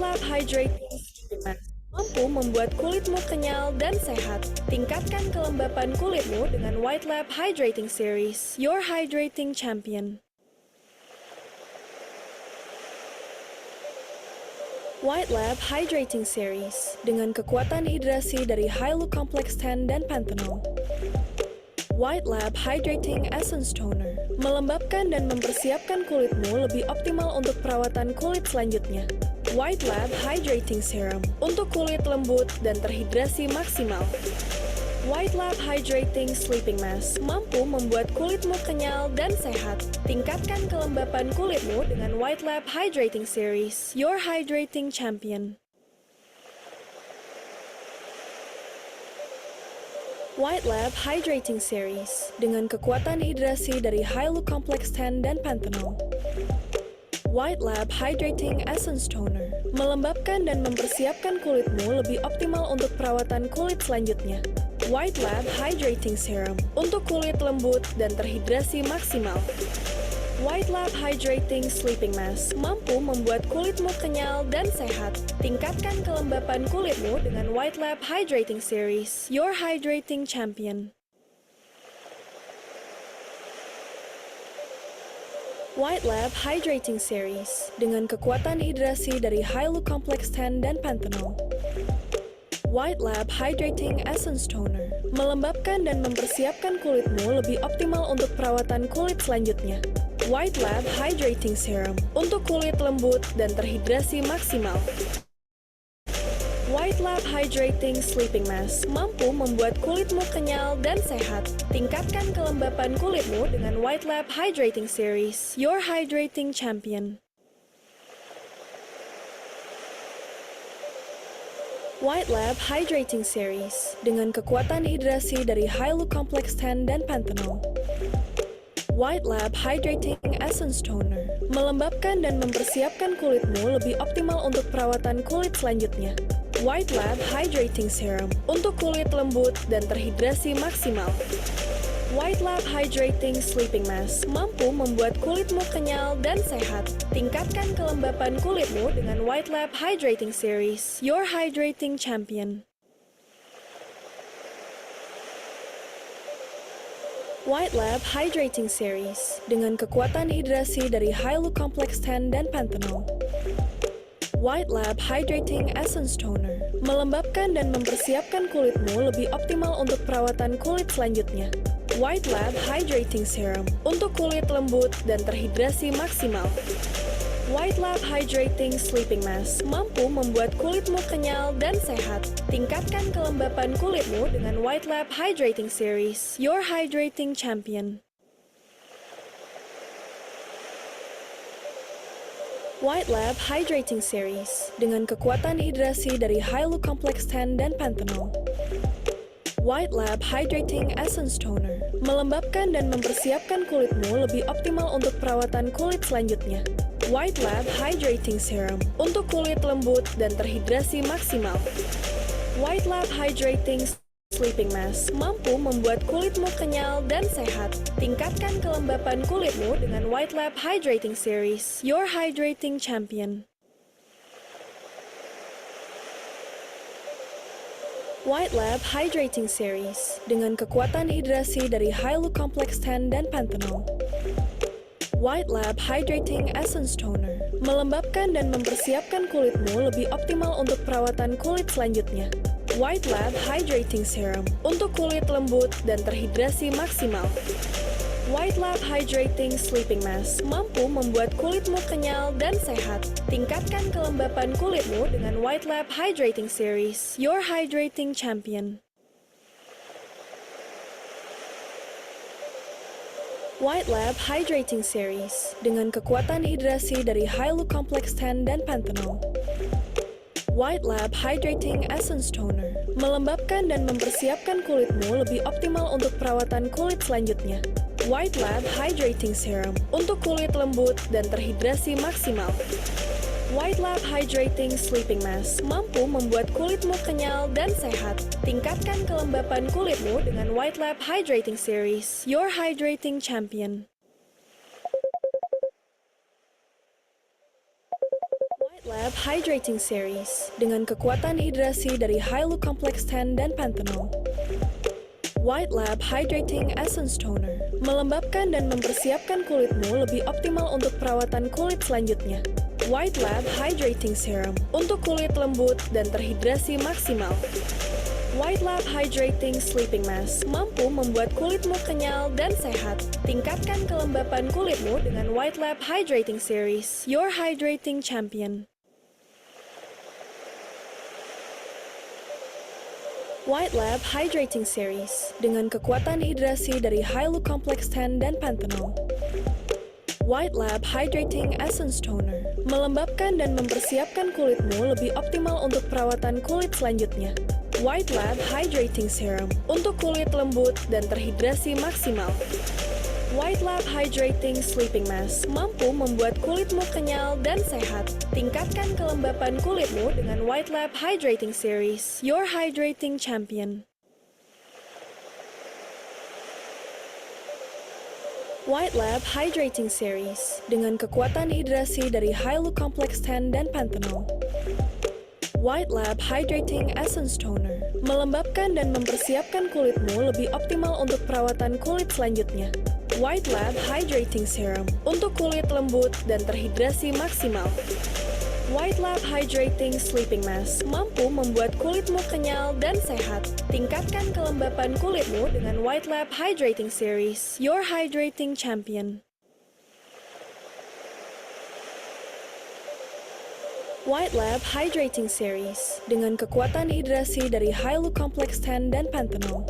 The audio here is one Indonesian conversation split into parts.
Lab Hydrating Supplement mampu membuat kulitmu kenyal dan sehat. Tingkatkan kelembapan kulitmu dengan White Lab Hydrating Series, your hydrating champion. White Lab Hydrating Series dengan kekuatan hidrasi dari Hyaluronic Complex 10 dan Panthenol. White Lab Hydrating Essence Toner melembabkan dan mempersiapkan kulitmu lebih optimal untuk perawatan kulit selanjutnya. White Lab Hydrating Serum untuk kulit lembut dan terhidrasi maksimal. White Lab Hydrating Sleeping Mask mampu membuat kulitmu kenyal dan sehat. Tingkatkan kelembapan kulitmu dengan White Lab Hydrating Series, your hydrating champion. White Lab Hydrating Series dengan kekuatan hidrasi dari Hyaluronic Complex 10 dan Panthenol. White Lab Hydrating Essence Toner melembabkan dan mempersiapkan kulitmu lebih optimal untuk perawatan kulit selanjutnya. White Lab Hydrating Serum untuk kulit lembut dan terhidrasi maksimal. White Lab Hydrating Sleeping Mask mampu membuat kulitmu kenyal dan sehat. Tingkatkan kelembapan kulitmu dengan White Lab Hydrating Series, your hydrating champion. White Lab Hydrating Series dengan kekuatan hidrasi dari Hyaluronic Complex 10 dan Panthenol. White Lab Hydrating Essence Toner melembabkan dan mempersiapkan kulitmu lebih optimal untuk perawatan kulit selanjutnya. White Lab Hydrating Serum untuk kulit lembut dan terhidrasi maksimal. White Lab Hydrating Sleeping Mask mampu membuat kulitmu kenyal dan sehat. Tingkatkan kelembapan kulitmu dengan White Lab Hydrating Series, your hydrating champion. White Lab Hydrating Series dengan kekuatan hidrasi dari Hyaluronic Complex 10 dan Panthenol. White Lab Hydrating Essence Toner melembabkan dan mempersiapkan kulitmu lebih optimal untuk perawatan kulit selanjutnya. White Lab Hydrating Serum untuk kulit lembut dan terhidrasi maksimal. White Lab Hydrating Sleeping Mask mampu membuat kulitmu kenyal dan sehat. Tingkatkan kelembapan kulitmu dengan White Lab Hydrating Series, your hydrating champion. White Lab Hydrating Series dengan kekuatan hidrasi dari Hyaluronic Complex 10 dan Panthenol. White Lab Hydrating Essence Toner melembabkan dan mempersiapkan kulitmu lebih optimal untuk perawatan kulit selanjutnya. White Lab Hydrating Serum untuk kulit lembut dan terhidrasi maksimal. White Lab Hydrating Sleeping Mask mampu membuat kulitmu kenyal dan sehat. Tingkatkan kelembapan kulitmu dengan White Lab Hydrating Series, your hydrating champion. White Lab Hydrating Series dengan kekuatan hidrasi dari Hyaluronic Complex 10 dan Panthenol. White Lab Hydrating Essence Toner melembabkan dan mempersiapkan kulitmu lebih optimal untuk perawatan kulit selanjutnya. White Lab Hydrating Serum untuk kulit lembut dan terhidrasi maksimal. White Lab Hydrating Sleeping Mask mampu membuat kulitmu kenyal dan sehat. Tingkatkan kelembapan kulitmu dengan White Lab Hydrating Series, your hydrating champion. White Lab Hydrating Series dengan kekuatan hidrasi dari Hyaluronic Complex 10 dan Panthenol. White Lab Hydrating Essence Toner melembabkan dan mempersiapkan kulitmu lebih optimal untuk perawatan kulit selanjutnya. White Lab Hydrating Serum untuk kulit lembut dan terhidrasi maksimal. White Lab Hydrating Sleeping Mask mampu membuat kulitmu kenyal dan sehat. Tingkatkan kelembapan kulitmu dengan White Lab Hydrating Series, your hydrating champion. White Lab Hydrating Series dengan kekuatan hidrasi dari Hyaluronic Complex 10 dan Panthenol. White Lab Hydrating Essence Toner melembabkan dan mempersiapkan kulitmu lebih optimal untuk perawatan kulit selanjutnya. White Lab Hydrating Serum untuk kulit lembut dan terhidrasi maksimal. White Lab Hydrating Sleeping Mask mampu membuat kulitmu kenyal dan sehat. Tingkatkan kelembapan kulitmu dengan White Lab Hydrating Series, your hydrating champion. Lab Hydrating Series dengan kekuatan hidrasi dari Hyalu Complex 10 dan Panthenol. White Lab Hydrating Essence Toner melembabkan dan mempersiapkan kulitmu lebih optimal untuk perawatan kulit selanjutnya. White Lab Hydrating Serum untuk kulit lembut dan terhidrasi maksimal. White Lab Hydrating Sleeping Mask mampu membuat kulitmu kenyal dan sehat. Tingkatkan kelembapan kulitmu dengan White Lab Hydrating Series, your hydrating champion. White Lab Hydrating Series dengan kekuatan hidrasi dari Hyalu Complex 10 dan Panthenol. White Lab Hydrating Essence Toner melembabkan dan mempersiapkan kulitmu lebih optimal untuk perawatan kulit selanjutnya. White Lab Hydrating Serum untuk kulit lembut dan terhidrasi maksimal. White Lab Hydrating Sleeping Mask mampu membuat kulitmu kenyal dan sehat. Tingkatkan kelembapan kulitmu dengan White Lab Hydrating Series, your hydrating champion. White Lab Hydrating Series dengan kekuatan hidrasi dari Hyalu Complex 10 dan Panthenol. White Lab Hydrating Essence Toner melembabkan dan mempersiapkan kulitmu lebih optimal untuk perawatan kulit selanjutnya. White Lab Hydrating Serum untuk kulit lembut dan terhidrasi maksimal. White Lab Hydrating Sleeping Mask mampu membuat kulitmu kenyal dan sehat. Tingkatkan kelembapan kulitmu dengan White Lab Hydrating Series, your hydrating champion. White Lab Hydrating Series dengan kekuatan hidrasi dari Hyalu Complex 10 dan Panthenol.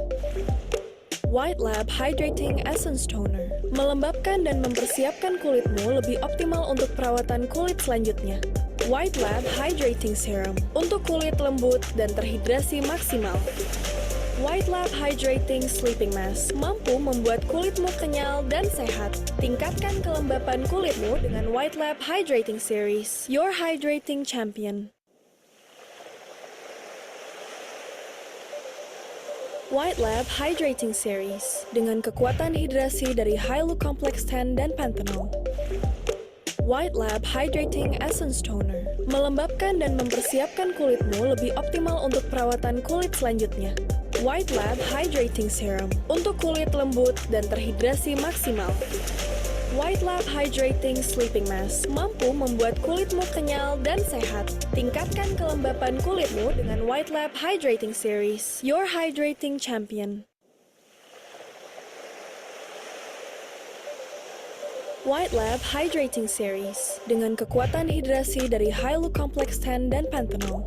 White Lab Hydrating Essence Toner melembabkan dan mempersiapkan kulitmu lebih optimal untuk perawatan kulit selanjutnya. White Lab Hydrating Serum untuk kulit lembut dan terhidrasi maksimal. White Lab Hydrating Sleeping Mask mampu membuat kulitmu kenyal dan sehat. Tingkatkan kelembapan kulitmu dengan White Lab Hydrating Series, your hydrating champion. White Lab Hydrating Series dengan kekuatan hidrasi dari Hyalu Complex 10 dan Panthenol. White Lab Hydrating Essence Toner melembabkan dan mempersiapkan kulitmu lebih optimal untuk perawatan kulit selanjutnya. White Lab Hydrating Serum untuk kulit lembut dan terhidrasi maksimal. White Lab Hydrating Sleeping Mask mampu membuat kulitmu kenyal dan sehat. Tingkatkan kelembapan kulitmu dengan White Lab Hydrating Series, your hydrating champion. White Lab Hydrating Series dengan kekuatan hidrasi dari Hyalu Complex 10 dan Panthenol.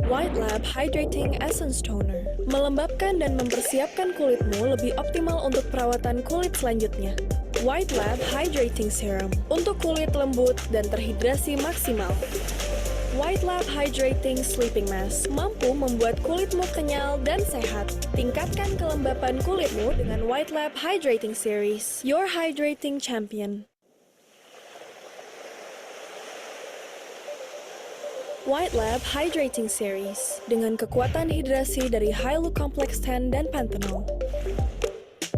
White Lab Hydrating Essence Toner melembabkan dan mempersiapkan kulitmu lebih optimal untuk perawatan kulit selanjutnya. White Lab Hydrating Serum untuk kulit lembut dan terhidrasi maksimal. White Lab Hydrating Sleeping Mask mampu membuat kulitmu kenyal dan sehat. Tingkatkan kelembapan kulitmu dengan White Lab Hydrating Series, your hydrating champion. White Lab Hydrating Series dengan kekuatan hidrasi dari Hyalu Complex 10 dan Panthenol.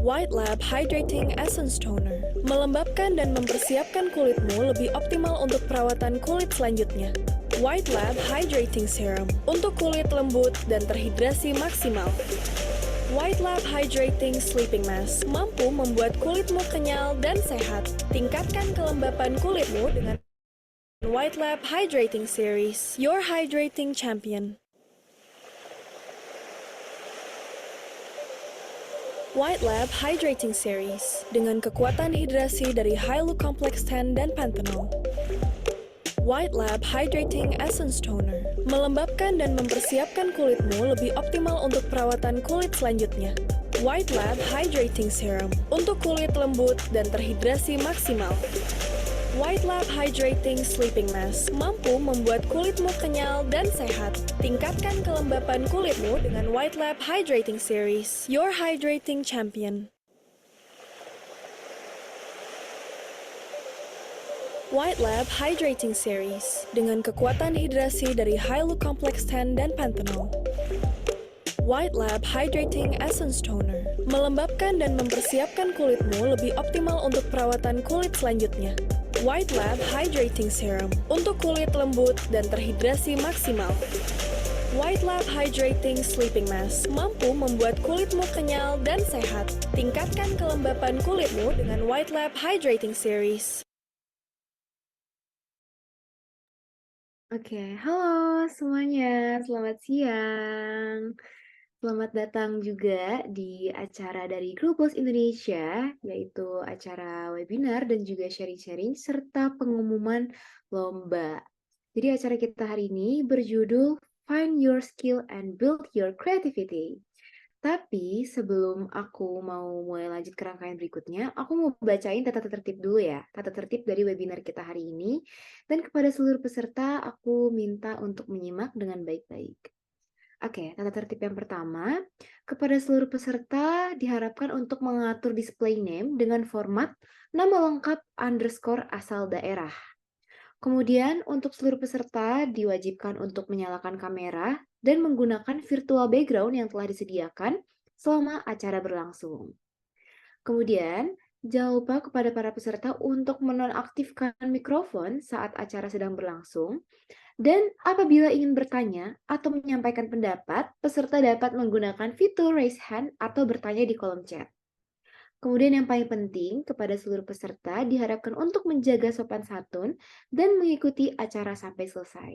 White Lab Hydrating Essence Toner melembabkan dan mempersiapkan kulitmu lebih optimal untuk perawatan kulit selanjutnya. White Lab Hydrating Serum untuk kulit lembut dan terhidrasi maksimal. White Lab Hydrating Sleeping Mask mampu membuat kulitmu kenyal dan sehat. Tingkatkan kelembapan kulitmu dengan White Lab Hydrating Series, your hydrating champion. White Lab Hydrating Series dengan kekuatan hidrasi dari Hyalu Complex 10 dan Panthenol. White Lab Hydrating Essence Toner melembabkan dan mempersiapkan kulitmu lebih optimal untuk perawatan kulit selanjutnya. White Lab Hydrating Serum untuk kulit lembut dan terhidrasi maksimal. White Lab Hydrating Sleeping Mask mampu membuat kulitmu kenyal dan sehat. Tingkatkan kelembapan kulitmu dengan White Lab Hydrating Series, your hydrating champion. White Lab Hydrating Series dengan kekuatan hidrasi dari Hyalu Complex 10 dan Panthenol. White Lab Hydrating Essence Toner melembabkan dan mempersiapkan kulitmu lebih optimal untuk perawatan kulit selanjutnya. White Lab Hydrating Serum untuk kulit lembut dan terhidrasi maksimal. White Lab Hydrating Sleeping Mask mampu membuat kulitmu kenyal dan sehat. Tingkatkan kelembapan kulitmu dengan White Lab Hydrating Series. Oke, halo semuanya, selamat siang. Selamat datang juga di acara dari Grupos Indonesia, yaitu acara webinar dan juga sharing-sharing serta pengumuman lomba. Jadi acara kita hari ini berjudul Find Your Skill and Build Your Creativity. Tapi sebelum aku mau mulai lanjut ke rangkaian berikutnya, aku mau bacain tata tertib dulu ya. Tata tertib dari webinar kita hari ini. Dan kepada seluruh peserta, aku minta untuk menyimak dengan baik-baik. Oke, tata tertib yang pertama, kepada seluruh peserta diharapkan untuk mengatur display name dengan format nama lengkap underscore asal daerah. Kemudian untuk seluruh peserta diwajibkan untuk menyalakan kamera dan menggunakan virtual background yang telah disediakan selama acara berlangsung. Kemudian, jangan lupa kepada para peserta untuk menonaktifkan mikrofon saat acara sedang berlangsung. Dan apabila ingin bertanya atau menyampaikan pendapat, peserta dapat menggunakan fitur raise hand atau bertanya di kolom chat. Kemudian yang paling penting, kepada seluruh peserta diharapkan untuk menjaga sopan santun dan mengikuti acara sampai selesai.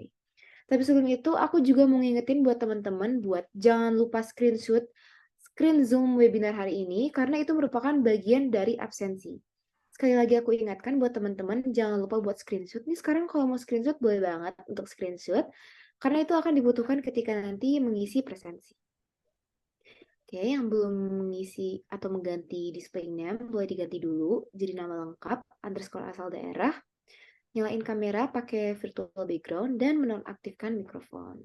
Tapi sebelum itu, aku juga mau ngingetin buat teman-teman buat jangan lupa screenshot screen Zoom webinar hari ini karena itu merupakan bagian dari absensi. Sekali lagi aku ingatkan buat teman-teman jangan lupa buat screenshot. Nih sekarang kalau mau screenshot boleh banget untuk screenshot karena itu akan dibutuhkan ketika nanti mengisi presensi. Oke, yang belum mengisi atau mengganti display name boleh diganti dulu jadi nama lengkap underscore asal daerah. Nyalain kamera pakai virtual background dan menonaktifkan mikrofon.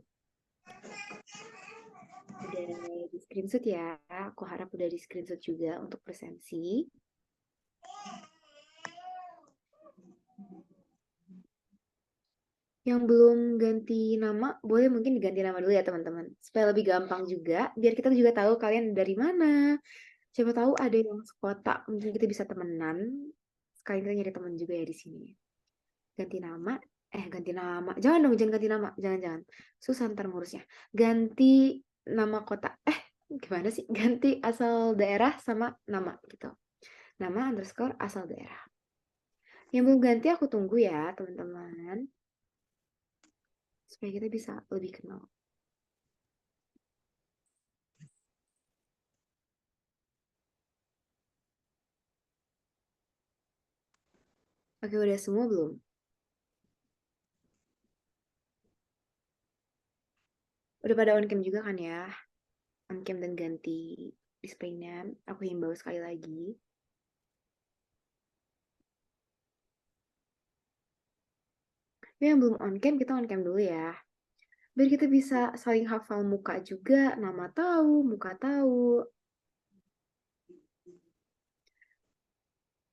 Udah di screenshot ya, aku harap udah di screenshot juga untuk presensi. Yang belum ganti nama, boleh mungkin diganti nama dulu ya teman-teman. Supaya lebih gampang juga, biar kita juga tahu kalian dari mana. Siapa tahu ada yang sekota, mungkin kita bisa temenan. Sekali kita nyari teman juga ya di sini. Ganti nama, ganti nama. Jangan dong, jangan ganti nama. Jangan-jangan. Susah ntar ngurusnya. Ganti nama kota. Gimana sih? Ganti asal daerah sama nama gitu. Nama underscore asal daerah. Yang belum ganti aku tunggu ya teman-teman. Supaya kita bisa lebih kenal. Oke, udah semua belum? Udah pada on cam juga kan ya? On cam dan ganti display name. Aku himbau sekali lagi. Yang belum on cam, kita on cam dulu ya. Biar kita bisa saling hafal muka juga. Nama tahu, muka tahu.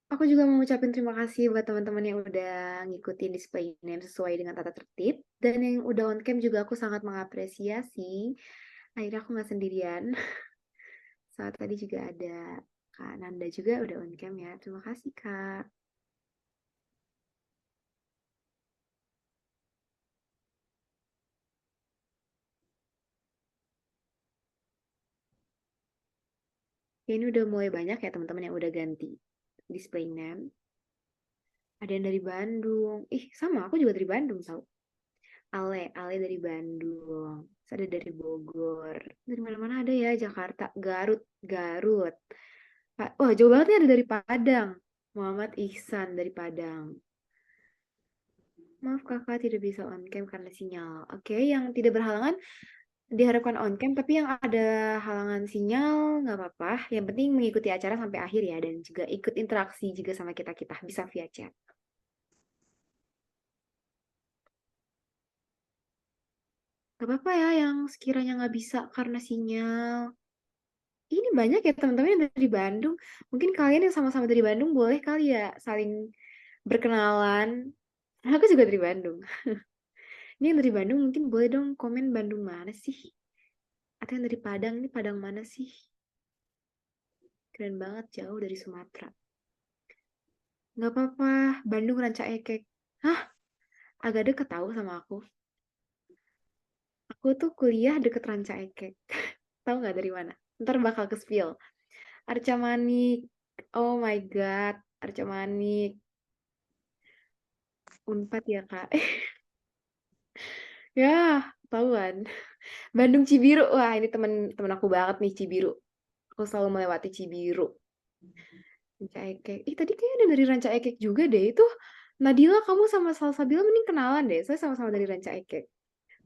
Aku juga mau ucapin terima kasih buat teman-teman yang udah ngikutin display name sesuai dengan tata tertib. Dan yang udah on cam juga aku sangat mengapresiasi. Akhirnya aku nggak sendirian. Saat tadi juga ada Kak Nanda juga udah on cam ya. Terima kasih Kak. Ya, ini udah mulai banyak ya teman-teman yang udah ganti display name. Ada yang dari Bandung. Sama, aku juga dari Bandung tau. Ale dari Bandung. Terus ada dari Bogor. Dari mana-mana ada ya, Jakarta, Garut. Wah, jauh banget nih ada dari Padang. Muhammad Ihsan dari Padang. Maaf kakak tidak bisa on cam karena sinyal. Oke, yang tidak berhalangan diharapkan on cam, tapi yang ada halangan sinyal nggak apa-apa. Yang penting mengikuti acara sampai akhir ya, dan juga ikut interaksi juga sama kita-kita. Bisa via chat. Gak apa-apa ya yang sekiranya nggak bisa karena sinyal. Ini banyak ya teman-teman yang dari Bandung. Mungkin kalian yang sama-sama dari Bandung boleh kali ya saling berkenalan. Aku juga dari Bandung. Ini yang dari Bandung mungkin boleh dong komen Bandung mana sih? Atau yang dari Padang, ini Padang mana sih? Keren banget, jauh dari Sumatera. Nggak apa-apa, Bandung Ranca Ekek. Hah? Agak deket tahu sama aku. Aku tuh kuliah deket Ranca Ekek. Tahu nggak dari mana? Ntar bakal ke spill. Arca Manik. Oh my God. Arca Manik. Unpad ya, Kak. Ya, tahuan. Bandung Cibiru. Wah, ini temen aku banget nih Cibiru. Aku selalu melewati Cibiru. Ranca Ekek. Ih, tadi kayaknya ada dari Ranca Ekek juga deh. Itu Nadila, kamu sama Salsabila mending kenalan deh. Saya sama-sama dari Ranca Ekek.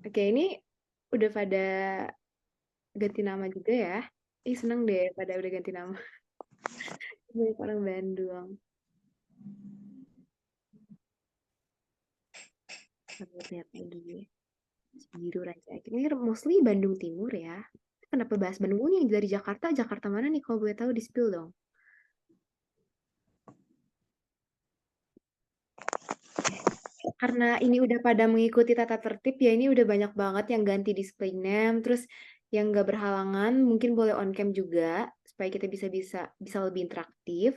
Oke, ini udah pada ganti nama juga ya. Ih, seneng deh pada udah ganti nama. Banyak orang Bandung. Aku lihat lagi. Cibiru Ranca Ekek. Ini mostly Bandung Timur ya. Kenapa bahas Bandung yang dari Jakarta? Jakarta mana nih kalau boleh tahu di spill dong. Karena ini udah pada mengikuti tata tertib ya, ini udah banyak banget yang ganti display name, terus yang nggak berhalangan mungkin boleh on cam juga supaya kita bisa lebih interaktif.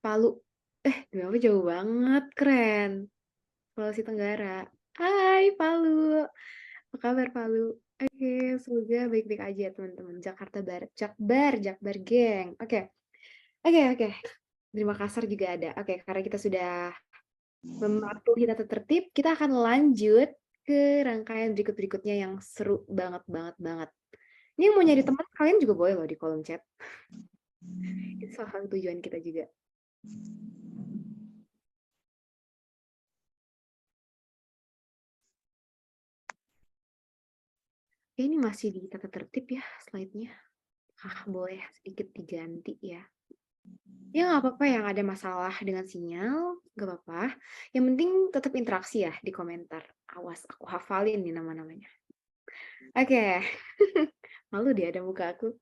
Palu, kenapa jauh banget, keren. Sulawesi Tenggara. Hai Palu, apa kabar Palu? Oke, semoga baik-baik aja teman-teman. Jakarta Barat, Jakbar geng. Oke, oke. Di Makassar juga ada. Oke, karena kita sudah mematuhi tata tertib, kita akan lanjut ke rangkaian berikut-berikutnya yang seru banget, banget, banget. Ini yang mau nyari teman, kalian juga boleh loh di kolom chat. Itu salah satu tujuan kita juga. Ini masih di tata tertib ya slide-nya. Boleh sedikit diganti ya. Ya nggak apa-apa yang ada masalah dengan sinyal, nggak apa-apa. Yang penting tetap interaksi ya di komentar. Awas, aku hafalin nih nama-namanya. Oke, malu dia ada muka aku.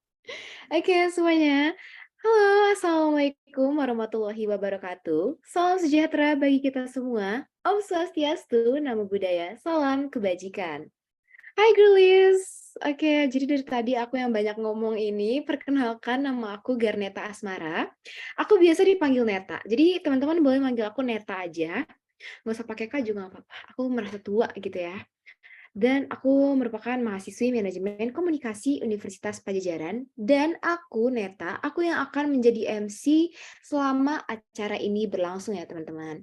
Oke semuanya, halo, Assalamualaikum warahmatullahi wabarakatuh. Salam sejahtera bagi kita semua. Om Swastiastu, Namo Buddhaya, salam kebajikan. Hai girlies. Oke, jadi dari tadi aku yang banyak ngomong ini, perkenalkan nama aku Garneta Asmara. Aku biasa dipanggil Neta. Jadi teman-teman boleh manggil aku Neta aja. Nggak usah pakai K juga nggak apa-apa. Aku merasa tua gitu ya. Dan aku merupakan mahasiswi manajemen komunikasi Universitas Pajajaran. Dan aku, Neta, aku yang akan menjadi MC selama acara ini berlangsung ya teman-teman.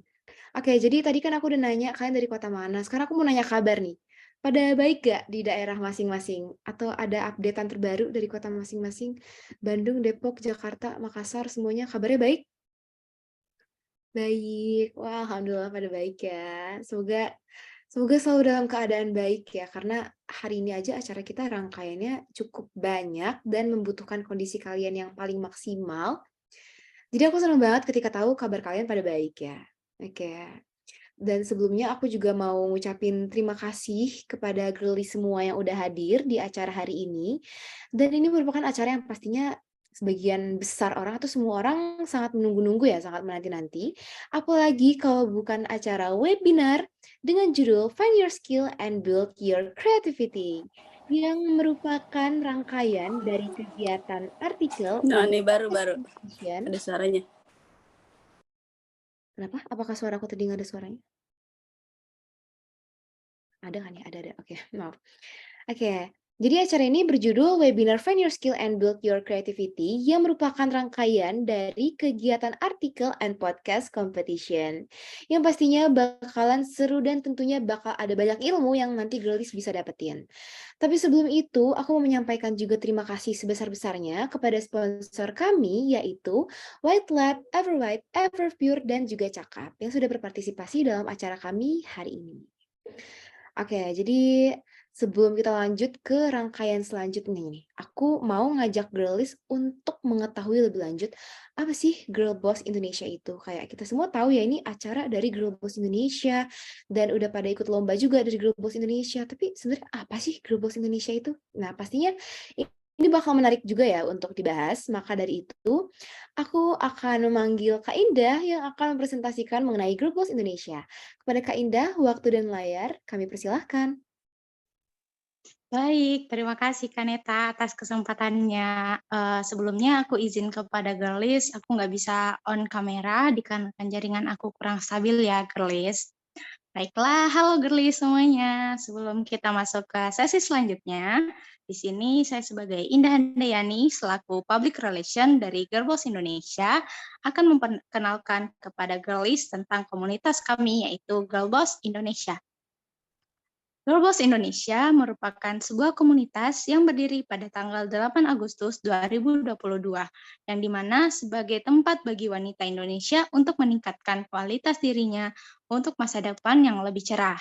Oke, jadi tadi kan aku udah nanya kalian dari kota mana. Sekarang aku mau nanya kabar nih. Pada baik gak di daerah masing-masing? Atau ada updatean terbaru dari kota masing-masing? Bandung, Depok, Jakarta, Makassar, semuanya kabarnya baik? Baik. Wah, alhamdulillah pada baik ya. Semoga selalu dalam keadaan baik ya, karena hari ini aja acara kita rangkaiannya cukup banyak dan membutuhkan kondisi kalian yang paling maksimal. Jadi aku senang banget ketika tahu kabar kalian pada baik ya. Oke. Dan sebelumnya aku juga mau ngucapin terima kasih kepada girly semua yang udah hadir di acara hari ini. Dan ini merupakan acara yang pastinya sebagian besar orang atau semua orang sangat menunggu-nunggu ya, sangat menanti-nanti. Apalagi kalau bukan acara webinar dengan judul Find Your Skill and Build Your Creativity, yang merupakan rangkaian dari kegiatan artikel Nah, and ini baru competition. ada suaranya. Kenapa? Apakah suara aku tadi nggak ada suaranya? Ada kan ya? Ada. Oke, maaf. Oke, jadi acara ini berjudul Webinar Find Your Skill and Build Your Creativity yang merupakan rangkaian dari kegiatan artikel and podcast competition. Yang pastinya bakalan seru dan tentunya bakal ada banyak ilmu yang nanti girlies bisa dapetin. Tapi sebelum itu, aku mau menyampaikan juga terima kasih sebesar-besarnya kepada sponsor kami, yaitu White Lab, Ever White, Ever Pure, dan juga Cakap yang sudah berpartisipasi dalam acara kami hari ini. Oke, jadi sebelum kita lanjut ke rangkaian selanjutnya nih, aku mau ngajak girlies untuk mengetahui lebih lanjut apa sih Girl Boss Indonesia itu. Kayak kita semua tahu ya ini acara dari Girl Boss Indonesia dan udah pada ikut lomba juga dari Girl Boss Indonesia. Tapi sebenarnya apa sih Girl Boss Indonesia itu? Nah, pastinya ini bakal menarik juga ya untuk dibahas. Maka dari itu, aku akan memanggil Kak Indah yang akan mempresentasikan mengenai Girl Boss Indonesia. Kepada Kak Indah, waktu dan layar kami persilahkan. Baik, terima kasih Kaneta atas kesempatannya. Sebelumnya aku izin kepada Girlis, aku nggak bisa on kamera dikarenakan jaringan aku kurang stabil ya, Girlis. Baiklah, halo Girlis semuanya. Sebelum kita masuk ke sesi selanjutnya, di sini saya sebagai Indah Handayani selaku Public Relation dari Girlboss Indonesia akan memperkenalkan kepada Girlis tentang komunitas kami yaitu Girlboss Indonesia. Girlboss Indonesia merupakan sebuah komunitas yang berdiri pada tanggal 8 Agustus 2022, yang dimana sebagai tempat bagi wanita Indonesia untuk meningkatkan kualitas dirinya untuk masa depan yang lebih cerah.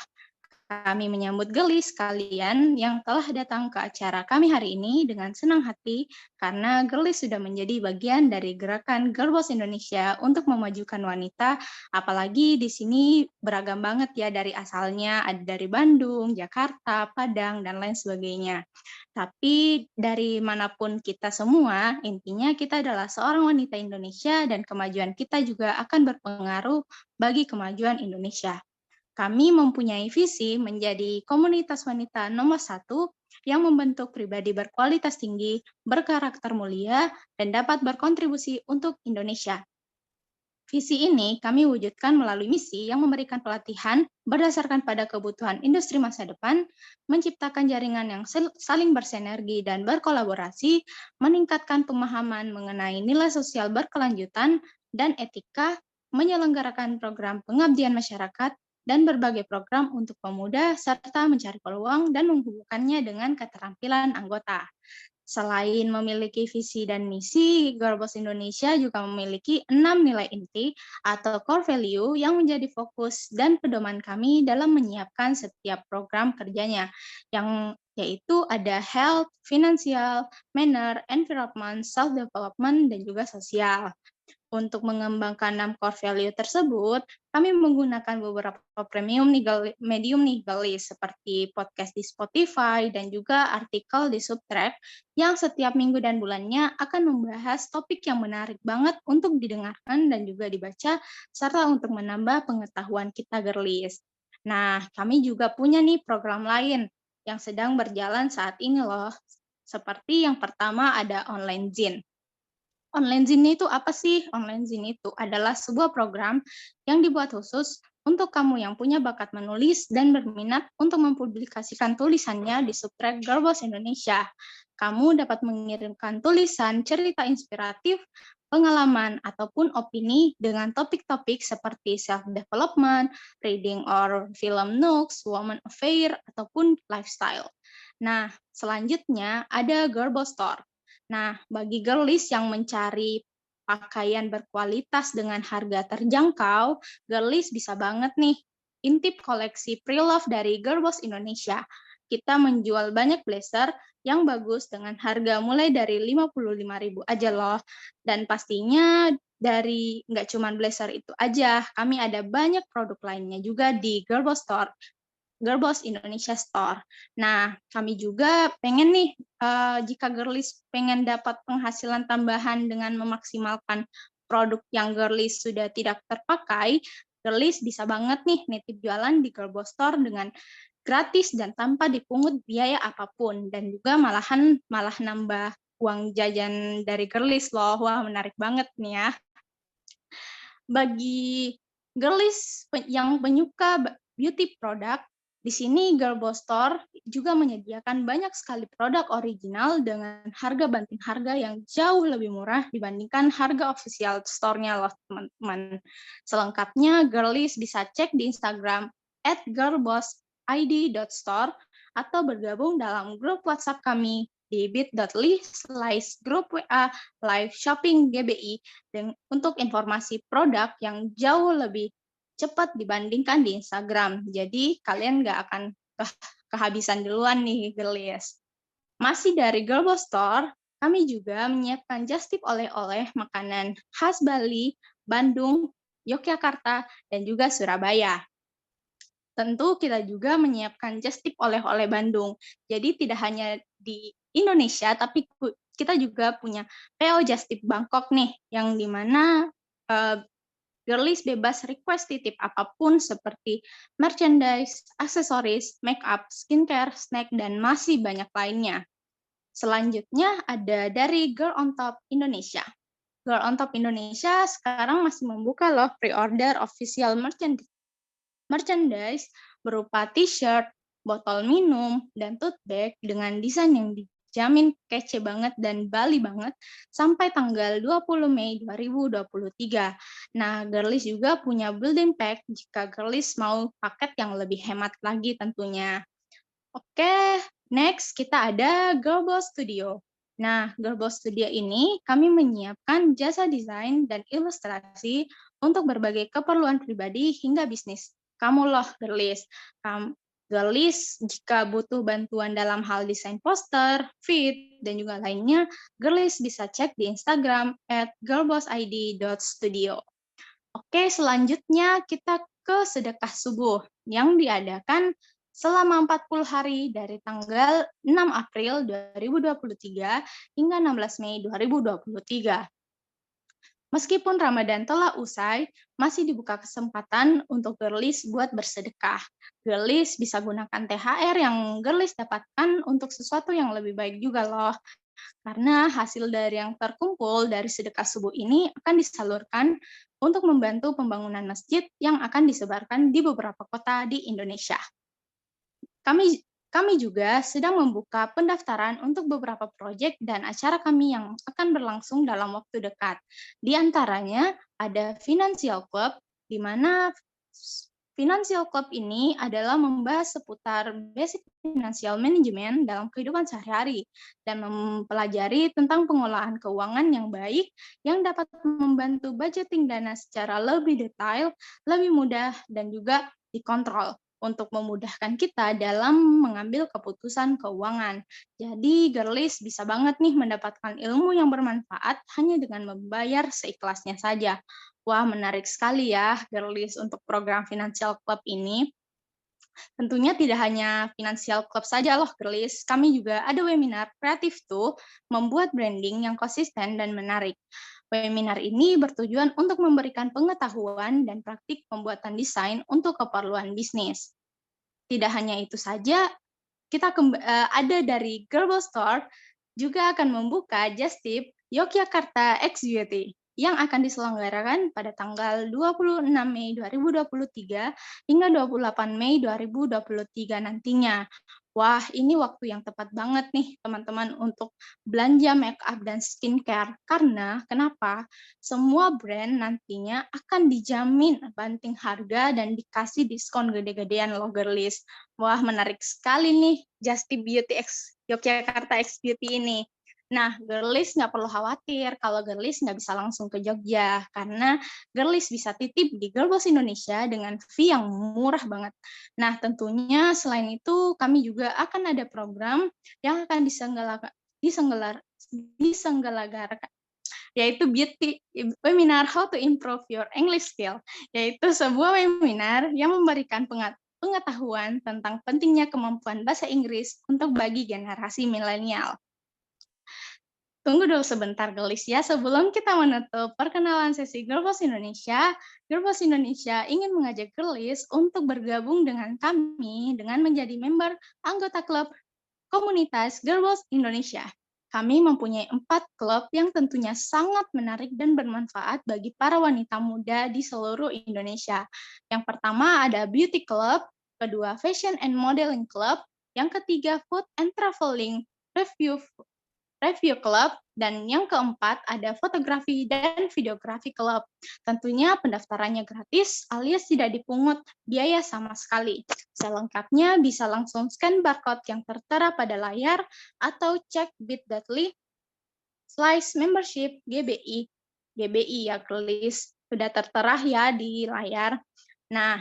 Kami menyambut gelis kalian yang telah datang ke acara kami hari ini dengan senang hati karena gelis sudah menjadi bagian dari gerakan Girlboss Indonesia untuk memajukan wanita, apalagi di sini beragam banget ya dari asalnya, ada dari Bandung, Jakarta, Padang, dan lain sebagainya. Tapi dari manapun kita semua, intinya kita adalah seorang wanita Indonesia dan kemajuan kita juga akan berpengaruh bagi kemajuan Indonesia. Kami mempunyai visi menjadi komunitas wanita nomor satu yang membentuk pribadi berkualitas tinggi, berkarakter mulia, dan dapat berkontribusi untuk Indonesia. Visi ini kami wujudkan melalui misi yang memberikan pelatihan berdasarkan pada kebutuhan industri masa depan, menciptakan jaringan yang saling bersinergi dan berkolaborasi, meningkatkan pemahaman mengenai nilai sosial berkelanjutan dan etika, menyelenggarakan program pengabdian masyarakat, dan berbagai program untuk pemuda, serta mencari peluang dan menghubungkannya dengan keterampilan anggota. Selain memiliki visi dan misi, Girlboss Indonesia juga memiliki 6 nilai inti atau core value yang menjadi fokus dan pedoman kami dalam menyiapkan setiap program kerjanya, yang yaitu ada health, financial, manner, environment, self-development, dan juga sosial. Untuk mengembangkan 6 core value tersebut, kami menggunakan beberapa premium medium nih Galis, seperti podcast di Spotify dan juga artikel di Subtrack yang setiap minggu dan bulannya akan membahas topik yang menarik banget untuk didengarkan dan juga dibaca, serta untuk menambah pengetahuan kita Girlies. Nah, kami juga punya nih program lain yang sedang berjalan saat ini loh. Seperti yang pertama ada online zine. Online Zine itu apa sih? Online Zine itu adalah sebuah program yang dibuat khusus untuk kamu yang punya bakat menulis dan berminat untuk mempublikasikan tulisannya di Subtrack Girlboss Indonesia. Kamu dapat mengirimkan tulisan, cerita inspiratif, pengalaman, ataupun opini dengan topik-topik seperti self-development, reading or film nooks, woman affair, ataupun lifestyle. Nah, selanjutnya ada Girlboss Store. Nah, bagi girlies yang mencari pakaian berkualitas dengan harga terjangkau, girlies bisa banget nih intip koleksi pre-love dari Girlboss Indonesia. Kita menjual banyak blazer yang bagus dengan harga mulai dari 55.000 aja loh. Dan pastinya dari nggak cuma blazer itu aja, kami ada banyak produk lainnya juga di Girlboss Store. Girlboss Indonesia Store. Nah, kami juga pengen nih, jika girlies pengen dapat penghasilan tambahan dengan memaksimalkan produk yang girlies sudah tidak terpakai, girlies bisa banget nih nitip jualan di Girlboss Store dengan gratis dan tanpa dipungut biaya apapun, dan juga malah nambah uang jajan dari girlies loh. Wah, menarik banget nih ya. Bagi girlies yang penyuka beauty product, di sini Girlboss Store juga menyediakan banyak sekali produk original dengan harga banting harga yang jauh lebih murah dibandingkan harga official store-nya loh teman-teman. Selengkapnya girlies bisa cek di Instagram @girlbossid.store atau bergabung dalam grup WhatsApp kami di bit.ly/grup WA live shopping GBI untuk informasi produk yang jauh lebih cepat dibandingkan di Instagram. Jadi kalian nggak akan kehabisan duluan nih, girlies. Masih dari Girlboss Store, kami juga menyiapkan just tip oleh-oleh makanan khas Bali, Bandung, Yogyakarta, dan juga Surabaya. Tentu kita juga menyiapkan just tip oleh-oleh Bandung. Jadi tidak hanya di Indonesia, tapi kita juga punya PO Just Tip Bangkok nih, yang dimana Girlies bebas request titip apapun seperti merchandise, aksesoris, make up, skincare, snack, dan masih banyak lainnya. Selanjutnya ada dari Girl on Top Indonesia. Girl on Top Indonesia sekarang masih membuka loh pre-order official merchandise berupa t-shirt, botol minum, dan tote bag dengan desain yang dijamin kece banget dan Bali banget sampai tanggal 20 Mei 2023. Nah, Girlies juga punya building pack jika Girlies mau paket yang lebih hemat lagi tentunya. Oke, next kita ada Girlboss Studio. Nah, Girlboss Studio ini kami menyiapkan jasa desain dan ilustrasi untuk berbagai keperluan pribadi hingga bisnis. Kamu loh, Girlies. Girlies, jika butuh bantuan dalam hal desain poster, feed, dan juga lainnya, Girlies bisa cek di Instagram @girlbossid.studio. Oke, selanjutnya kita ke sedekah subuh yang diadakan selama 40 hari dari tanggal 6 April 2023 hingga 16 Mei 2023. Meskipun Ramadan telah usai, masih dibuka kesempatan untuk Girlies buat bersedekah. Girlies bisa gunakan THR yang Girlies dapatkan untuk sesuatu yang lebih baik juga loh. Karena hasil dari yang terkumpul dari sedekah subuh ini akan disalurkan untuk membantu pembangunan masjid yang akan disebarkan di beberapa kota di Indonesia. Kami juga sedang membuka pendaftaran untuk beberapa proyek dan acara kami yang akan berlangsung dalam waktu dekat. Di antaranya ada Financial Club, di mana Financial Club ini adalah membahas seputar basic financial management dalam kehidupan sehari-hari dan mempelajari tentang pengolahan keuangan yang baik yang dapat membantu budgeting dana secara lebih detail, lebih mudah, dan juga dikontrol untuk memudahkan kita dalam mengambil keputusan keuangan. Jadi, Girlies bisa banget nih mendapatkan ilmu yang bermanfaat hanya dengan membayar seikhlasnya saja. Wah, menarik sekali ya, Girlies, untuk program Financial Club ini. Tentunya tidak hanya Financial Club saja loh, Girlies. Kami juga ada webinar kreatif tuh, membuat branding yang konsisten dan menarik. Webinar ini bertujuan untuk memberikan pengetahuan dan praktik pembuatan desain untuk keperluan bisnis. Tidak hanya itu saja, kita ada dari Girlboss Store juga akan membuka Just Tip Yogyakarta X Beauty yang akan diselenggarakan pada tanggal 26 Mei 2023 hingga 28 Mei 2023 nantinya. Wah, ini waktu yang tepat banget nih teman-teman untuk belanja make up dan skincare. Karena kenapa? Semua brand nantinya akan dijamin banting harga dan dikasih diskon gede-gedean loh, Girlies. Wah, menarik sekali nih Just Tip Beauty X Yogyakarta X Beauty ini. Nah, Girlies nggak perlu khawatir kalau Girlies nggak bisa langsung ke Jogja, karena Girlies bisa titip di Girlboss Indonesia dengan fee yang murah banget. Nah, tentunya selain itu, kami juga akan ada program yang akan diselenggarakan, yaitu Beauty Webinar How to Improve Your English Skill, yaitu sebuah webinar yang memberikan pengetahuan tentang pentingnya kemampuan bahasa Inggris untuk bagi generasi milenial. Tunggu dulu sebentar, Girlies ya. Sebelum kita menutup perkenalan sesi Girlboss Indonesia ingin mengajak Girlies untuk bergabung dengan kami dengan menjadi member anggota klub komunitas Girlboss Indonesia. Kami mempunyai 4 klub yang tentunya sangat menarik dan bermanfaat bagi para wanita muda di seluruh Indonesia. Yang pertama ada Beauty Club, kedua Fashion and Modeling Club, yang ketiga Food and Traveling Review Club, dan yang keempat ada Fotografi dan Videografi Club. Tentunya pendaftarannya gratis alias tidak dipungut biaya sama sekali. Selengkapnya bisa langsung scan barcode yang tertera pada layar atau cek bit.ly/membership GBI ya, Girlies. Sudah tertera ya di layar. Nah,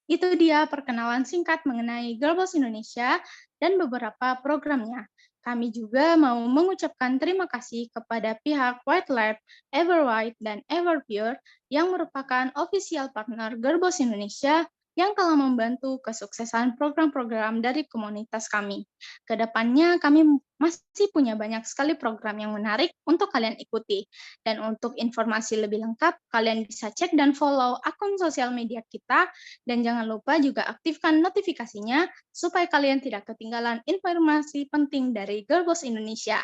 itu dia perkenalan singkat mengenai Girlboss Indonesia dan beberapa programnya. Kami juga mau mengucapkan terima kasih kepada pihak White Lab, Everwhite, dan Everpure yang merupakan official partner Girlboss Indonesia yang telah membantu kesuksesan program-program dari komunitas kami. Kedepannya kami masih punya banyak sekali program yang menarik untuk kalian ikuti. Dan untuk informasi lebih lengkap, kalian bisa cek dan follow akun sosial media kita, dan jangan lupa juga aktifkan notifikasinya supaya kalian tidak ketinggalan informasi penting dari Girlboss Indonesia.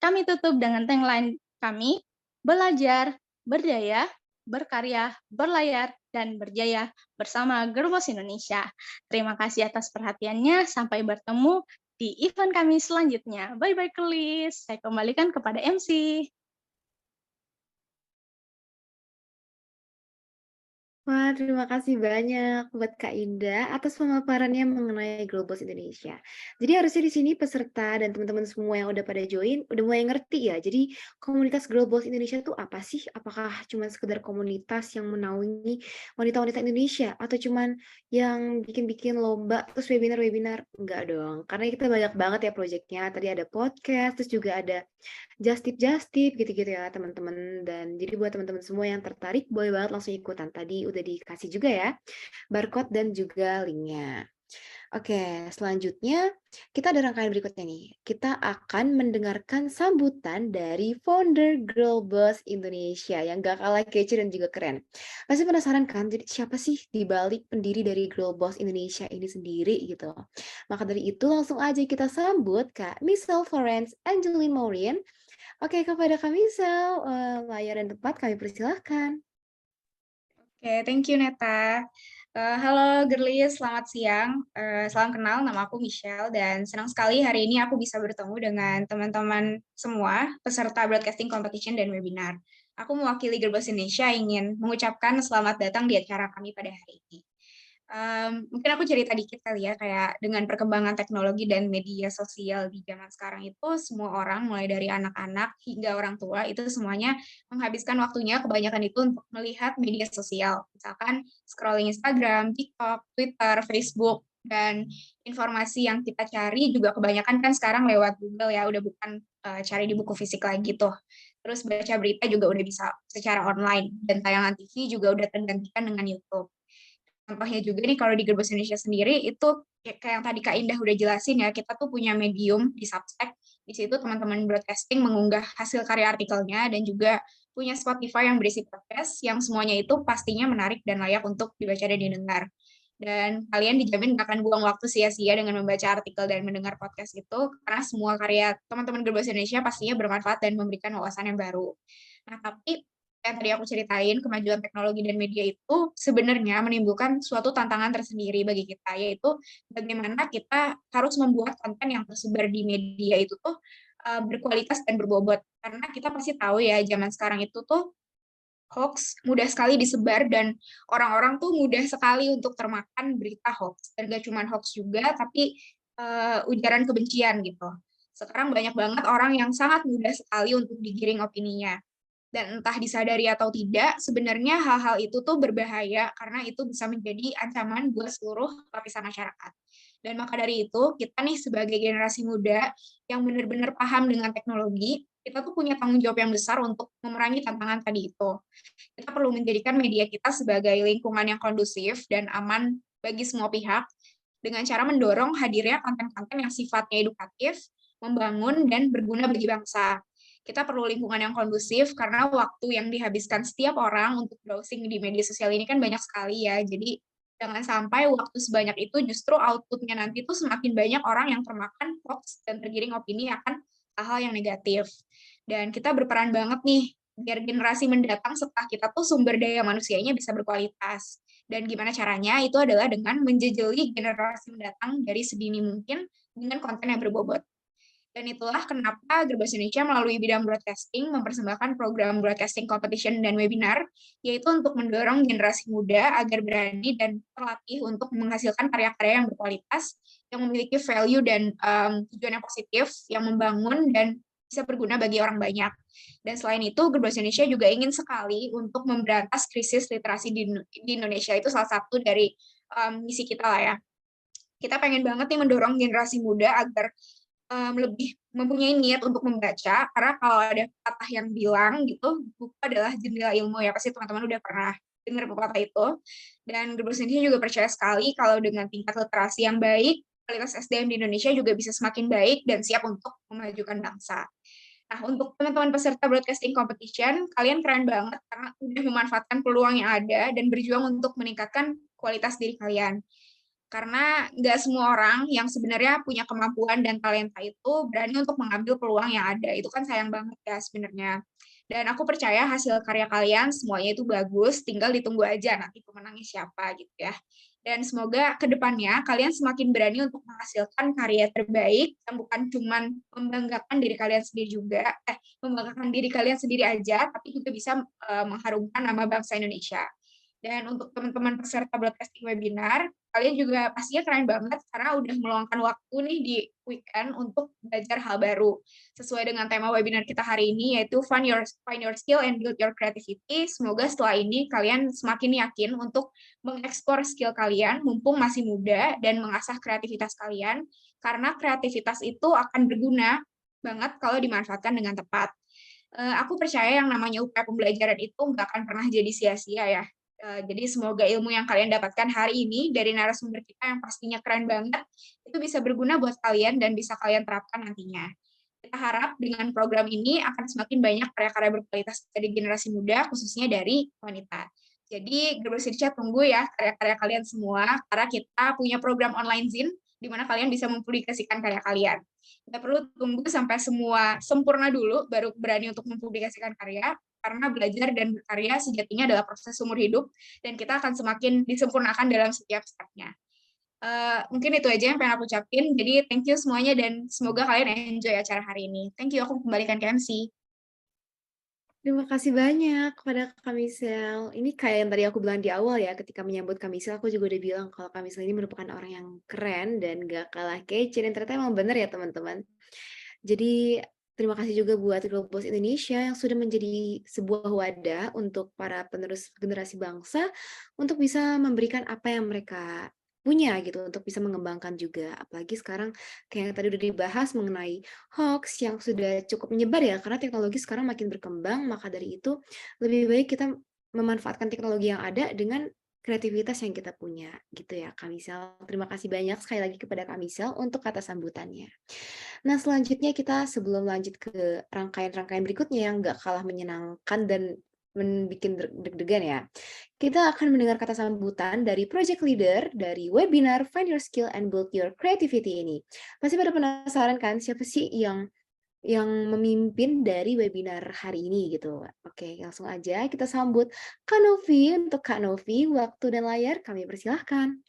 Kami tutup dengan tagline kami, belajar, berdaya, berkarya, berlayar, dan berjaya bersama Girlboss Indonesia. Terima kasih atas perhatiannya. Sampai bertemu di event kami selanjutnya. Bye-bye, Kelis. Saya kembalikan kepada MC. Wah, terima kasih banyak buat Kak Indah atas pemaparannya mengenai Globos Indonesia. Jadi harusnya di sini peserta dan teman-teman semua yang udah pada join udah mulai ngerti ya. Jadi komunitas Globos Indonesia itu apa sih? Apakah cuma sekedar komunitas yang menaungi wanita-wanita Indonesia atau cuman yang bikin-bikin lomba terus webinar-webinar? Enggak dong. Karena kita banyak banget ya proyeknya. Tadi ada podcast, terus juga ada just tip gitu-gitu ya teman-teman. Dan jadi buat teman-teman semua yang tertarik boleh banget langsung ikutan. Tadi udah dikasih juga ya barcode dan juga linknya. Oke, selanjutnya kita ada rangkaian berikutnya nih. Kita akan mendengarkan sambutan dari founder Girl Boss Indonesia yang gak kalah kece dan juga keren. Pasti penasaran kan, jadi siapa sih di balik pendiri dari Girl Boss Indonesia ini sendiri gitu. Maka dari itu langsung aja kita sambut Kak Michelle Florence Angeline Maureen. Oke, kepada Kak Michelle, layar dan tempat kami persilahkan. Oke, thank you Neta. Halo Girlies, selamat siang. Salam kenal, nama aku Michelle dan senang sekali hari ini aku bisa bertemu dengan teman-teman semua peserta broadcasting competition dan webinar. Aku mewakili Girlboss Indonesia ingin mengucapkan selamat datang di acara kami pada hari ini. Mungkin aku cerita dikit kali ya, kayak dengan perkembangan teknologi dan media sosial di zaman sekarang itu semua orang mulai dari anak-anak hingga orang tua itu semuanya menghabiskan waktunya kebanyakan itu untuk melihat media sosial. Misalkan scrolling Instagram, TikTok, Twitter, Facebook, dan informasi yang kita cari juga kebanyakan kan sekarang lewat Google ya, udah bukan cari di buku fisik lagi tuh. Terus baca berita juga udah bisa secara online, dan tayangan TV juga udah tergantikan dengan YouTube. Contohnya juga nih kalau di Girlboss Indonesia sendiri itu kayak yang tadi Kak Indah udah jelasin ya, kita tuh punya medium di Substack. Di situ teman-teman broadcasting mengunggah hasil karya artikelnya dan juga punya Spotify yang berisi podcast yang semuanya itu pastinya menarik dan layak untuk dibaca dan didengar. Dan kalian dijamin nggak akan buang waktu sia-sia dengan membaca artikel dan mendengar podcast itu, karena semua karya teman-teman Girlboss Indonesia pastinya bermanfaat dan memberikan wawasan yang baru. Nah, tapi yang tadi aku ceritain, kemajuan teknologi dan media itu sebenarnya menimbulkan suatu tantangan tersendiri bagi kita, yaitu bagaimana kita harus membuat konten yang tersebar di media itu tuh berkualitas dan berbobot. Karena kita pasti tahu ya, zaman sekarang itu tuh hoax mudah sekali disebar dan orang-orang tuh mudah sekali untuk termakan berita hoax. Dan gak cuma hoax juga, tapi ujaran kebencian gitu. Sekarang banyak banget orang yang sangat mudah sekali untuk digiring opininya. Dan entah disadari atau tidak, sebenarnya hal-hal itu tuh berbahaya karena itu bisa menjadi ancaman buat seluruh lapisan masyarakat. Dan maka dari itu, kita nih sebagai generasi muda yang benar-benar paham dengan teknologi, kita tuh punya tanggung jawab yang besar untuk memerangi tantangan tadi itu. Kita perlu menjadikan media kita sebagai lingkungan yang kondusif dan aman bagi semua pihak dengan cara mendorong hadirnya konten-konten yang sifatnya edukatif, membangun, dan berguna bagi bangsa. Kita perlu lingkungan yang kondusif karena waktu yang dihabiskan setiap orang untuk browsing di media sosial ini kan banyak sekali ya. Jadi jangan sampai waktu sebanyak itu justru outputnya nanti tuh semakin banyak orang yang termakan hoax dan tergiring opini akan hal-hal yang negatif. Dan kita berperan banget nih biar generasi mendatang setelah kita tuh sumber daya manusianya bisa berkualitas. Dan gimana caranya? Itu adalah dengan menjejeli generasi mendatang dari sedini mungkin dengan konten yang berbobot. Dan itulah kenapa Girlboss Indonesia melalui bidang broadcasting mempersembahkan program broadcasting competition dan webinar, yaitu untuk mendorong generasi muda agar berani dan terlatih untuk menghasilkan karya-karya yang berkualitas, yang memiliki value dan tujuan yang positif, yang membangun dan bisa berguna bagi orang banyak. Dan selain itu, Girlboss Indonesia juga ingin sekali untuk memberantas krisis literasi di Indonesia. Itu salah satu dari misi kita lah ya. Kita pengen banget nih mendorong generasi muda agar lebih mempunyai niat untuk membaca, karena kalau ada patah yang bilang gitu, buku adalah jendela ilmu ya, pasti teman-teman udah pernah dengar pepatah itu. Dan Gerbos Indonesia juga percaya sekali kalau dengan tingkat literasi yang baik, kualitas SDM di Indonesia juga bisa semakin baik dan siap untuk memajukan bangsa. Nah, untuk teman-teman peserta broadcasting competition, kalian keren banget karena udah memanfaatkan peluang yang ada dan berjuang untuk meningkatkan kualitas diri kalian. Karena nggak semua orang yang sebenarnya punya kemampuan dan talenta itu berani untuk mengambil peluang yang ada. Itu kan sayang banget ya sebenarnya. Dan aku percaya hasil karya kalian semuanya itu bagus, tinggal ditunggu aja nanti pemenangnya siapa gitu ya. Dan semoga ke depannya kalian semakin berani untuk menghasilkan karya terbaik yang bukan cuma membanggakan diri kalian sendiri juga, membanggakan diri kalian sendiri aja, tapi juga bisa mengharumkan nama bangsa Indonesia. Dan untuk teman-teman peserta broadcasting webinar, kalian juga pastinya keren banget karena udah meluangkan waktu nih di weekend untuk belajar hal baru. Sesuai dengan tema webinar kita hari ini, yaitu find your skill and build your creativity. Semoga setelah ini kalian semakin yakin untuk mengeksplor skill kalian, mumpung masih muda, dan mengasah kreativitas kalian, karena kreativitas itu akan berguna banget kalau dimanfaatkan dengan tepat. Aku percaya yang namanya upaya pembelajaran itu nggak akan pernah jadi sia-sia ya. Jadi semoga ilmu yang kalian dapatkan hari ini dari narasumber kita yang pastinya keren banget, itu bisa berguna buat kalian dan bisa kalian terapkan nantinya. Kita harap dengan program ini akan semakin banyak karya-karya berkualitas dari generasi muda, khususnya dari wanita. Jadi Gerbos Indonesia tunggu ya karya-karya kalian semua, karena kita punya program online Zin, di mana kalian bisa mempublikasikan karya kalian. Kita perlu tunggu sampai semua sempurna dulu, baru berani untuk mempublikasikan karya, karena belajar dan berkarya sejatinya adalah proses seumur hidup, dan kita akan semakin disempurnakan dalam setiap step-nya. Mungkin itu aja yang pengen aku ucapin, jadi thank you semuanya, dan semoga kalian enjoy acara hari ini. Thank you, aku kembalikan ke MC. Terima kasih banyak kepada Kak Misel. Ini kayak yang tadi aku bilang di awal ya, ketika menyambut Kak Misel, aku juga udah bilang kalau Kak Misel ini merupakan orang yang keren dan gak kalah kece, dan ternyata emang bener ya teman-teman. Jadi terima kasih juga buat Gerbos Indonesia yang sudah menjadi sebuah wadah untuk para penerus generasi bangsa untuk bisa memberikan apa yang mereka punya gitu, untuk bisa mengembangkan juga. Apalagi sekarang kayak yang tadi udah dibahas mengenai hoax yang sudah cukup menyebar ya, karena teknologi sekarang makin berkembang, maka dari itu lebih baik kita memanfaatkan teknologi yang ada dengan kreativitas yang kita punya gitu ya Kak Misel. Terima kasih banyak sekali lagi kepada Kak Misel untuk kata sambutannya. Nah, selanjutnya kita sebelum lanjut ke rangkaian-rangkaian berikutnya yang nggak kalah menyenangkan dan bikin deg-degan ya. Kita akan mendengar kata sambutan dari project leader dari webinar Find Your Skill and Build Your Creativity ini. Pasti pada penasaran kan siapa sih yang memimpin dari webinar hari ini gitu. Oke, langsung aja kita sambut Kak Novi. Untuk Kak Novi, waktu dan layar kami persilahkan.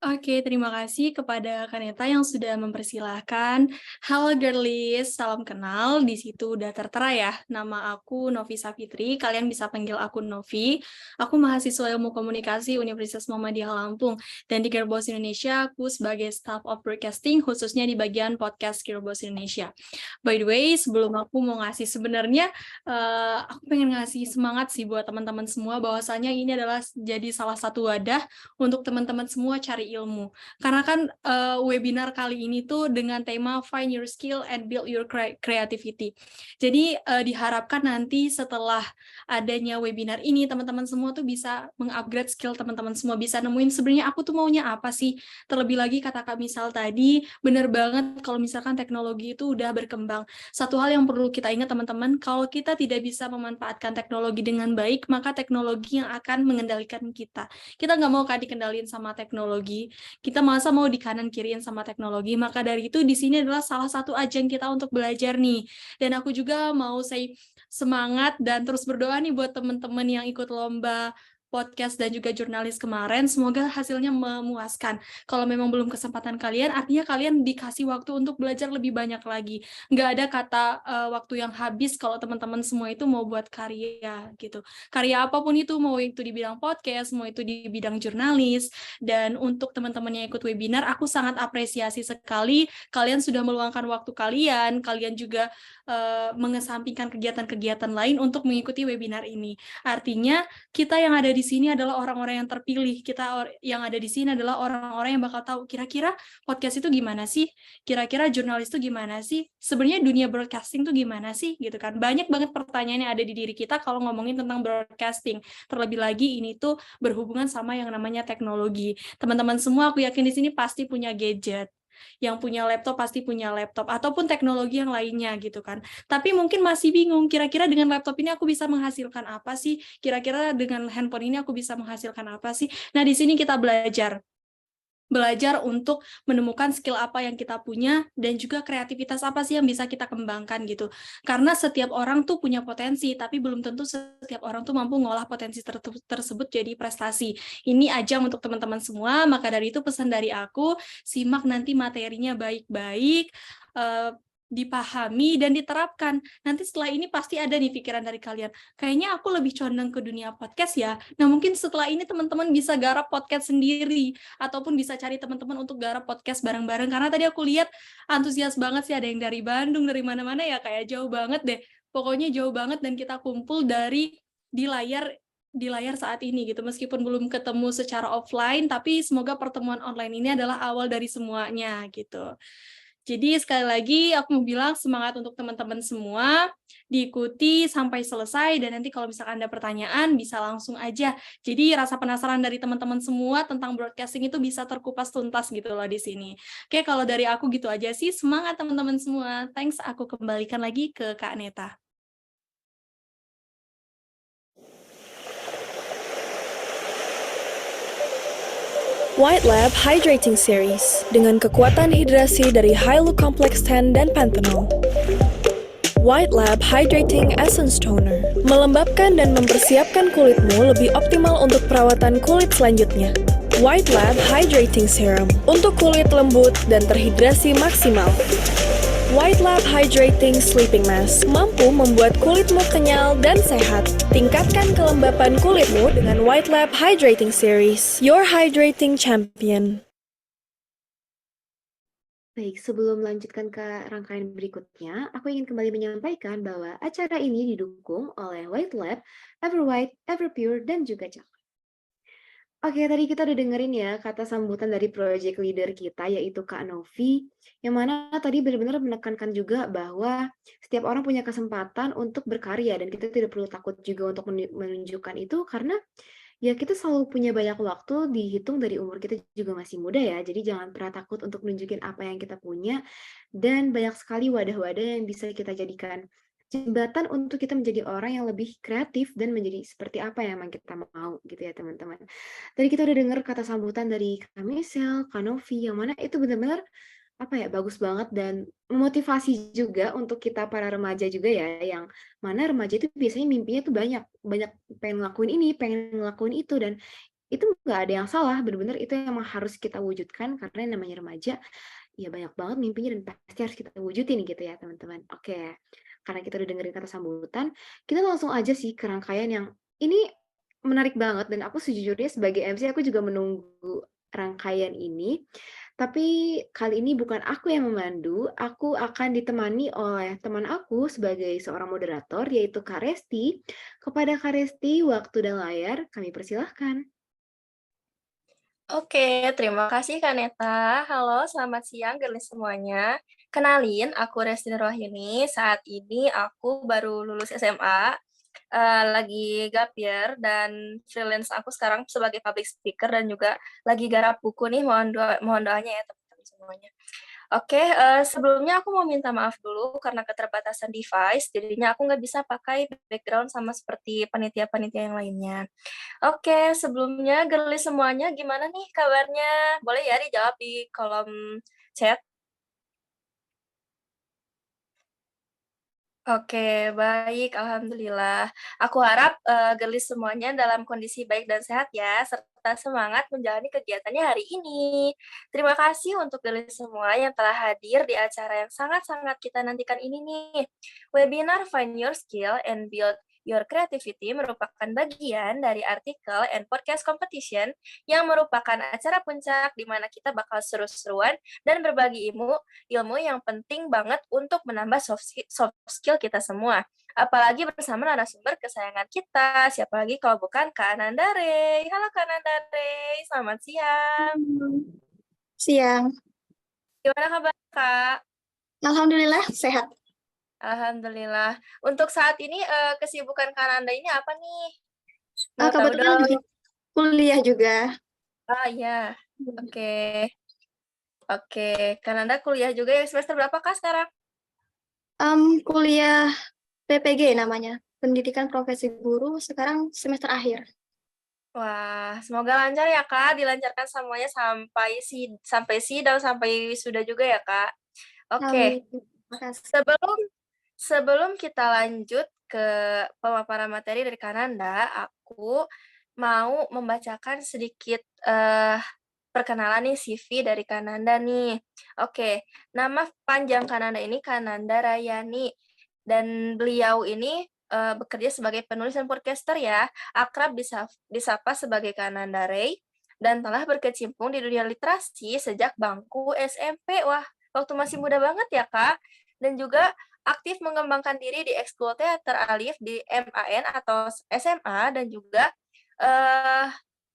Oke, terima kasih kepada Kaneta yang sudah mempersilahkan. Halo girlies, salam kenal. Di situ udah tertera ya, nama aku Novi Safitri, kalian bisa panggil aku Novi. Aku mahasiswa ilmu komunikasi Universitas Muhammadiyah Lampung, dan di Gerbos Indonesia aku sebagai staff of broadcasting, khususnya di bagian podcast Gerbos Indonesia. By the way, sebelum aku mau ngasih sebenarnya, aku pengen ngasih semangat sih buat teman-teman semua, bahwasanya ini adalah jadi salah satu wadah untuk teman-teman semua cari ilmu. Karena kan webinar kali ini tuh dengan tema Find Your Skill and Build Your Creativity. Jadi diharapkan nanti setelah adanya webinar ini, teman-teman semua tuh bisa mengupgrade skill teman-teman semua, bisa nemuin sebenarnya aku tuh maunya apa sih. Terlebih lagi kata Kak Misal tadi, bener banget kalau misalkan teknologi itu udah berkembang. Satu hal yang perlu kita ingat teman-teman, kalau kita tidak bisa memanfaatkan teknologi dengan baik, maka teknologi yang akan mengendalikan kita. Kita nggak mau kan dikendaliin sama teknologi, kita masa mau di kanan kiriin sama teknologi. Maka dari itu di sini adalah salah satu ajang kita untuk belajar nih. Dan aku juga mau say semangat dan terus berdoa nih buat teman-teman yang ikut lomba podcast dan juga jurnalis kemarin, semoga hasilnya memuaskan. Kalau memang belum kesempatan kalian, artinya kalian dikasih waktu untuk belajar lebih banyak lagi. Nggak ada kata waktu yang habis kalau teman-teman semua itu mau buat karya gitu. Karya apapun itu, mau itu di bidang podcast, mau itu di bidang jurnalis. Dan untuk teman-teman yang ikut webinar, aku sangat apresiasi sekali kalian sudah meluangkan waktu kalian juga mengesampingkan kegiatan-kegiatan lain untuk mengikuti webinar ini. Artinya kita yang ada di di sini adalah orang-orang yang terpilih. Yang ada di sini adalah orang-orang yang bakal tahu kira-kira podcast itu gimana sih? Kira-kira jurnalis itu gimana sih? Sebenarnya dunia broadcasting itu gimana sih? Gitu kan. Banyak banget pertanyaan yang ada di diri kita kalau ngomongin tentang broadcasting. Terlebih lagi ini tuh berhubungan sama yang namanya teknologi. Teman-teman semua aku yakin di sini pasti punya gadget. Yang punya laptop pasti punya laptop, ataupun teknologi yang lainnya gitu kan. Tapi mungkin masih bingung, kira-kira dengan laptop ini aku bisa menghasilkan apa sih? Kira-kira dengan handphone ini aku bisa menghasilkan apa sih? Nah, di sini kita belajar untuk menemukan skill apa yang kita punya dan juga kreativitas apa sih yang bisa kita kembangkan gitu. Karena setiap orang tuh punya potensi, tapi belum tentu setiap orang tuh mampu ngolah potensi tersebut jadi prestasi. Ini ajang untuk teman-teman semua, maka dari itu pesan dari aku, simak nanti materinya baik-baik, dipahami dan diterapkan. Nanti setelah ini pasti ada nih pikiran dari kalian, kayaknya aku lebih condong ke dunia podcast ya. Nah, mungkin setelah ini teman-teman bisa garap podcast sendiri, ataupun bisa cari teman-teman untuk garap podcast bareng-bareng, karena tadi aku lihat antusias banget sih, ada yang dari Bandung, dari mana-mana ya, kayak jauh banget deh. Pokoknya jauh banget, dan kita kumpul di layar saat ini gitu. Meskipun belum ketemu secara offline, tapi semoga pertemuan online ini adalah awal dari semuanya gitu. Jadi sekali lagi aku mau bilang semangat untuk teman-teman semua, diikuti sampai selesai, dan nanti kalau misalkan ada pertanyaan bisa langsung aja. Jadi rasa penasaran dari teman-teman semua tentang broadcasting itu bisa terkupas tuntas gitu loh di sini. Oke, kalau dari aku gitu aja sih. Semangat teman-teman semua. Thanks, aku kembalikan lagi ke Kak Neta. White Lab Hydrating Series dengan kekuatan hidrasi dari Hyalu Complex 10 dan Panthenol. White Lab Hydrating Essence Toner melembabkan dan mempersiapkan kulitmu lebih optimal untuk perawatan kulit selanjutnya. White Lab Hydrating Serum untuk kulit lembut dan terhidrasi maksimal. White Lab Hydrating Sleeping Mask mampu membuat kulitmu kenyal dan sehat. Tingkatkan kelembapan kulitmu dengan White Lab Hydrating Series, your hydrating champion. Baik, sebelum melanjutkan ke rangkaian berikutnya, aku ingin kembali menyampaikan bahwa acara ini didukung oleh White Lab, Ever White, Ever Pure, dan juga coklat. Oke, tadi kita udah dengerin ya kata sambutan dari project leader kita, yaitu Kak Novi, yang mana tadi benar-benar menekankan juga bahwa setiap orang punya kesempatan untuk berkarya, dan kita tidak perlu takut juga untuk menunjukkan itu, karena ya kita selalu punya banyak waktu, dihitung dari umur kita juga masih muda ya, jadi jangan pernah takut untuk nunjukin apa yang kita punya, dan banyak sekali wadah-wadah yang bisa kita jadikan jembatan untuk kita menjadi orang yang lebih kreatif dan menjadi seperti apa yang emang kita mau gitu ya teman-teman. Tadi kita udah dengar kata sambutan dari Kak Michelle, Kak Novi, yang mana itu benar-benar apa ya, bagus banget dan memotivasi juga untuk kita para remaja juga ya, yang mana remaja itu biasanya mimpinya tuh banyak pengen ngelakuin ini, pengen ngelakuin itu, dan itu nggak ada yang salah, benar-benar itu emang harus kita wujudkan, karena yang namanya remaja ya banyak banget mimpinya dan pasti harus kita wujudin gitu ya teman-teman. Oke, karena kita udah dengerin kata sambutan, kita langsung aja sih ke rangkaian yang ini menarik banget, dan aku sejujurnya sebagai MC aku juga menunggu rangkaian ini. Tapi kali ini bukan aku yang memandu, aku akan ditemani oleh teman aku sebagai seorang moderator, yaitu Kak Resti. Kepada Kak Resti, waktu dan layar kami persilahkan. Oke, terima kasih Kak Neta. Halo, selamat siang girlies semuanya. Kenalin, aku Resti Nurwahyuni. Saat ini aku baru lulus SMA, lagi gap year, dan freelance aku sekarang sebagai public speaker dan juga lagi garap buku nih. Mohon doanya ya teman-teman semuanya. Oke, sebelumnya aku mau minta maaf dulu karena keterbatasan device, jadinya aku nggak bisa pakai background sama seperti panitia-panitia yang lainnya. Oke, sebelumnya girlies semuanya gimana nih kabarnya? Boleh ya dijawab di kolom chat. Oke, baik, alhamdulillah. Aku harap girlies semuanya dalam kondisi baik dan sehat ya, serta semangat menjalani kegiatannya hari ini. Terima kasih untuk girlies semua yang telah hadir di acara yang sangat-sangat kita nantikan ini nih. Webinar Find Your Skill and Build Your Creativity merupakan bagian dari artikel and podcast competition yang merupakan acara puncak di mana kita bakal seru-seruan dan berbagi ilmu yang penting banget untuk menambah soft skill kita semua. Apalagi bersama narasumber kesayangan kita, siapa lagi kalau bukan Kak Ananda Rey. Halo Kak Ananda Rey, selamat siang. Siang. Gimana kabar Kak? Alhamdulillah sehat. Alhamdulillah. Untuk saat ini kesibukan Kak Ananda ini apa nih? Mau tahu Kebetulan dong. lagi kuliah juga. Ah ya, oke. Oke, Kak Ananda kuliah juga ya, semester berapa Kak sekarang? Kuliah PPG namanya, Pendidikan Profesi Guru, sekarang semester akhir. Wah, semoga lancar ya Kak, dilancarkan semuanya sampai sidang, sampai wisuda juga ya Kak. Oke, Amin. Terima kasih. sebelum kita lanjut ke pemaparan materi dari Kananda, aku mau membacakan sedikit perkenalan nih CV dari Kananda nih. Oke, nama panjang Kananda ini Kananda Rayani, dan beliau ini bekerja sebagai penulis dan podcaster ya, akrab disapa sebagai Kananda Ray, dan telah berkecimpung di dunia literasi sejak bangku SMP. Wah, waktu masih muda banget ya Kak. Dan juga aktif mengembangkan diri di Ekskul Teater Alif di MAN atau SMA, dan juga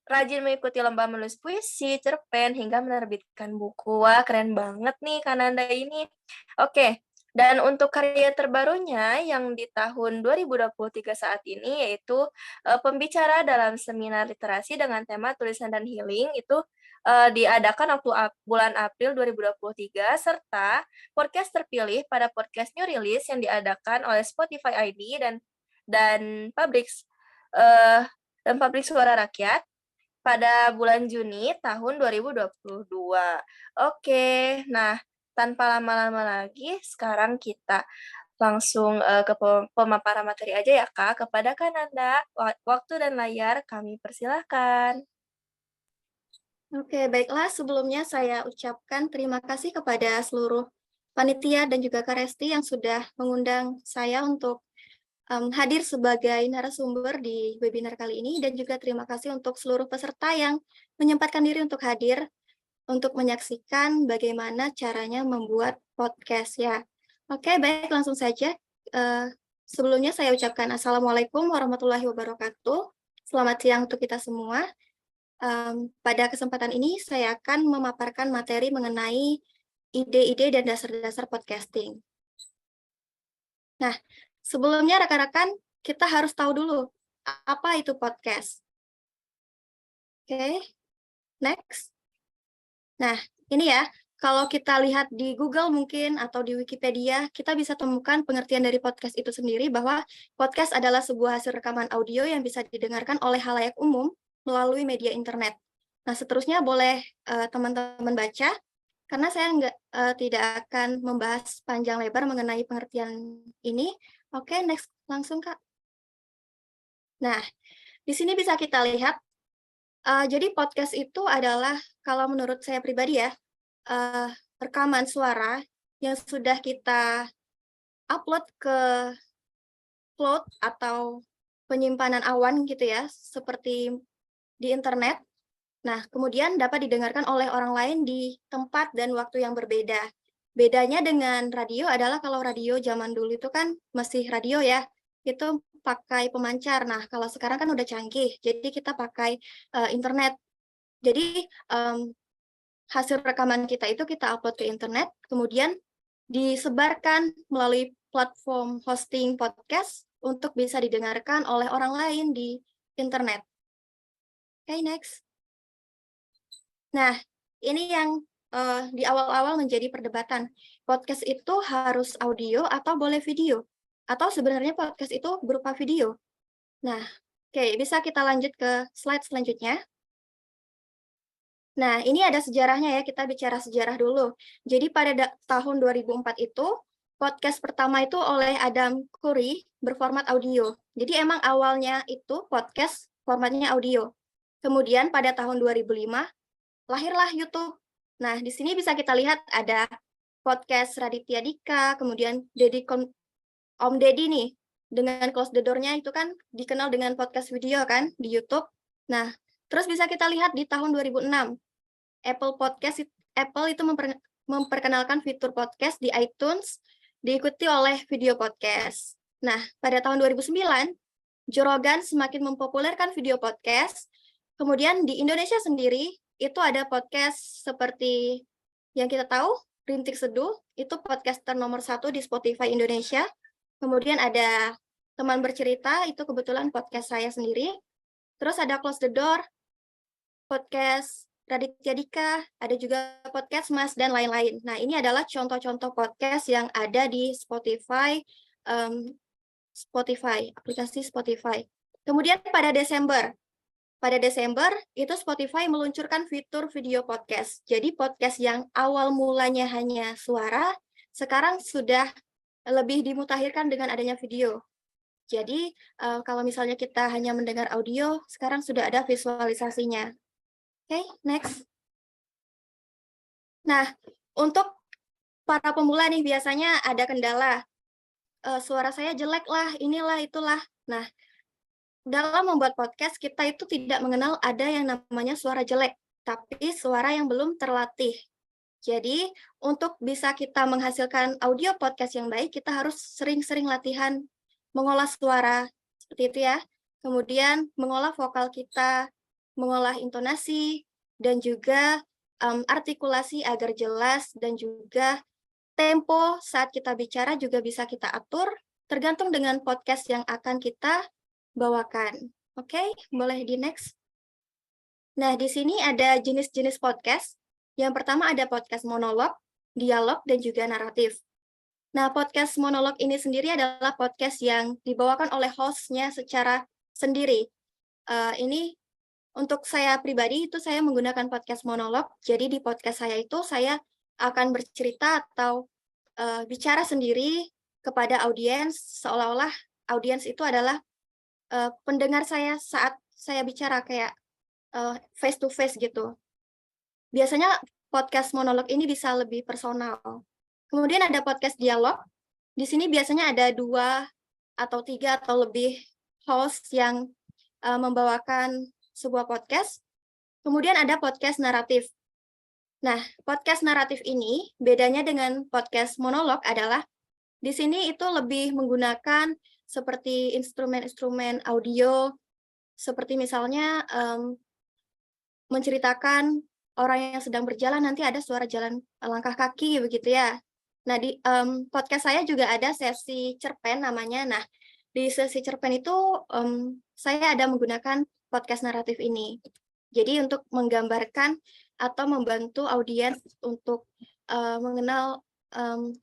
rajin mengikuti lomba menulis puisi, cerpen, hingga menerbitkan buku. Wah, keren banget nih Kananda ini. Oke, dan untuk karya terbarunya yang di tahun 2023 saat ini yaitu pembicara dalam seminar literasi dengan tema tulisan dan healing, itu diadakan waktu bulan April 2023, serta podcast terpilih pada podcast New Release yang diadakan oleh Spotify ID dan Publik Suara Rakyat pada bulan Juni tahun 2022. Oke, nah tanpa lama-lama lagi, sekarang kita langsung ke pemaparan materi aja ya Kak. Kepada Kananda, waktu dan layar kami persilahkan. Oke, baiklah. Sebelumnya saya ucapkan terima kasih kepada seluruh panitia dan juga Kak Resti yang sudah mengundang saya untuk hadir sebagai narasumber di webinar kali ini, dan juga terima kasih untuk seluruh peserta yang menyempatkan diri untuk hadir untuk menyaksikan bagaimana caranya membuat podcast ya. Oke, baik, langsung saja. Sebelumnya saya ucapkan Assalamualaikum warahmatullahi wabarakatuh. Selamat siang untuk kita semua. Pada kesempatan ini saya akan memaparkan materi mengenai ide-ide dan dasar-dasar podcasting. Nah, sebelumnya rekan-rekan, kita harus tahu dulu apa itu podcast. Oke, next. Nah, ini ya, kalau kita lihat di Google mungkin atau di Wikipedia, kita bisa temukan pengertian dari podcast itu sendiri, bahwa podcast adalah sebuah hasil rekaman audio yang bisa didengarkan oleh khalayak umum melalui media internet. Nah, seterusnya boleh teman-teman baca, karena saya tidak akan membahas panjang lebar mengenai pengertian ini. Oke, next, langsung Kak. Nah, di sini bisa kita lihat, jadi podcast itu adalah, kalau menurut saya pribadi ya, rekaman suara yang sudah kita upload ke cloud atau penyimpanan awan gitu ya, seperti di internet. Nah, kemudian dapat didengarkan oleh orang lain di tempat dan waktu yang berbeda. Bedanya dengan radio adalah kalau radio zaman dulu itu kan masih radio ya, itu pakai pemancar. Nah, kalau sekarang kan udah canggih, jadi kita pakai internet. Jadi hasil rekaman kita itu kita upload ke internet, kemudian disebarkan melalui platform hosting podcast untuk bisa didengarkan oleh orang lain di internet. Oke, next. Nah, ini yang di awal-awal menjadi perdebatan. Podcast itu harus audio atau boleh video? Atau sebenarnya podcast itu berupa video? Nah, oke, bisa kita lanjut ke slide selanjutnya. Nah, ini ada sejarahnya ya, kita bicara sejarah dulu. Jadi pada tahun 2004 itu, podcast pertama itu oleh Adam Curry berformat audio. Jadi emang awalnya itu podcast formatnya audio. Kemudian pada tahun 2005, lahirlah YouTube. Nah, di sini bisa kita lihat ada podcast Raditya Dika, kemudian Om Deddy nih, dengan close the door-nya itu kan dikenal dengan podcast video kan di YouTube. Nah, terus bisa kita lihat di tahun 2006, Apple itu memperkenalkan fitur podcast di iTunes, diikuti oleh video podcast. Nah, pada tahun 2009, Joe Rogan semakin mempopulerkan video podcast. Kemudian di Indonesia sendiri, itu ada podcast seperti yang kita tahu, Rintik Seduh, itu podcaster nomor 1 di Spotify Indonesia. Kemudian ada Teman Bercerita, itu kebetulan podcast saya sendiri. Terus ada Close the Door, podcast Raditya Dika, ada juga podcast Mas, dan lain-lain. Nah, ini adalah contoh-contoh podcast yang ada di Spotify, aplikasi Spotify. Kemudian pada Desember itu Spotify meluncurkan fitur video podcast. Jadi podcast yang awal mulanya hanya suara, sekarang sudah lebih dimutakhirkan dengan adanya video. Jadi kalau misalnya kita hanya mendengar audio, sekarang sudah ada visualisasinya. Oke, next. Nah, untuk para pemula nih biasanya ada kendala. Suara saya jelek lah, inilah, itulah. Nah, dalam membuat podcast, kita itu tidak mengenal ada yang namanya suara jelek, tapi suara yang belum terlatih. Jadi, untuk bisa kita menghasilkan audio podcast yang baik, kita harus sering-sering latihan mengolah suara, seperti itu ya. Kemudian, mengolah vokal kita, mengolah intonasi, dan juga artikulasi agar jelas, dan juga tempo saat kita bicara juga bisa kita atur, tergantung dengan podcast yang akan kita bawakan. Oke, boleh di next. Nah, di sini ada jenis-jenis podcast. Yang pertama ada podcast monolog, dialog, dan juga naratif. Nah, podcast monolog ini sendiri adalah podcast yang dibawakan oleh host-nya secara sendiri. Ini untuk saya pribadi itu saya menggunakan podcast monolog. Jadi di podcast saya itu saya akan bercerita atau bicara sendiri kepada audiens, seolah-olah audiens itu adalah pendengar saya saat saya bicara kayak face to face gitu. Biasanya podcast monolog ini bisa lebih personal. Kemudian ada podcast dialog. Di sini biasanya ada 2 atau 3 atau lebih host yang membawakan sebuah podcast. Kemudian ada podcast naratif. Nah, podcast naratif ini bedanya dengan podcast monolog adalah di sini itu lebih menggunakan seperti instrumen-instrumen audio, seperti misalnya menceritakan orang yang sedang berjalan, nanti ada suara jalan langkah kaki, begitu ya. Nah, di podcast saya juga ada sesi cerpen namanya. Nah, di sesi cerpen itu saya ada menggunakan podcast naratif ini. Jadi untuk menggambarkan atau membantu audiens untuk mengenal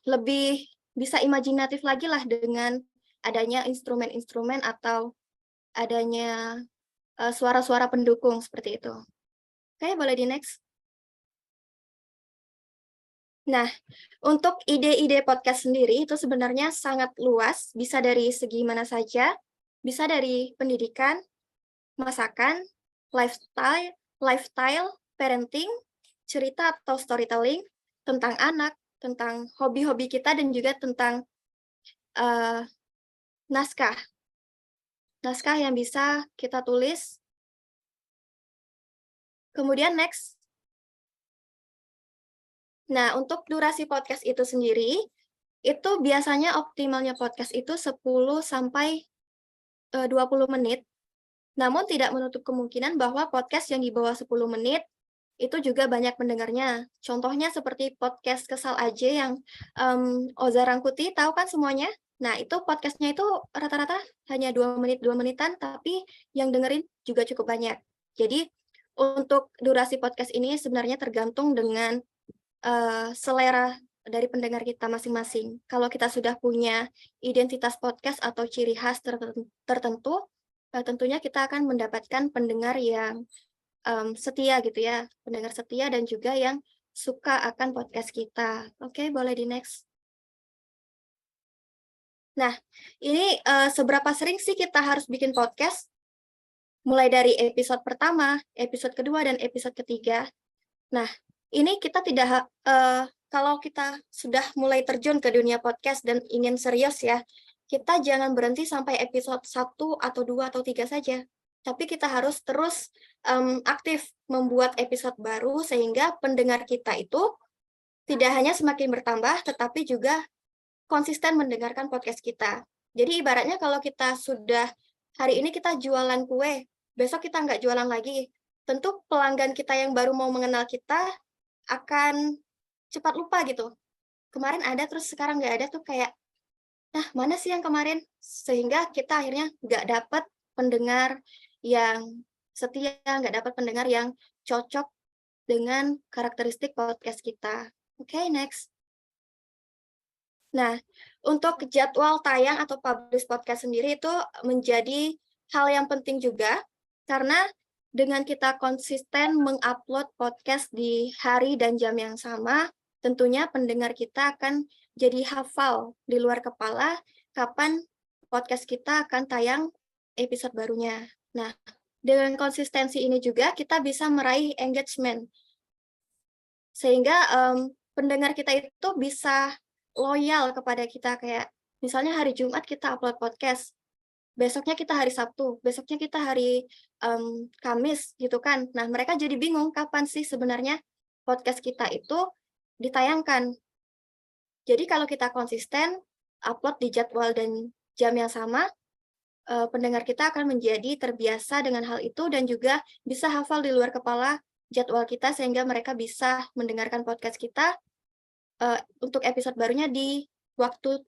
lebih bisa imajinatif lagi lah dengan adanya instrumen-instrumen atau adanya suara-suara pendukung seperti itu. Oke, boleh di next. Nah, untuk ide-ide podcast sendiri itu sebenarnya sangat luas, bisa dari segi mana saja, bisa dari pendidikan, masakan, lifestyle, parenting, cerita atau storytelling, tentang anak, tentang hobi-hobi kita, dan juga tentang naskah yang bisa kita tulis. Kemudian next. Nah, untuk durasi podcast itu sendiri, itu biasanya optimalnya podcast itu 10 sampai 20 menit. Namun tidak menutup kemungkinan bahwa podcast yang di bawah 10 menit itu juga banyak pendengarnya. Contohnya seperti podcast Kesal Aja yang Oza Rangkuti, tahu kan semuanya? Nah, itu podcastnya itu rata-rata hanya 2 menitan, tapi yang dengerin juga cukup banyak. Jadi, untuk durasi podcast ini sebenarnya tergantung dengan selera dari pendengar kita masing-masing. Kalau kita sudah punya identitas podcast atau ciri khas tertentu, tentunya kita akan mendapatkan pendengar yang setia gitu ya, pendengar setia dan juga yang suka akan podcast kita. Oke, boleh di next. Nah, ini seberapa sering sih kita harus bikin podcast? Mulai dari episode pertama, episode kedua, dan episode ketiga. Nah, ini kita tidak, kalau kita sudah mulai terjun ke dunia podcast dan ingin serius ya, kita jangan berhenti sampai episode 1 atau 2 atau 3 saja. Tapi kita harus terus aktif membuat episode baru sehingga pendengar kita itu tidak hanya semakin bertambah, tetapi juga konsisten mendengarkan podcast kita. Jadi ibaratnya kalau kita sudah, hari ini kita jualan kue, besok kita nggak jualan lagi, tentu pelanggan kita yang baru mau mengenal kita akan cepat lupa gitu. Kemarin ada, terus sekarang nggak ada tuh kayak, nah mana sih yang kemarin? Sehingga kita akhirnya nggak dapat pendengar yang setia, nggak dapat pendengar yang cocok dengan karakteristik podcast kita. Oke, next. Nah, untuk jadwal tayang atau publish podcast sendiri itu menjadi hal yang penting juga, karena dengan kita konsisten mengupload podcast di hari dan jam yang sama, tentunya pendengar kita akan jadi hafal di luar kepala kapan podcast kita akan tayang episode barunya. Nah, dengan konsistensi ini juga kita bisa meraih engagement, sehingga pendengar kita itu bisa loyal kepada kita, kayak misalnya hari Jumat kita upload podcast, besoknya kita hari Sabtu, besoknya kita hari Kamis gitu kan. Nah, mereka jadi bingung kapan sih sebenarnya podcast kita itu ditayangkan. Jadi kalau kita konsisten upload di jadwal dan jam yang sama, pendengar kita akan menjadi terbiasa dengan hal itu dan juga bisa hafal di luar kepala jadwal kita sehingga mereka bisa mendengarkan podcast kita untuk episode barunya di waktu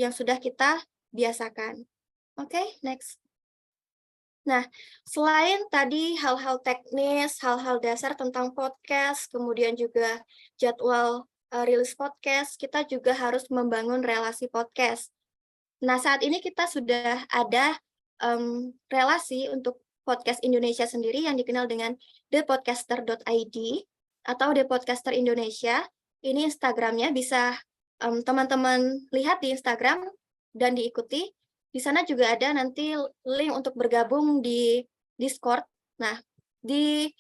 yang sudah kita biasakan. Oke, next. Nah, selain tadi hal-hal teknis, hal-hal dasar tentang podcast, kemudian juga jadwal rilis podcast, kita juga harus membangun relasi podcast. Nah, saat ini kita sudah ada relasi untuk podcast Indonesia sendiri yang dikenal dengan thepodcaster.id atau The Podcaster Indonesia. Ini Instagramnya, bisa teman-teman lihat di Instagram dan diikuti. Di sana juga ada nanti link untuk bergabung di Discord. Nah, di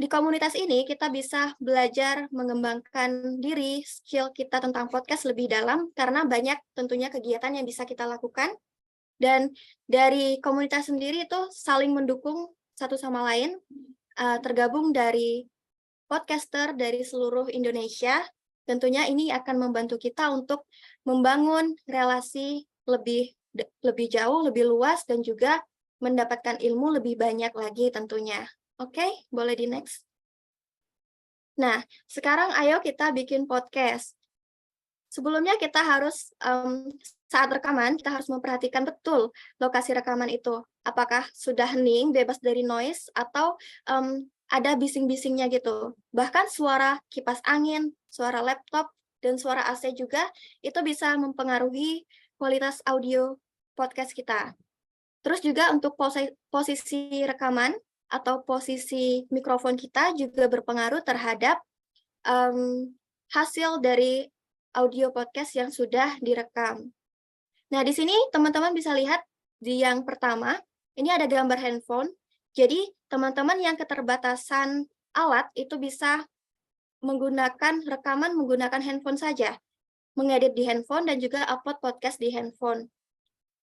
komunitas ini kita bisa belajar mengembangkan diri, skill kita tentang podcast lebih dalam, karena banyak tentunya kegiatan yang bisa kita lakukan. Dan dari komunitas sendiri itu saling mendukung satu sama lain, tergabung dari podcaster dari seluruh Indonesia. Tentunya ini akan membantu kita untuk membangun relasi lebih jauh, lebih luas, dan juga mendapatkan ilmu lebih banyak lagi tentunya. Oke, boleh di next. Nah, sekarang ayo kita bikin podcast. Sebelumnya kita harus, saat rekaman, kita harus memperhatikan betul lokasi rekaman itu. Apakah sudah hening, bebas dari noise, atau ada bising-bisingnya gitu. Bahkan suara kipas angin, suara laptop, dan suara AC juga itu bisa mempengaruhi kualitas audio podcast kita. Terus juga untuk posisi rekaman atau posisi mikrofon kita juga berpengaruh terhadap hasil dari audio podcast yang sudah direkam. Nah, di sini teman-teman bisa lihat di yang pertama, ini ada gambar handphone. Jadi, teman-teman yang keterbatasan alat itu bisa menggunakan rekaman menggunakan handphone saja, mengedit di handphone dan juga upload podcast di handphone.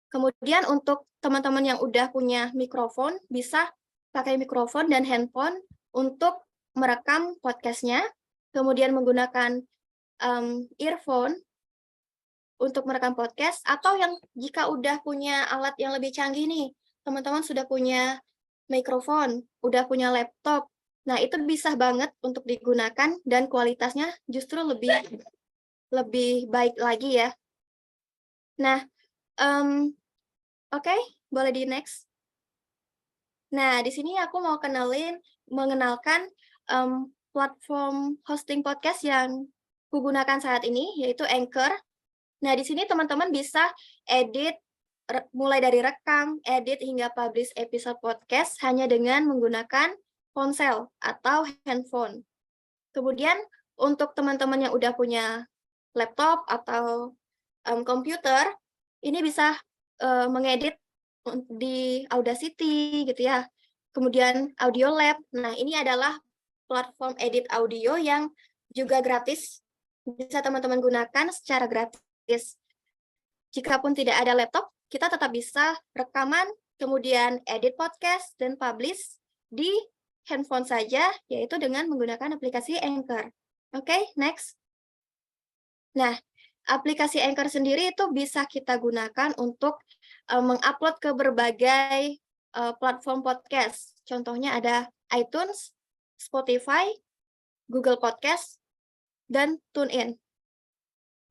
Kemudian untuk teman-teman yang udah punya mikrofon, bisa pakai mikrofon dan handphone untuk merekam podcastnya, kemudian menggunakan earphone untuk merekam podcast, atau yang jika udah punya alat yang lebih canggih nih, teman-teman sudah punya mikrofon, udah punya laptop, nah itu bisa banget untuk digunakan dan kualitasnya justru lebih baik lagi ya. Nah, oke, boleh di next. Nah, di sini aku mau mengenalkan platform hosting podcast yang kugunakan saat ini, yaitu Anchor. Nah, di sini teman-teman bisa edit, mulai dari rekam, edit, hingga publish episode podcast hanya dengan menggunakan ponsel atau handphone. Kemudian, untuk teman-teman yang udah punya laptop atau komputer, ini bisa mengedit di Audacity gitu ya. Kemudian Audiolab. Nah, ini adalah platform edit audio yang juga gratis, bisa teman-teman gunakan secara gratis. Jikapun tidak ada laptop, kita tetap bisa rekaman, kemudian edit podcast, dan publish di handphone saja, yaitu dengan menggunakan aplikasi Anchor. Oke, next. Nah, aplikasi Anchor sendiri itu bisa kita gunakan untuk mengupload ke berbagai platform podcast. Contohnya ada iTunes, Spotify, Google Podcast, dan TuneIn,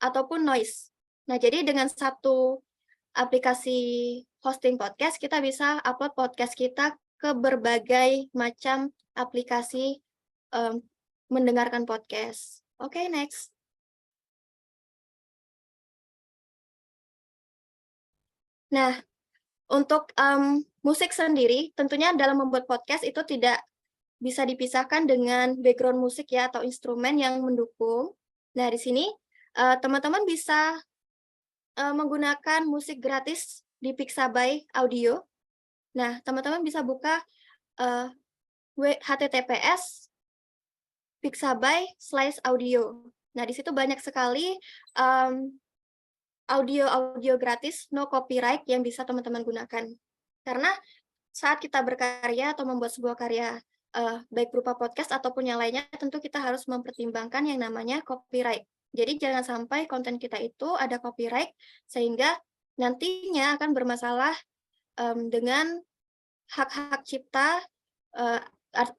ataupun Noise. Nah, jadi dengan satu aplikasi hosting podcast, kita bisa upload podcast kita ke berbagai macam aplikasi mendengarkan podcast. Oke, next. Nah, untuk musik sendiri, tentunya dalam membuat podcast itu tidak bisa dipisahkan dengan background musik ya, atau instrumen yang mendukung. Nah, di sini teman-teman bisa menggunakan musik gratis di Pixabay Audio. Nah, teman-teman bisa buka https pixabay/audio. Nah, di situ banyak sekali audio gratis, no copyright yang bisa teman-teman gunakan. Karena saat kita berkarya atau membuat sebuah karya, baik berupa podcast ataupun yang lainnya, tentu kita harus mempertimbangkan yang namanya copyright. Jadi jangan sampai konten kita itu ada copyright, sehingga nantinya akan bermasalah dengan hak-hak cipta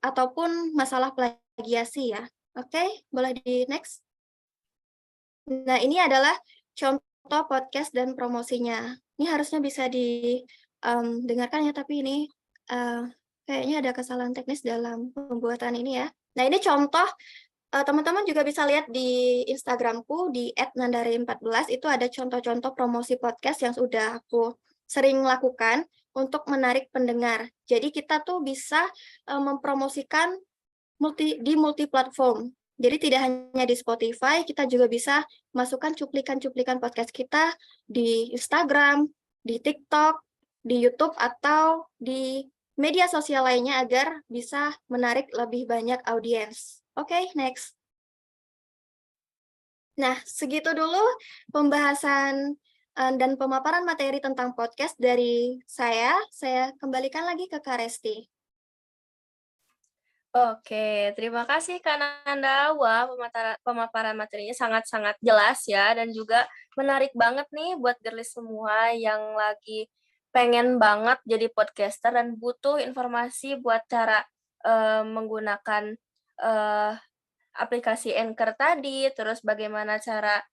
ataupun masalah plagiasi ya. Oke, boleh di next. Nah, ini adalah contoh podcast dan promosinya. Ini harusnya bisa didengarkan ya, tapi ini kayaknya ada kesalahan teknis dalam pembuatan ini ya. Nah, ini contoh, teman-teman juga bisa lihat di Instagramku di @nandari14, itu ada contoh-contoh promosi podcast yang sudah aku sering lakukan untuk menarik pendengar. Jadi kita tuh bisa mempromosikan di multi platform. Jadi tidak hanya di Spotify, kita juga bisa masukkan cuplikan-cuplikan podcast kita di Instagram, di TikTok, di YouTube, atau di media sosial lainnya agar bisa menarik lebih banyak audiens. Oke, next. Nah, segitu dulu pembahasan dan pemaparan materi tentang podcast dari saya. Saya kembalikan lagi ke Kak Resti. Oke, terima kasih Kak Nanda. Wah, pemaparan materinya sangat-sangat jelas ya, dan juga menarik banget nih buat girlies semua yang lagi pengen banget jadi podcaster dan butuh informasi buat cara menggunakan aplikasi Anchor tadi, terus bagaimana cara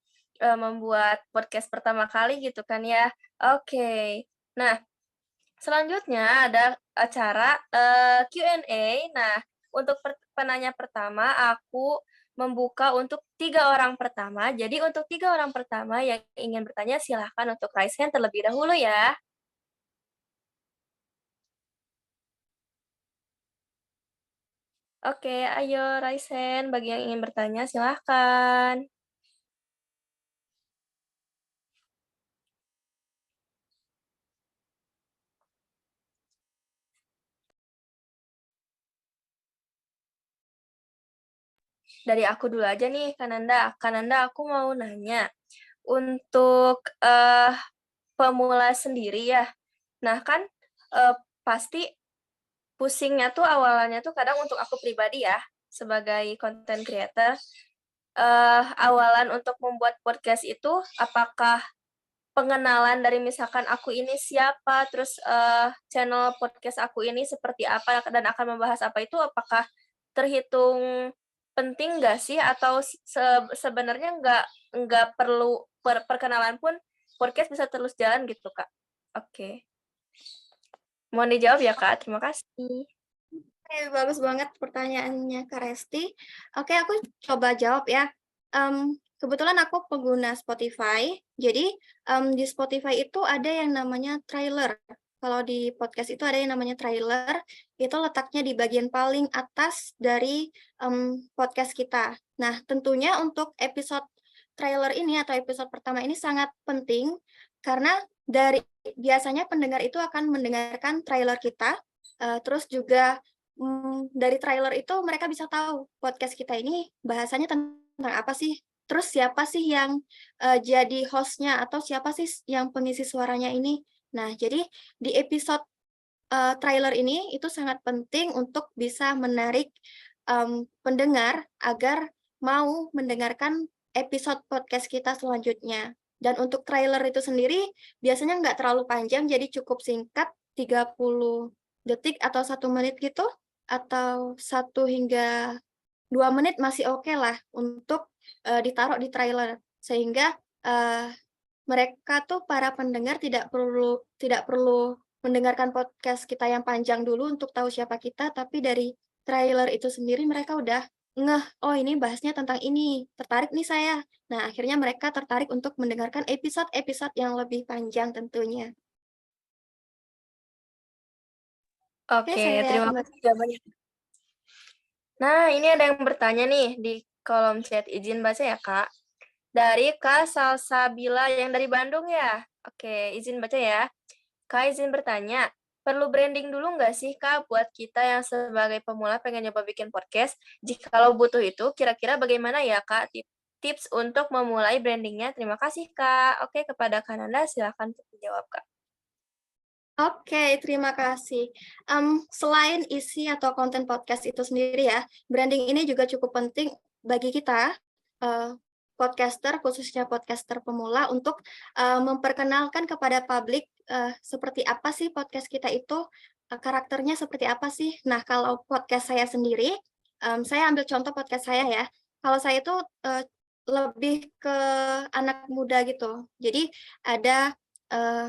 membuat podcast pertama kali gitu kan ya. Oke, nah selanjutnya ada acara Q&A. Nah, untuk penanya pertama, aku membuka untuk 3 orang pertama. Jadi untuk 3 orang pertama yang ingin bertanya, silahkan untuk raise hand terlebih dahulu ya. Oke, ayo raise hand bagi yang ingin bertanya, silahkan. Dari aku dulu aja nih, Kananda. Kananda, aku mau nanya. Untuk pemula sendiri ya, nah kan pasti pusingnya tuh awalannya tuh kadang untuk aku pribadi ya, sebagai content creator, awalan untuk membuat podcast itu apakah pengenalan dari misalkan aku ini siapa, terus channel podcast aku ini seperti apa dan akan membahas apa, itu apakah terhitung penting nggak sih, atau sebenarnya nggak perlu perkenalan pun podcast bisa terus jalan gitu, Kak? Oke. Mohon dijawab ya, Kak. Terima kasih. Oke, bagus banget pertanyaannya Kak Resti. Oke, aku coba jawab ya. Kebetulan aku pengguna Spotify, jadi di Spotify itu ada yang namanya trailer. Kalau di podcast itu ada yang namanya trailer, itu letaknya di bagian paling atas dari podcast kita. Nah, tentunya untuk episode trailer ini atau episode pertama ini sangat penting, karena biasanya pendengar itu akan mendengarkan trailer kita, terus juga dari trailer itu mereka bisa tahu podcast kita ini bahasanya tentang apa sih. terus siapa sih yang jadi hostnya atau siapa sih yang pengisi suaranya ini. Nah, jadi di episode trailer ini itu sangat penting untuk bisa menarik pendengar agar mau mendengarkan episode podcast kita selanjutnya. Dan untuk trailer itu sendiri biasanya nggak terlalu panjang, jadi cukup singkat, 30 detik atau 1 menit gitu, atau 1 hingga 2 menit masih oke lah untuk ditaruh di trailer. Sehingga mereka tuh para pendengar tidak perlu mendengarkan podcast kita yang panjang dulu untuk tahu siapa kita, tapi dari trailer itu sendiri mereka udah ngeh, "Oh ini bahasnya tentang ini, tertarik nih saya." Nah, akhirnya mereka tertarik untuk mendengarkan episode-episode yang lebih panjang tentunya. Oke, Oke, saya terima kembali. kasih jawabannya. Nah, ini ada yang bertanya nih di kolom chat. Izin baca ya, Kak. Dari Kak Salsabila yang dari Bandung ya. Oke, izin baca ya. Kak izin bertanya, perlu branding dulu nggak sih Kak buat kita yang sebagai pemula pengen nyoba bikin podcast? Jikalau butuh itu, kira-kira bagaimana ya Kak tips untuk memulai brandingnya? Terima kasih Kak. Oke, kepada Kananda silakan untuk menjawab Kak. Oke, terima kasih. Selain isi atau konten podcast itu sendiri ya, branding ini juga cukup penting bagi kita, podcaster, khususnya podcaster pemula untuk, memperkenalkan kepada publik, seperti apa sih podcast kita itu, karakternya seperti apa sih. Nah, kalau podcast saya sendiri, saya ambil contoh podcast saya ya. Kalau saya itu, lebih ke anak muda gitu. Jadi ada,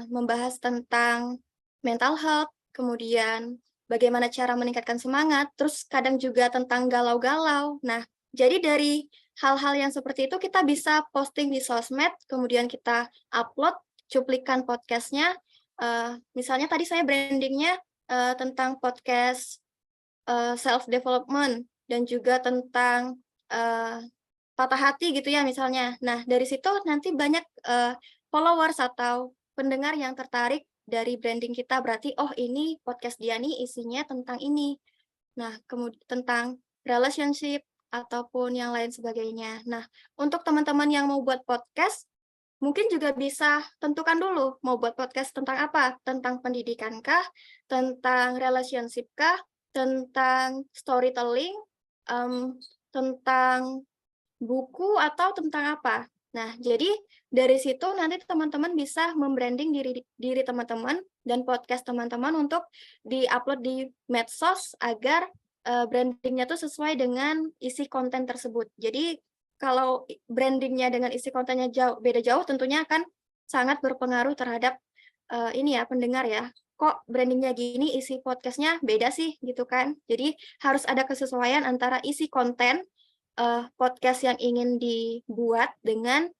membahas tentang mental health, kemudian bagaimana cara meningkatkan semangat, terus kadang juga tentang galau-galau. Nah, jadi dari hal-hal yang seperti itu kita bisa posting di sosmed, kemudian kita upload cuplikan podcastnya. Misalnya tadi saya brandingnya tentang podcast self development dan juga tentang patah hati gitu ya misalnya. Nah, dari situ nanti banyak followers atau pendengar yang tertarik dari branding kita, berarti oh ini podcast dia nih isinya tentang ini. Nah, kemudian tentang relationship ataupun yang lain sebagainya. Nah, untuk teman-teman yang mau buat podcast, mungkin juga bisa tentukan dulu mau buat podcast tentang apa? Tentang pendidikan kah? Tentang relationship kah? Tentang storytelling? Tentang buku atau tentang apa? Nah, jadi dari situ nanti teman-teman bisa membranding diri teman-teman dan podcast teman-teman untuk di-upload di medsos agar brandingnya tuh sesuai dengan isi konten tersebut. Jadi kalau brandingnya dengan isi kontennya beda jauh tentunya akan sangat berpengaruh terhadap ini ya pendengar ya. Kok brandingnya gini, isi podcastnya beda sih gitu kan. Jadi harus ada kesesuaian antara isi konten podcast yang ingin dibuat dengan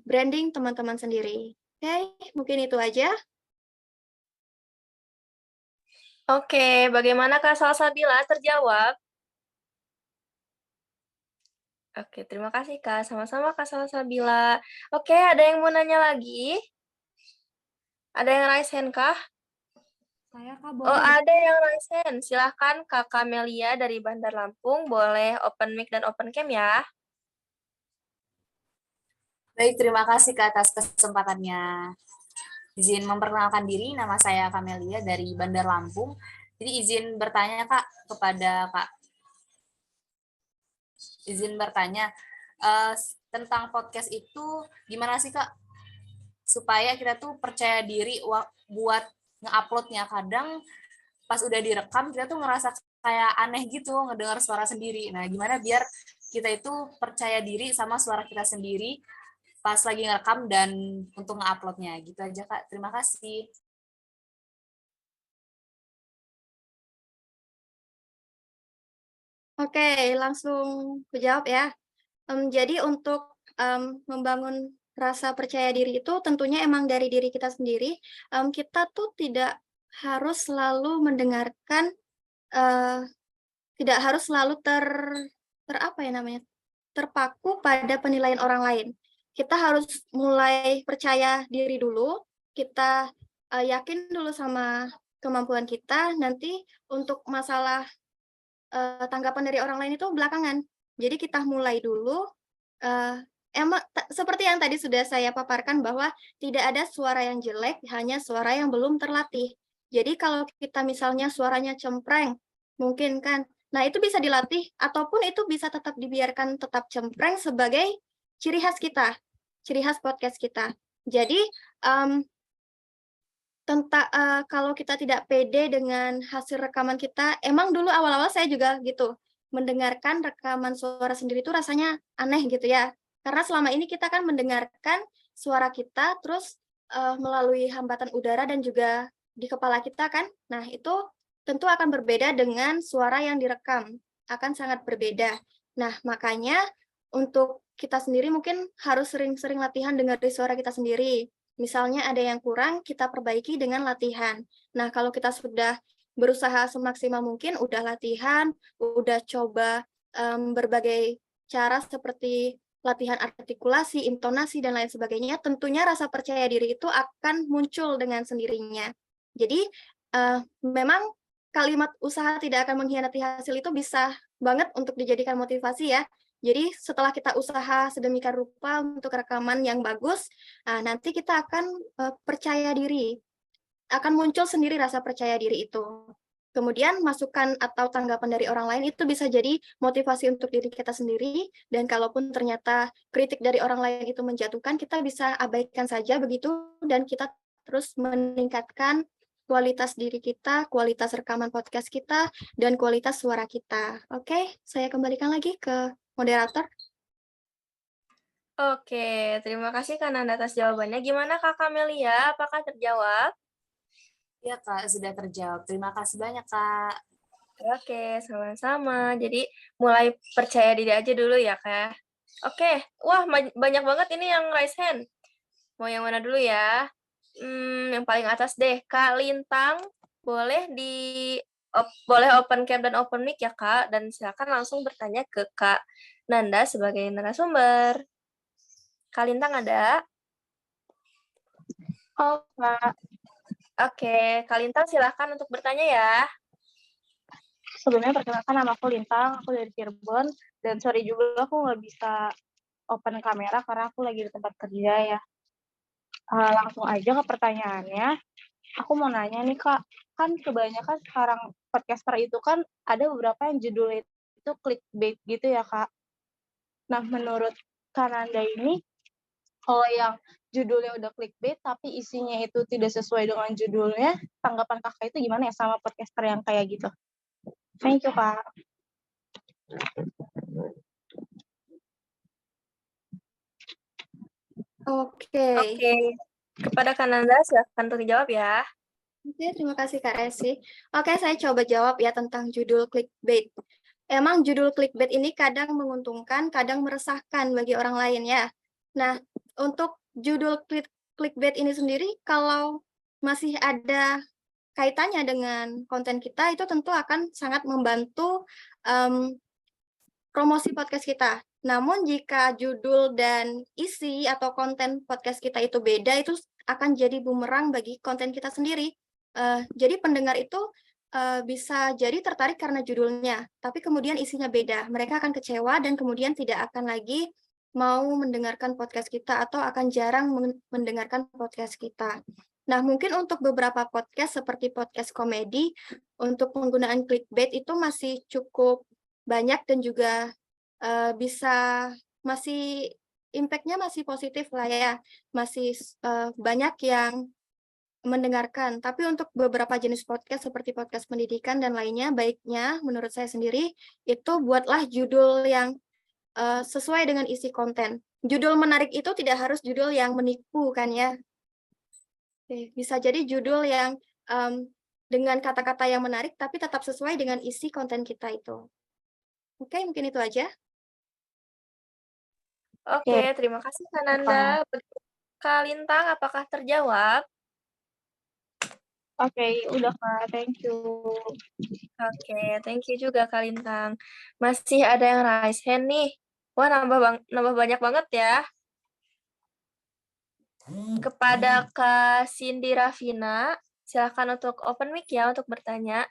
branding teman-teman sendiri. Oke, mungkin itu aja. Oke, bagaimana Kak Salsabila terjawab? Oke, terima kasih Kak. Sama-sama Kak Salsabila. Oke, ada yang mau nanya lagi? Ada yang raise hand kah? Saya Kak Oh, boleh. ada yang raise hand. Silahkan Kak Kamelia dari Bandar Lampung. Boleh open mic dan open cam ya. Baik, terima kasih Kak atas kesempatannya. Izin memperkenalkan diri, nama saya Kamelia dari Bandar Lampung. Jadi izin bertanya Kak kepada Kak. Izin bertanya tentang podcast itu gimana sih Kak supaya kita tuh percaya diri buat nge-uploadnya. Kadang pas udah direkam kita tuh ngerasa kayak aneh gitu ngedengar suara sendiri. Nah, gimana biar kita itu percaya diri sama suara kita sendiri pas lagi ngerekam dan untuk nge-uploadnya. Gitu aja Kak, terima kasih. Oke, langsung kejawab ya. Jadi untuk membangun rasa percaya diri itu tentunya emang dari diri kita sendiri. Kita tuh tidak harus selalu mendengarkan, tidak harus selalu apa ya namanya, terpaku pada penilaian orang lain. Kita harus mulai percaya diri dulu, kita yakin dulu sama kemampuan kita, nanti untuk masalah tanggapan dari orang lain itu belakangan. Jadi kita mulai dulu, emang seperti yang tadi sudah saya paparkan bahwa tidak ada suara yang jelek, hanya suara yang belum terlatih. Jadi kalau kita misalnya suaranya cempreng, mungkin kan, nah itu bisa dilatih ataupun itu bisa tetap dibiarkan tetap cempreng sebagai ciri khas kita, ciri khas podcast kita. Jadi kalau kita tidak pede dengan hasil rekaman kita, emang dulu awal-awal saya juga gitu, mendengarkan rekaman suara sendiri itu rasanya aneh gitu ya. Karena selama ini kita kan mendengarkan suara kita terus melalui hambatan udara dan juga di kepala kita kan. Nah, itu tentu akan berbeda dengan suara yang direkam, akan sangat berbeda. Nah, makanya untuk kita sendiri mungkin harus sering-sering latihan dengar suara kita sendiri. Misalnya ada yang kurang, kita perbaiki dengan latihan. Nah, kalau kita sudah berusaha semaksimal mungkin, udah latihan, udah coba berbagai cara seperti latihan artikulasi, intonasi, dan lain sebagainya, tentunya rasa percaya diri itu akan muncul dengan sendirinya. Jadi, memang kalimat usaha tidak akan mengkhianati hasil itu bisa banget untuk dijadikan motivasi ya. Jadi setelah kita usaha sedemikian rupa untuk rekaman yang bagus, nanti kita akan percaya diri, akan muncul sendiri rasa percaya diri itu. Kemudian masukan atau tanggapan dari orang lain itu bisa jadi motivasi untuk diri kita sendiri, dan kalaupun ternyata kritik dari orang lain itu menjatuhkan, kita bisa abaikan saja begitu, dan kita terus meningkatkan kualitas diri kita, kualitas rekaman podcast kita, dan kualitas suara kita. Oke, saya kembalikan lagi ke moderator. Oke, terima kasih Kak Nanda atas jawabannya. Gimana Kak Kamelia? Apakah terjawab? Ya Kak, sudah terjawab. Terima kasih banyak Kak. Oke, sama-sama. Jadi mulai percaya diri aja dulu ya Kak. Oke, wah banyak banget ini yang raise hand. Mau yang mana dulu ya? Yang paling atas deh, Kak Lintang. Boleh boleh open cam dan open mic ya Kak, dan silakan langsung bertanya ke Kak Nanda sebagai narasumber. Kak Lintang ada? Oh, Kak. Oke, Kak Lintang silakan untuk bertanya ya. Sebelumnya perkenalkan nama aku Lintang, aku dari Cirebon, dan sorry juga aku nggak bisa open kamera karena aku lagi di tempat kerja ya. Langsung aja ke pertanyaannya. Aku mau nanya nih Kak, kan kebanyakan sekarang podcaster itu kan ada beberapa yang judulnya itu clickbait gitu ya Kak. Nah menurut Kak Nanda ini, kalau yang judulnya udah clickbait tapi isinya itu tidak sesuai dengan judulnya, tanggapan kakak itu gimana ya sama podcaster yang kayak gitu? Thank you Kak. Oke. Kepada Kak Nanda silakan untuk dijawab ya. Oke, terima kasih Kak Resi. Oke, saya coba jawab ya tentang judul clickbait. Emang judul clickbait ini kadang menguntungkan, kadang meresahkan bagi orang lain ya. Nah, untuk judul clickbait ini sendiri, kalau masih ada kaitannya dengan konten kita, itu tentu akan sangat membantu promosi podcast kita. Namun jika judul dan isi atau konten podcast kita itu beda, itu akan jadi bumerang bagi konten kita sendiri. Jadi pendengar itu bisa jadi tertarik karena judulnya, tapi kemudian isinya beda. Mereka akan kecewa dan kemudian tidak akan lagi mau mendengarkan podcast kita atau akan jarang mendengarkan podcast kita. Nah, mungkin untuk beberapa podcast seperti podcast komedi, untuk penggunaan clickbait itu masih cukup banyak dan juga bisa masih impact-nya masih positif lah ya, masih banyak yang mendengarkan. Tapi untuk beberapa jenis podcast seperti podcast pendidikan dan lainnya, baiknya menurut saya sendiri itu buatlah judul yang sesuai dengan isi konten. Judul menarik itu tidak harus judul yang menipu kan ya. Bisa jadi judul yang dengan kata-kata yang menarik tapi tetap sesuai dengan isi konten kita itu. Oke, mungkin itu aja. Oke, terima kasih Kak Nanda. Kak Lintang, apakah terjawab? Oke, udah Kak, thank you. Oke, thank you juga Kak Lintang. Masih ada yang raise hand nih. Wah, nambah banyak banget ya. Kepada Kak Cindy Rafina, silakan untuk open mic ya untuk bertanya.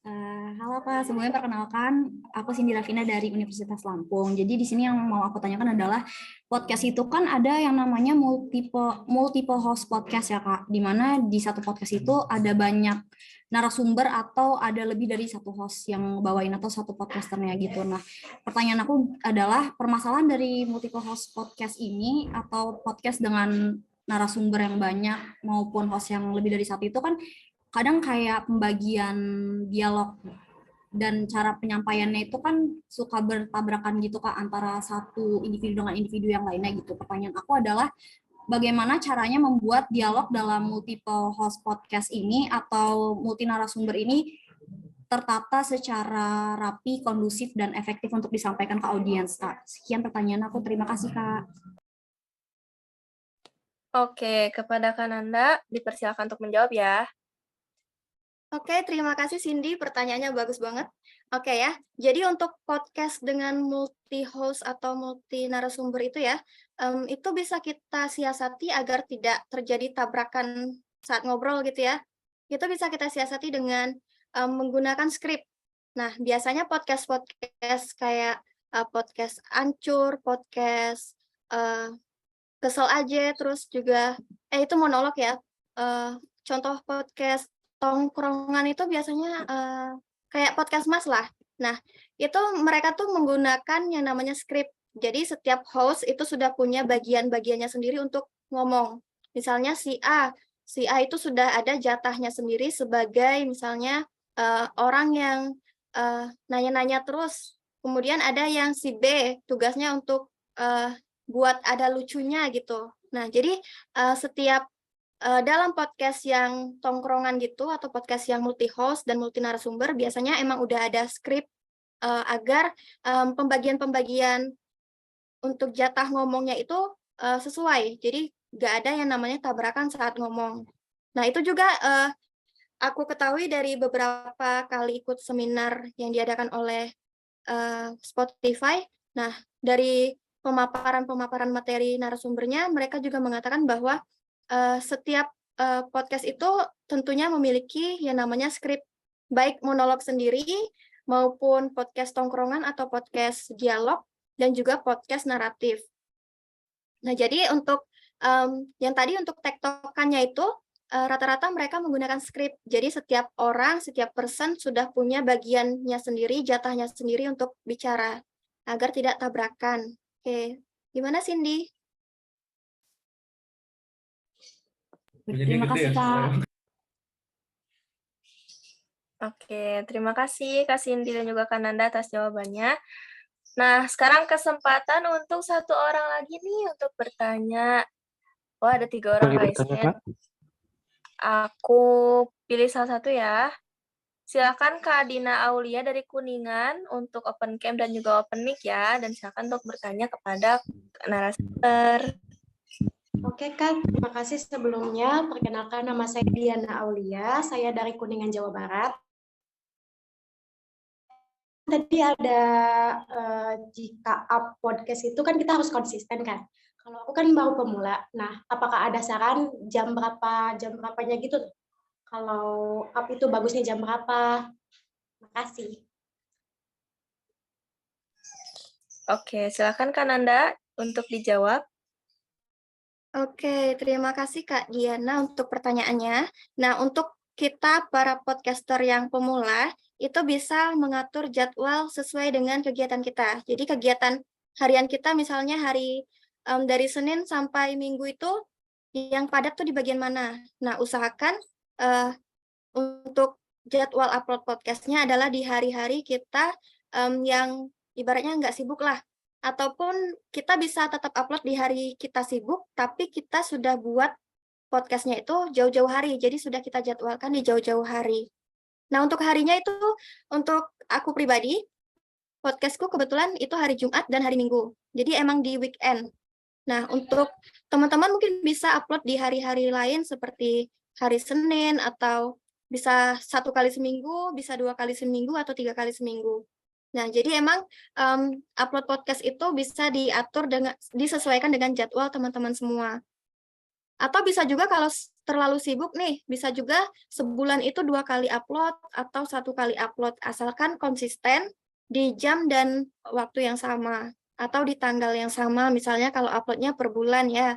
Halo Kak, sebelumnya perkenalkan aku Cindy Ravina dari Universitas Lampung. Jadi di sini yang mau aku tanyakan adalah podcast itu kan ada yang namanya multiple host podcast ya Kak, di mana di satu podcast itu ada banyak narasumber atau ada lebih dari satu host yang bawain atau satu podcasternya gitu. Nah, pertanyaan aku adalah permasalahan dari multiple host podcast ini atau podcast dengan narasumber yang banyak maupun host yang lebih dari satu itu kan kadang kayak pembagian dialog dan cara penyampaiannya itu kan suka bertabrakan gitu Kak antara satu individu dengan individu yang lainnya gitu. Pertanyaan aku adalah bagaimana caranya membuat dialog dalam multiple host podcast ini atau multi narasumber ini tertata secara rapi, kondusif, dan efektif untuk disampaikan ke audiens Kak. Sekian pertanyaan aku, terima kasih Kak. Oke, kepada Kananda dipersilakan untuk menjawab ya. Oke, terima kasih Cindy, pertanyaannya bagus banget. Oke ya, jadi untuk podcast dengan multi-host atau multi narasumber itu ya, itu bisa kita siasati agar tidak terjadi tabrakan saat ngobrol gitu ya. Itu bisa kita siasati dengan menggunakan skrip. Nah, biasanya podcast-podcast kayak podcast Ancur, podcast Kesel Aja, terus juga, itu monolog ya, contoh podcast tongkrongan itu biasanya kayak podcast Mas lah. Nah, itu mereka tuh menggunakan yang namanya skrip. Jadi setiap host itu sudah punya bagian-bagiannya sendiri untuk ngomong. Misalnya si A itu sudah ada jatahnya sendiri sebagai misalnya orang yang nanya-nanya terus. Kemudian ada yang si B tugasnya untuk buat ada lucunya gitu. Nah, jadi setiap dalam podcast yang tongkrongan gitu atau podcast yang multi host dan multi narasumber biasanya emang udah ada skrip agar pembagian-pembagian untuk jatah ngomongnya itu sesuai. Jadi nggak ada yang namanya tabrakan saat ngomong. Nah, itu juga aku ketahui dari beberapa kali ikut seminar yang diadakan oleh Spotify. Nah, dari pemaparan materi narasumbernya, mereka juga mengatakan bahwa setiap podcast itu tentunya memiliki yang namanya skrip, baik monolog sendiri maupun podcast tongkrongan atau podcast dialog dan juga podcast naratif. Nah, jadi untuk yang tadi untuk tektokannya itu rata-rata mereka menggunakan skrip. Jadi setiap orang, setiap person sudah punya bagiannya sendiri, jatahnya sendiri untuk bicara agar tidak tabrakan. Oke, gimana Cindy? Terima kasih Kak. Oke, terima kasih Kak Cindy dan juga Kak Nanda atas jawabannya. Nah, sekarang kesempatan untuk satu orang lagi nih untuk bertanya. Wah, ada 3 orang guys. Aku pilih salah satu ya. Silakan Kak Dina Aulia dari Kuningan untuk open cam dan juga open mic ya. Dan silakan untuk bertanya kepada narasumber. Oke Kak, terima kasih sebelumnya. Perkenalkan nama saya Diana Aulia, saya dari Kuningan, Jawa Barat. Tadi ada jika up podcast itu kan kita harus konsisten kan. Kalau aku kan baru pemula. Nah, apakah ada saran jam berapanya gitu? Kalau up itu bagusnya jam berapa? Terima kasih. Oke, silakan Kak Nanda untuk dijawab. Oke, terima kasih Kak Diana untuk pertanyaannya. Nah, untuk kita para podcaster yang pemula, itu bisa mengatur jadwal sesuai dengan kegiatan kita. Jadi kegiatan harian kita misalnya dari Senin sampai Minggu itu yang padat tuh di bagian mana. Nah, usahakan untuk jadwal upload podcastnya adalah di hari-hari kita yang ibaratnya nggak sibuk lah. Ataupun kita bisa tetap upload di hari kita sibuk, tapi kita sudah buat podcastnya itu jauh-jauh hari, jadi sudah kita jadwalkan di jauh-jauh hari. Nah, untuk harinya itu, untuk aku pribadi, podcastku kebetulan itu hari Jumat dan hari Minggu, jadi emang di weekend. Nah, untuk teman-teman mungkin bisa upload di hari-hari lain seperti hari Senin, atau bisa 1 kali seminggu, bisa 2 kali seminggu, atau 3 kali seminggu. Nah, jadi emang upload podcast itu bisa diatur disesuaikan dengan jadwal teman-teman semua. Atau bisa juga kalau terlalu sibuk nih, bisa juga sebulan itu 2 kali upload atau 1 kali upload, asalkan konsisten di jam dan waktu yang sama, atau di tanggal yang sama, misalnya kalau upload-nya per bulan ya.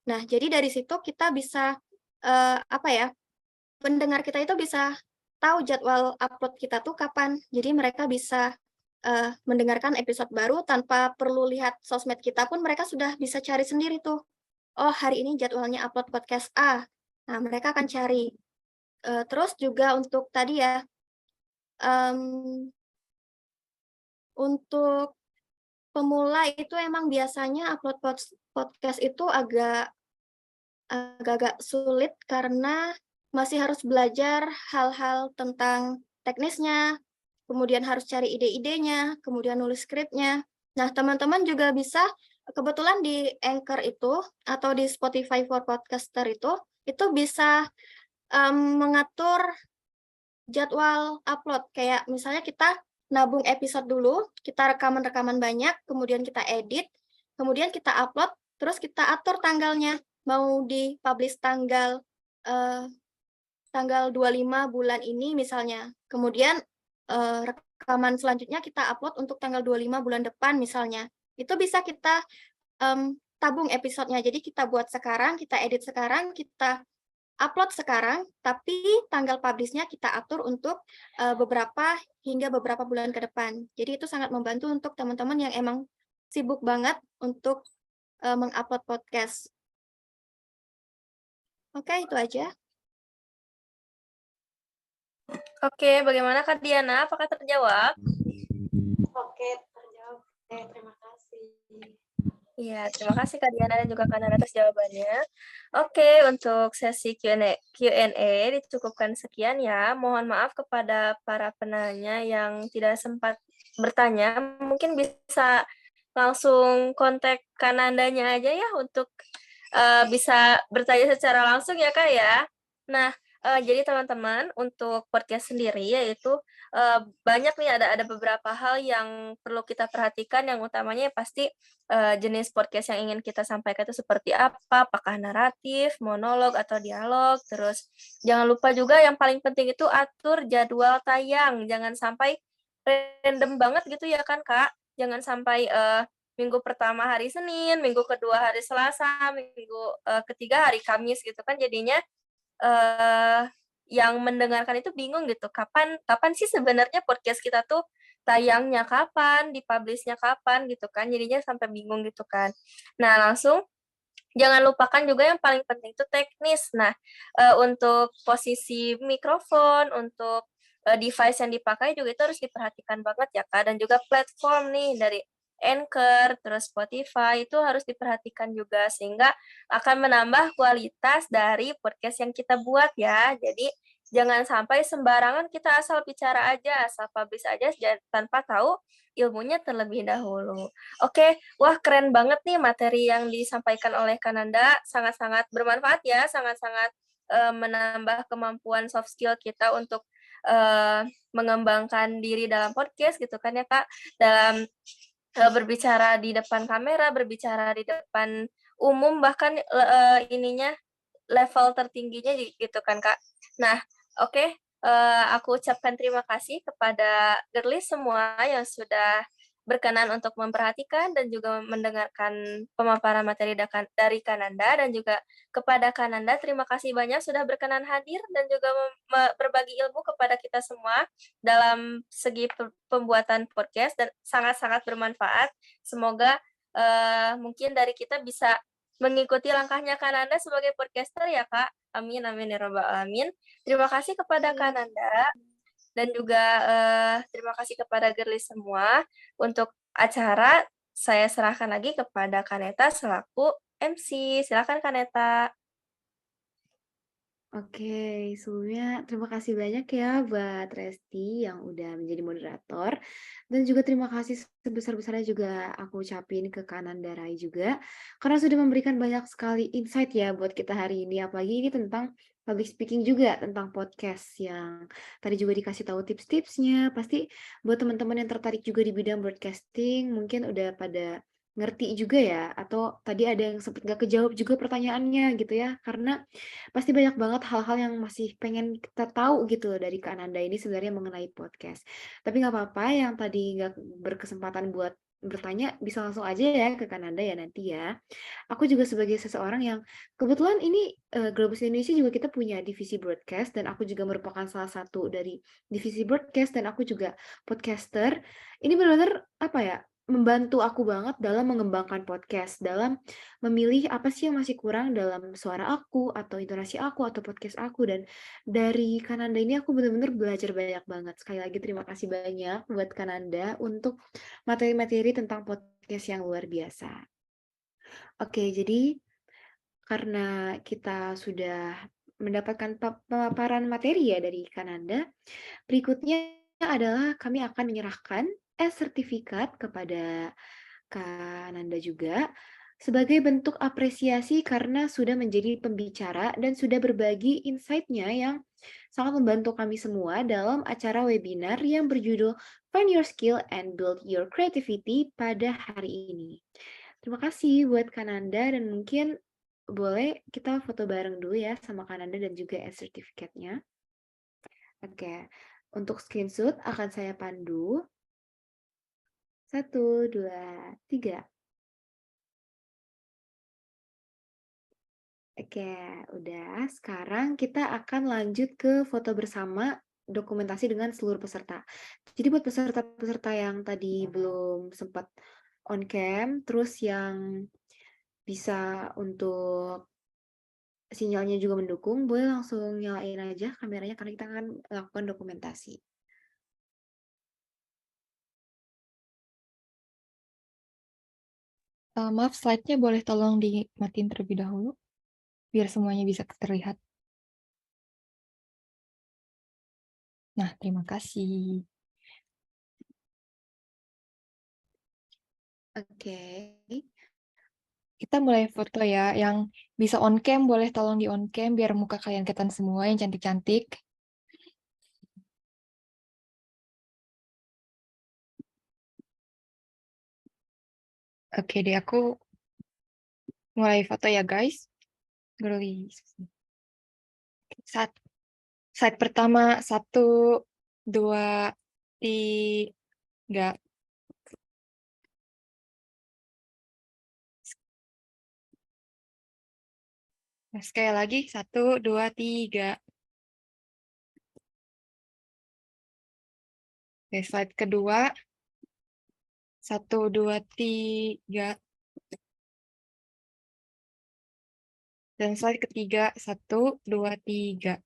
Nah, jadi dari situ kita bisa, pendengar kita itu bisa tahu jadwal upload kita tuh kapan. Jadi mereka bisa, mendengarkan episode baru tanpa perlu lihat sosmed kita pun mereka sudah bisa cari sendiri tuh. Oh, hari ini jadwalnya upload podcast A. Nah, mereka akan cari. Terus juga untuk tadi ya, untuk pemula itu emang biasanya upload podcast itu agak-agak sulit karena masih harus belajar hal-hal tentang teknisnya, kemudian harus cari ide-idenya, kemudian nulis skripnya. Nah, teman-teman juga bisa kebetulan di Anchor itu atau di Spotify for Podcaster itu bisa mengatur jadwal upload. Kayak misalnya kita nabung episode dulu, kita rekaman-rekaman banyak, kemudian kita edit, kemudian kita upload, terus kita atur tanggalnya. Mau di-publish tanggal 25 bulan ini misalnya. Kemudian rekaman selanjutnya kita upload untuk tanggal 25 bulan depan misalnya. Itu bisa kita tabung episodenya. Jadi kita buat sekarang, kita edit sekarang, kita upload sekarang, tapi tanggal publish-nya kita atur untuk beberapa bulan ke depan. Jadi itu sangat membantu untuk teman-teman yang emang sibuk banget untuk mengupload podcast. Oke, itu aja. Oke, bagaimana Kak Diana? Apakah terjawab? Oke, terjawab. Terima kasih. Iya, terima kasih Kak Diana dan juga Kak Nana atas jawabannya. Oke, untuk sesi Q&A dicukupkan sekian ya. Mohon maaf kepada para penanya yang tidak sempat bertanya. Mungkin bisa langsung kontak Kak Nandanya aja ya untuk bisa bertanya secara langsung ya Kak ya. Nah, jadi teman-teman untuk podcast sendiri yaitu banyak nih ada beberapa hal yang perlu kita perhatikan, yang utamanya pasti jenis podcast yang ingin kita sampaikan itu seperti apa, apakah naratif, monolog, atau dialog. Terus jangan lupa juga yang paling penting itu atur jadwal tayang, jangan sampai random banget gitu ya kan Kak, jangan sampai minggu pertama hari Senin, minggu kedua hari Selasa, minggu ketiga hari Kamis gitu kan, jadinya yang mendengarkan itu bingung gitu, kapan sih sebenarnya podcast kita tuh tayangnya kapan, di-publish-nya kapan gitu kan, jadinya sampai bingung gitu kan. Nah, langsung jangan lupakan juga yang paling penting itu teknis. Nah, untuk posisi mikrofon, untuk device yang dipakai juga itu harus diperhatikan banget ya Kak, dan juga platform nih dari Anchor, terus Spotify, itu harus diperhatikan juga, sehingga akan menambah kualitas dari podcast yang kita buat ya. Jadi, jangan sampai sembarangan kita asal bicara aja, asal publish aja tanpa tahu ilmunya terlebih dahulu. Oke, wah keren banget nih materi yang disampaikan oleh Kananda, sangat-sangat bermanfaat ya, sangat-sangat menambah kemampuan soft skill kita untuk mengembangkan diri dalam podcast gitu kan ya Kak, dalam berbicara di depan kamera, berbicara di depan umum, bahkan level tertingginya gitu kan Kak. Nah, oke, aku ucapkan terima kasih kepada girlies semua yang sudah berkenan untuk memperhatikan dan juga mendengarkan pemaparan materi dari Kananda, dan juga kepada Kananda terima kasih banyak sudah berkenan hadir dan juga berbagi ilmu kepada kita semua dalam segi pembuatan podcast, dan sangat-sangat bermanfaat. Semoga mungkin dari kita bisa mengikuti langkahnya Kananda sebagai podcaster ya Kak. Amin, amin ya robbal alamin. Terima kasih kepada Kananda. Dan juga terima kasih kepada girlies semua. Untuk acara, saya serahkan lagi kepada Kaneta selaku MC. Silakan Kaneta. Oke, sebelumnya terima kasih banyak ya buat Resti yang udah menjadi moderator. Dan juga terima kasih sebesar-besarnya juga aku ucapin ke Kananda Rai juga. Karena sudah memberikan banyak sekali insight ya buat kita hari ini. Apalagi ini tentang public speaking juga, tentang podcast yang tadi juga dikasih tahu tips-tipsnya. Pasti buat teman-teman yang tertarik juga di bidang broadcasting, mungkin udah pada ngerti juga ya, atau tadi ada yang sempat nggak kejawab juga pertanyaannya gitu ya, karena pasti banyak banget hal-hal yang masih pengen kita tahu gitu loh dari Kak Nanda ini sebenarnya mengenai podcast. Tapi nggak apa-apa, yang tadi nggak berkesempatan buat bertanya bisa langsung aja ya ke Kak Nanda ya nanti ya. Aku juga sebagai seseorang yang kebetulan ini Globus Indonesia juga kita punya divisi broadcast dan aku juga merupakan salah satu dari divisi broadcast dan aku juga podcaster. Ini benar-benar apa ya? Membantu aku banget dalam mengembangkan podcast, dalam memilih apa sih yang masih kurang dalam suara aku atau intonasi aku atau podcast aku dan dari Kananda ini aku benar-benar belajar banyak banget. Sekali lagi terima kasih banyak buat Kananda untuk materi-materi tentang podcast yang luar biasa. Oke, jadi karena kita sudah mendapatkan pemaparan materi ya dari Kananda, berikutnya adalah kami akan menyerahkan sertifikat kepada Kak Nanda juga sebagai bentuk apresiasi karena sudah menjadi pembicara dan sudah berbagi insight-nya yang sangat membantu kami semua dalam acara webinar yang berjudul Find Your Skill and Build Your Creativity pada hari ini. Terima kasih buat Kak Nanda dan mungkin boleh kita foto bareng dulu ya sama Kak Nanda dan juga sertifikatnya. Oke, untuk screenshot akan saya pandu. 1, 2, 3. Oke, udah. Sekarang kita akan lanjut ke foto bersama dokumentasi dengan seluruh peserta. Jadi buat peserta-peserta yang tadi belum sempat on cam, terus yang bisa untuk sinyalnya juga mendukung, boleh langsung nyalain aja kameranya karena kita akan lakukan dokumentasi. Maaf, slide-nya boleh tolong dimatiin terlebih dahulu, biar semuanya bisa terlihat. Nah, terima kasih. Oke. Kita mulai foto ya, yang bisa on cam boleh tolong di on cam biar muka kalian kelihatan semua yang cantik-cantik. Oke deh, aku mulai foto ya guys. Girlies. Slide pertama, 1, 2, 3. Nah, sekali lagi, 1, 2, 3. Oke, slide kedua. 1, 2, 3. Dan slide ketiga, 1, 2, 3.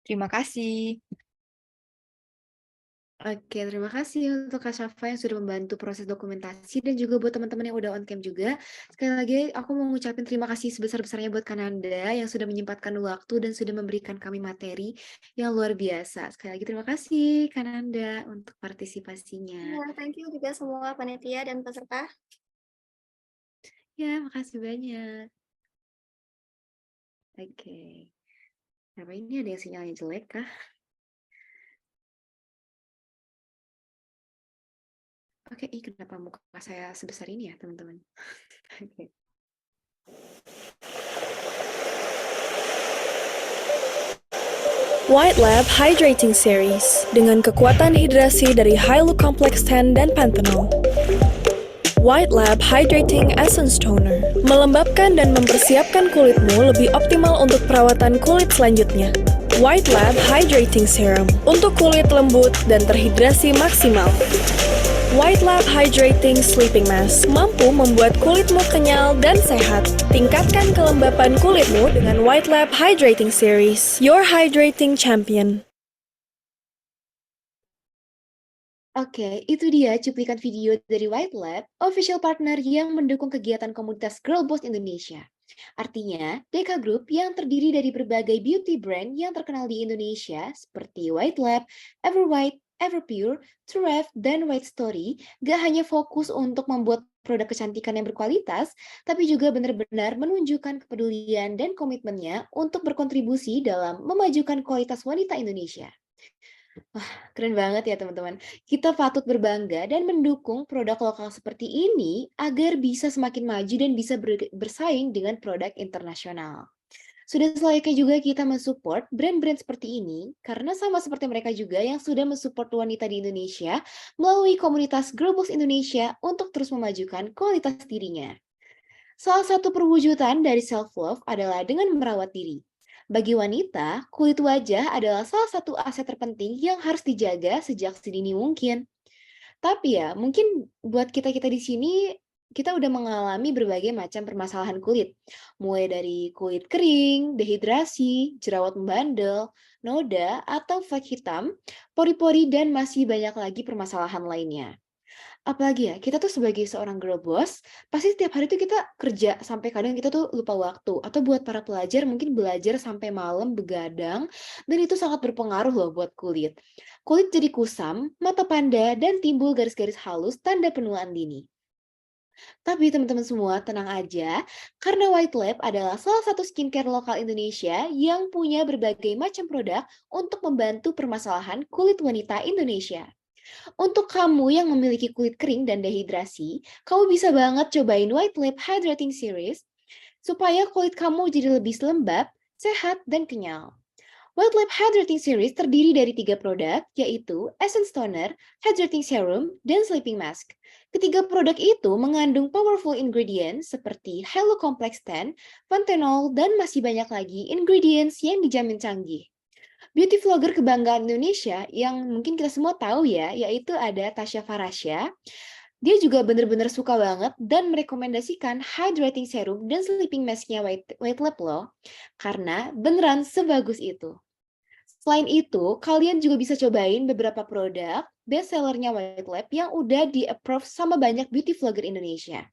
Terima kasih. Oke, terima kasih untuk Kak Syafa yang sudah membantu proses dokumentasi dan juga buat teman-teman yang udah on cam juga. Sekali lagi aku mau ngucapin terima kasih sebesar-besarnya buat Kananda yang sudah menyempatkan waktu dan sudah memberikan kami materi yang luar biasa. Sekali lagi terima kasih Kananda untuk partisipasinya. Ya, thank you juga semua panitia dan peserta. Ya, makasih banyak. Oke. Kenapa ini ada yang sinyalnya jelek kah? Oke, kenapa muka saya sebesar ini ya, teman-teman? Oke. White Lab Hydrating Series dengan kekuatan hidrasi dari Hylu Complex 10 dan Panthenol. White Lab Hydrating Essence Toner melembabkan dan mempersiapkan kulitmu lebih optimal untuk perawatan kulit selanjutnya. White Lab Hydrating Serum untuk kulit lembut dan terhidrasi maksimal. White Lab Hydrating Sleeping Mask mampu membuat kulitmu kenyal dan sehat. Tingkatkan kelembapan kulitmu dengan White Lab Hydrating Series, your hydrating champion. Oke, itu dia cuplikan video dari White Lab, official partner yang mendukung kegiatan komunitas Girl Boss Indonesia. Artinya, DK Group yang terdiri dari berbagai beauty brand yang terkenal di Indonesia seperti White Lab, Everwhite, Everpure, True, dan White Story gak hanya fokus untuk membuat produk kecantikan yang berkualitas, tapi juga benar-benar menunjukkan kepedulian dan komitmennya untuk berkontribusi dalam memajukan kualitas wanita Indonesia. Keren banget ya teman-teman. Kita patut berbangga dan mendukung produk lokal seperti ini agar bisa semakin maju dan bisa bersaing dengan produk internasional. Sudah selayaknya juga kita mensupport brand-brand seperti ini karena sama seperti mereka juga yang sudah mensupport wanita di Indonesia melalui komunitas Girlboss Indonesia untuk terus memajukan kualitas dirinya. Salah satu perwujudan dari self-love adalah dengan merawat diri. Bagi wanita, kulit wajah adalah salah satu aset terpenting yang harus dijaga sejak sedini mungkin. Tapi ya, mungkin buat kita-kita di sini, kita udah mengalami berbagai macam permasalahan kulit. Mulai dari kulit kering, dehidrasi, jerawat membandel, noda, atau flek hitam, pori-pori, dan masih banyak lagi permasalahan lainnya. Apalagi ya, kita tuh sebagai seorang girl boss, pasti setiap hari tuh kita kerja sampai kadang kita tuh lupa waktu. Atau buat para pelajar mungkin belajar sampai malam begadang, dan itu sangat berpengaruh loh buat kulit. Kulit jadi kusam, mata panda, dan timbul garis-garis halus tanda penuaan dini. Tapi teman-teman semua tenang aja, karena White Lab adalah salah satu skincare lokal Indonesia yang punya berbagai macam produk untuk membantu permasalahan kulit wanita Indonesia. Untuk kamu yang memiliki kulit kering dan dehidrasi, kamu bisa banget cobain White Lab Hydrating Series supaya kulit kamu jadi lebih lembab, sehat, dan kenyal. White Lab Hydrating Series terdiri dari 3 produk, yaitu Essence Toner, Hydrating Serum, dan Sleeping Mask. Ketiga produk itu mengandung powerful ingredients seperti Halo Complex 10, Panthenol, dan masih banyak lagi ingredients yang dijamin canggih. Beauty vlogger kebanggaan Indonesia yang mungkin kita semua tahu ya, yaitu ada Tasya Farasya. Dia juga benar-benar suka banget dan merekomendasikan hydrating serum dan sleeping mask-nya White Lab loh, karena beneran sebagus itu. Selain itu, kalian juga bisa cobain beberapa produk bestsellernya White Lab yang udah di-approve sama banyak beauty vlogger Indonesia.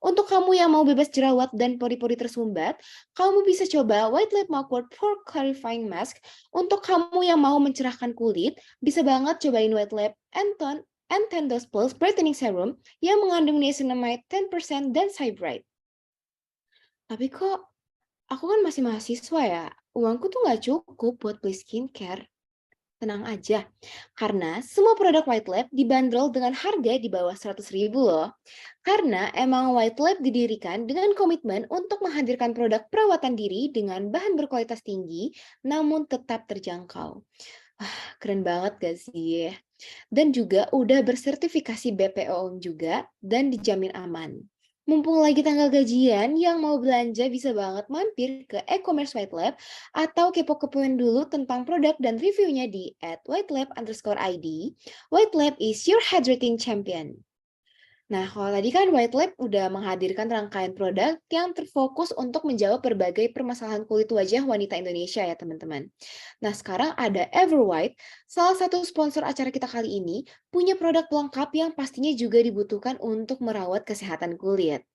Untuk kamu yang mau bebas jerawat dan pori-pori tersumbat, kamu bisa coba White Lab Mugwort Pore Clarifying Mask. Untuk kamu yang mau mencerahkan kulit, bisa banget cobain White Lab N10 Plus Brightening Serum yang mengandung niacinamide 10% dan Cybrite. Tapi kok aku kan masih mahasiswa ya, uangku tuh nggak cukup buat beli skincare. Tenang aja, karena semua produk White Lab dibanderol dengan harga di bawah 100.000 loh. Karena emang White Lab didirikan dengan komitmen untuk menghadirkan produk perawatan diri dengan bahan berkualitas tinggi, namun tetap terjangkau. Keren banget gak sih? Dan juga udah bersertifikasi BPOM juga dan dijamin aman. Mumpung lagi tanggal gajian, yang mau belanja bisa banget mampir ke e-commerce White Lab atau kepo-kepoin dulu tentang produk dan reviewnya di @whitelab_id. White Lab is your hydrating champion. Nah, kalau tadi kan White Lab udah menghadirkan rangkaian produk yang terfokus untuk menjawab berbagai permasalahan kulit wajah wanita Indonesia ya teman-teman. Nah, sekarang ada Everwhite, salah satu sponsor acara kita kali ini, punya produk pelengkap yang pastinya juga dibutuhkan untuk merawat kesehatan kulit.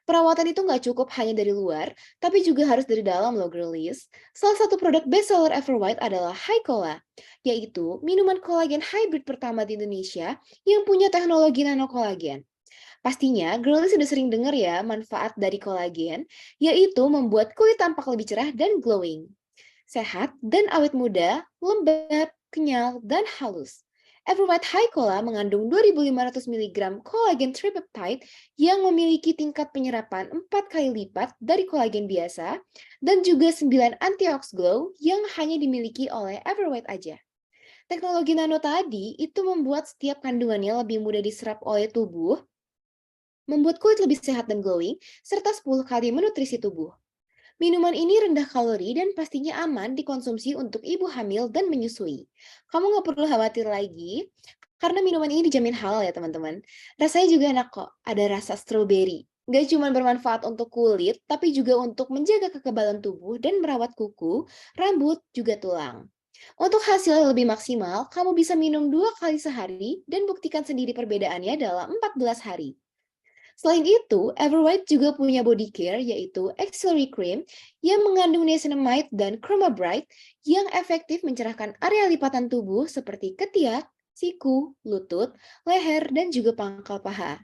Perawatan itu nggak cukup hanya dari luar, tapi juga harus dari dalam loh girlies. Salah satu produk bestseller Everwhite adalah Hycola, yaitu minuman kolagen hybrid pertama di Indonesia yang punya teknologi nanokolagen. Pastinya, girlies sudah sering dengar ya manfaat dari kolagen, yaitu membuat kulit tampak lebih cerah dan glowing. Sehat dan awet muda, lembab, kenyal, dan halus. Everwhite Hycola mengandung 2.500 mg kolagen tripeptide yang memiliki tingkat penyerapan 4 kali lipat dari kolagen biasa dan juga 9 antiox glow yang hanya dimiliki oleh Everwhite aja. Teknologi nano tadi itu membuat setiap kandungannya lebih mudah diserap oleh tubuh, membuat kulit lebih sehat dan glowing, serta 10 kali menutrisi tubuh. Minuman ini rendah kalori dan pastinya aman dikonsumsi untuk ibu hamil dan menyusui. Kamu nggak perlu khawatir lagi, karena minuman ini dijamin halal ya teman-teman. Rasanya juga enak kok, ada rasa stroberi. Nggak cuma bermanfaat untuk kulit, tapi juga untuk menjaga kekebalan tubuh dan merawat kuku, rambut, juga tulang. Untuk hasil yang lebih maksimal, kamu bisa minum 2 kali sehari dan buktikan sendiri perbedaannya dalam 14 hari. Selain itu, Everwhite juga punya body care yaitu Auxiliary Cream yang mengandung niacinamide dan Chroma Bright yang efektif mencerahkan area lipatan tubuh seperti ketiak, siku, lutut, leher, dan juga pangkal paha.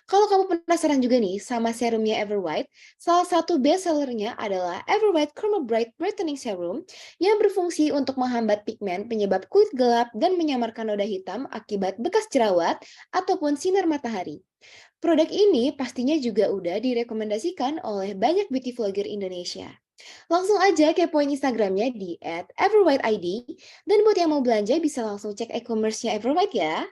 Kalau kamu penasaran juga nih sama serumnya Everwhite, salah satu best sellernya adalah Everwhite Chroma Bright Brightening Serum yang berfungsi untuk menghambat pigmen penyebab kulit gelap dan menyamarkan noda hitam akibat bekas jerawat ataupun sinar matahari. Produk ini pastinya juga udah direkomendasikan oleh banyak beauty vlogger Indonesia. Langsung aja kepoin Instagramnya di @everwhiteid, dan buat yang mau belanja bisa langsung cek e-commerce-nya Everwhite ya.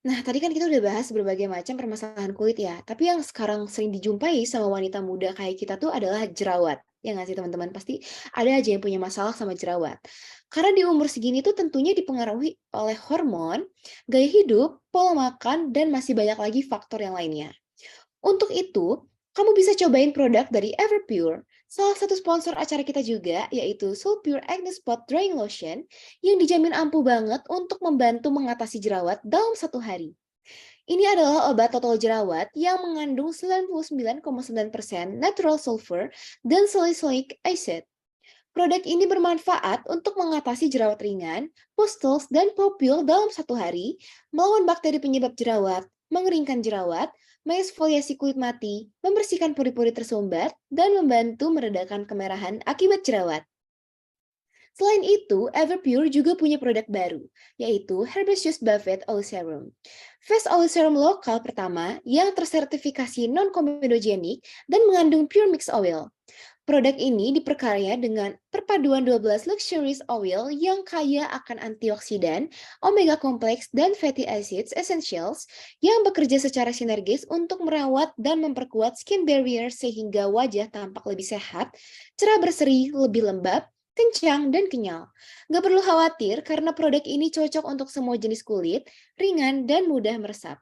Nah, tadi kan kita udah bahas berbagai macam permasalahan kulit ya, tapi yang sekarang sering dijumpai sama wanita muda kayak kita tuh adalah jerawat. Ya nggak sih teman-teman? Pasti ada aja yang punya masalah sama jerawat. Karena di umur segini tuh tentunya dipengaruhi oleh hormon, gaya hidup, pola makan, dan masih banyak lagi faktor yang lainnya. Untuk itu, kamu bisa cobain produk dari Everpure, salah satu sponsor acara kita juga, yaitu Soulpure Acne Spot Drying Lotion, yang dijamin ampuh banget untuk membantu mengatasi jerawat dalam 1 hari. Ini adalah obat total jerawat yang mengandung 99,9% natural sulfur dan salicylic acid. Produk ini bermanfaat untuk mengatasi jerawat ringan, pustules, dan popule dalam 1 hari, melawan bakteri penyebab jerawat, mengeringkan jerawat, mengeksfoliasi kulit mati, membersihkan pori-pori tersumbat, dan membantu meredakan kemerahan akibat jerawat. Selain itu, Everpure juga punya produk baru, yaitu Herbaceous Buffet Oil Serum. Face Oil Serum lokal pertama yang tersertifikasi non-komedogenik dan mengandung pure mix oil. Produk ini diperkaya dengan perpaduan 12 luxurious oil yang kaya akan antioksidan, omega kompleks, dan fatty acids essentials yang bekerja secara sinergis untuk merawat dan memperkuat skin barrier sehingga wajah tampak lebih sehat, cerah berseri, lebih lembab, kencang, dan kenyal. Nggak perlu khawatir karena produk ini cocok untuk semua jenis kulit, ringan, dan mudah meresap.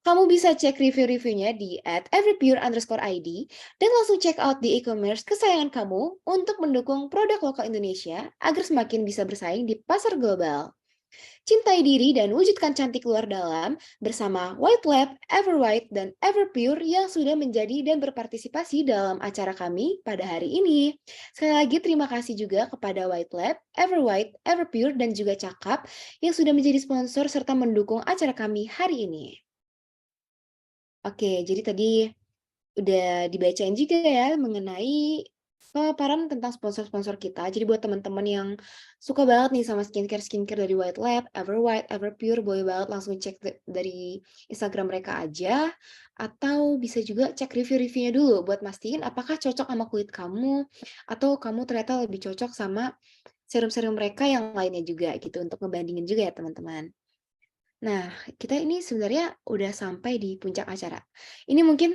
Kamu bisa cek review-reviewnya di @everpure_id dan langsung check out di e-commerce kesayangan kamu untuk mendukung produk lokal Indonesia agar semakin bisa bersaing di pasar global. Cintai diri dan wujudkan cantik luar dalam bersama White Lab, Everwhite, dan Everpure yang sudah menjadi dan berpartisipasi dalam acara kami pada hari ini. Sekali lagi terima kasih juga kepada White Lab, Everwhite, Everpure, dan juga Cakap yang sudah menjadi sponsor serta mendukung acara kami hari ini. Oke, jadi tadi udah dibacain juga ya mengenai pemaparan tentang sponsor-sponsor kita. Jadi buat teman-teman yang suka banget nih sama skincare dari White Lab, Everwhite, Everpure, boleh banget langsung cek dari Instagram mereka aja. Atau bisa juga cek review-reviewnya dulu buat mastiin apakah cocok sama kulit kamu, atau kamu ternyata lebih cocok sama serum-serum mereka yang lainnya juga gitu, untuk ngebandingin juga ya teman-teman. Nah, kita ini sebenarnya udah sampai di puncak acara. Ini mungkin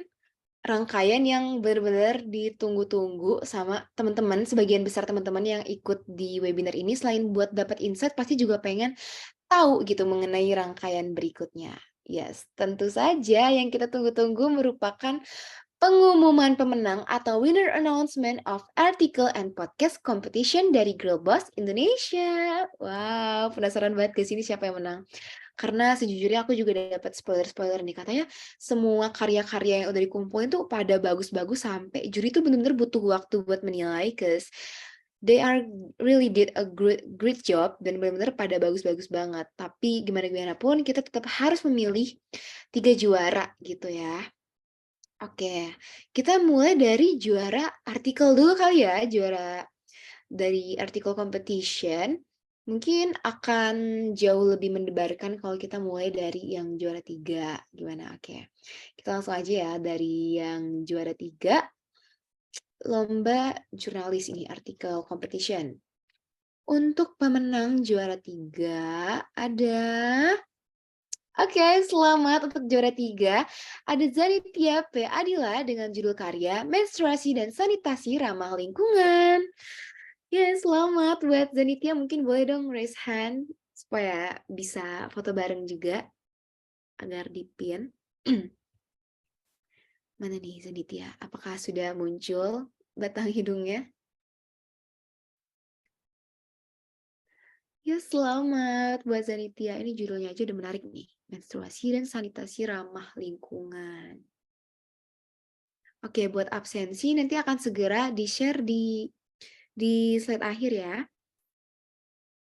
rangkaian yang benar-benar ditunggu-tunggu sama teman-teman, sebagian besar teman-teman yang ikut di webinar ini selain buat dapat insight pasti juga pengen tahu gitu mengenai rangkaian berikutnya. Yes, tentu saja yang kita tunggu-tunggu merupakan pengumuman pemenang atau winner announcement of article and podcast competition dari Girl Boss Indonesia. Wow, penasaran banget ke sini siapa yang menang. Karena sejujurnya aku juga dapat spoiler-spoiler nih, katanya semua karya-karya yang udah dikumpulin tuh pada bagus-bagus sampai juri tuh bener-bener butuh waktu buat menilai, cause they are really did a great job dan bener-bener pada bagus-bagus banget. Tapi gimana pun kita tetap harus memilih 3 juara gitu ya. Oke, kita mulai dari juara artikel dulu kali ya, juara dari artikel competition. Mungkin akan jauh lebih mendebarkan kalau kita mulai dari yang juara 3. Gimana? Oke. Kita langsung aja ya dari yang juara 3. Lomba jurnalis ini, artikel competition. Untuk pemenang juara 3 ada... Oke, selamat untuk juara 3. Ada Zanitia P. Adila dengan judul karya Menstruasi dan Sanitasi Ramah Lingkungan. Ya, selamat buat Zanitia. Mungkin boleh dong raise hand supaya bisa foto bareng juga agar dipin. Mana nih Zanitia? Apakah sudah muncul batang hidungnya? Ya, selamat buat Zanitia. Ini judulnya aja udah menarik nih. Menstruasi dan sanitasi ramah lingkungan. Oke, buat absensi nanti akan segera di-share di slide akhir ya.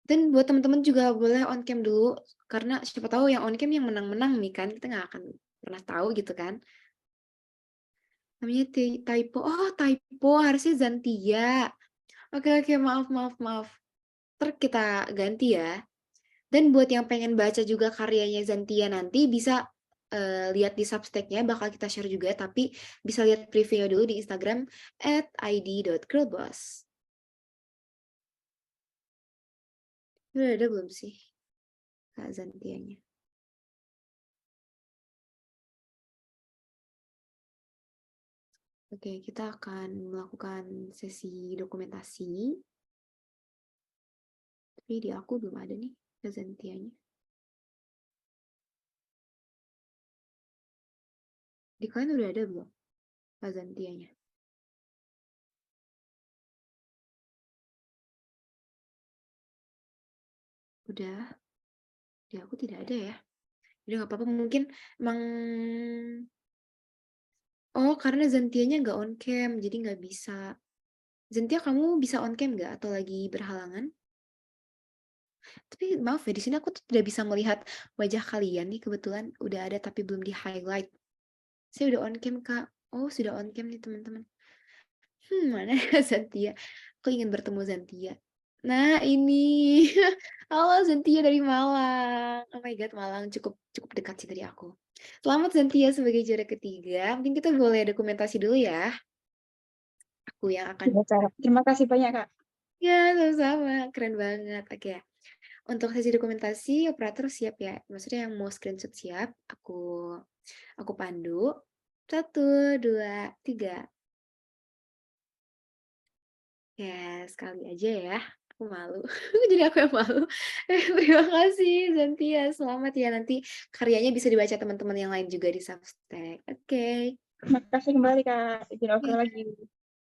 Dan buat teman-teman juga boleh on cam dulu, karena siapa tahu yang on cam yang menang-menang nih kan, kita nggak akan pernah tahu gitu kan. Namanya typo. Oh, typo harusnya Zantia. Oke, maaf. Ntar kita ganti ya. Dan buat yang pengen baca juga karyanya Zantia nanti bisa lihat di Substack-nya, bakal kita share juga, tapi bisa lihat previewnya dulu di Instagram @id.girlboss. Udah ada belum sih Kak Zantianya? Oke, kita akan melakukan sesi dokumentasi. Tapi di aku belum ada nih Kak Zantianya. Di kalian udah ada belum Kak Zantianya? Udah. Di aku tidak ada ya. Udah nggak apa-apa, mungkin emang karena Zantianya nggak on cam, jadi nggak bisa. Zantia, kamu bisa on cam nggak atau lagi berhalangan? Tapi maaf ya, di sini aku tuh tidak bisa melihat wajah kalian nih, kebetulan udah ada tapi belum di highlight. Saya udah on cam, Kak. Oh, sudah on cam nih teman-teman. Mana ya Zantia? Aku ingin bertemu Zantia. Nah, ini. Halo Zantia dari Malang. Oh my God, Malang cukup dekat sih dari aku. Selamat Zantia sebagai juara ketiga. Mungkin kita boleh dokumentasi dulu ya. Aku yang akan. Terima kasih banyak, Kak. Ya, sama-sama. Keren banget. Oke. Untuk sesi dokumentasi, operator siap ya. Maksudnya yang mau screenshot siap. Aku pandu. 1, 2, 3. Ya, sekali aja ya. Aku malu. Jadi aku yang malu. Terima kasih Zantia. Selamat ya, nanti karyanya bisa dibaca teman-teman yang lain juga di Substack. Oke. Terima kasih kembali, Kak. Izin obrol lagi.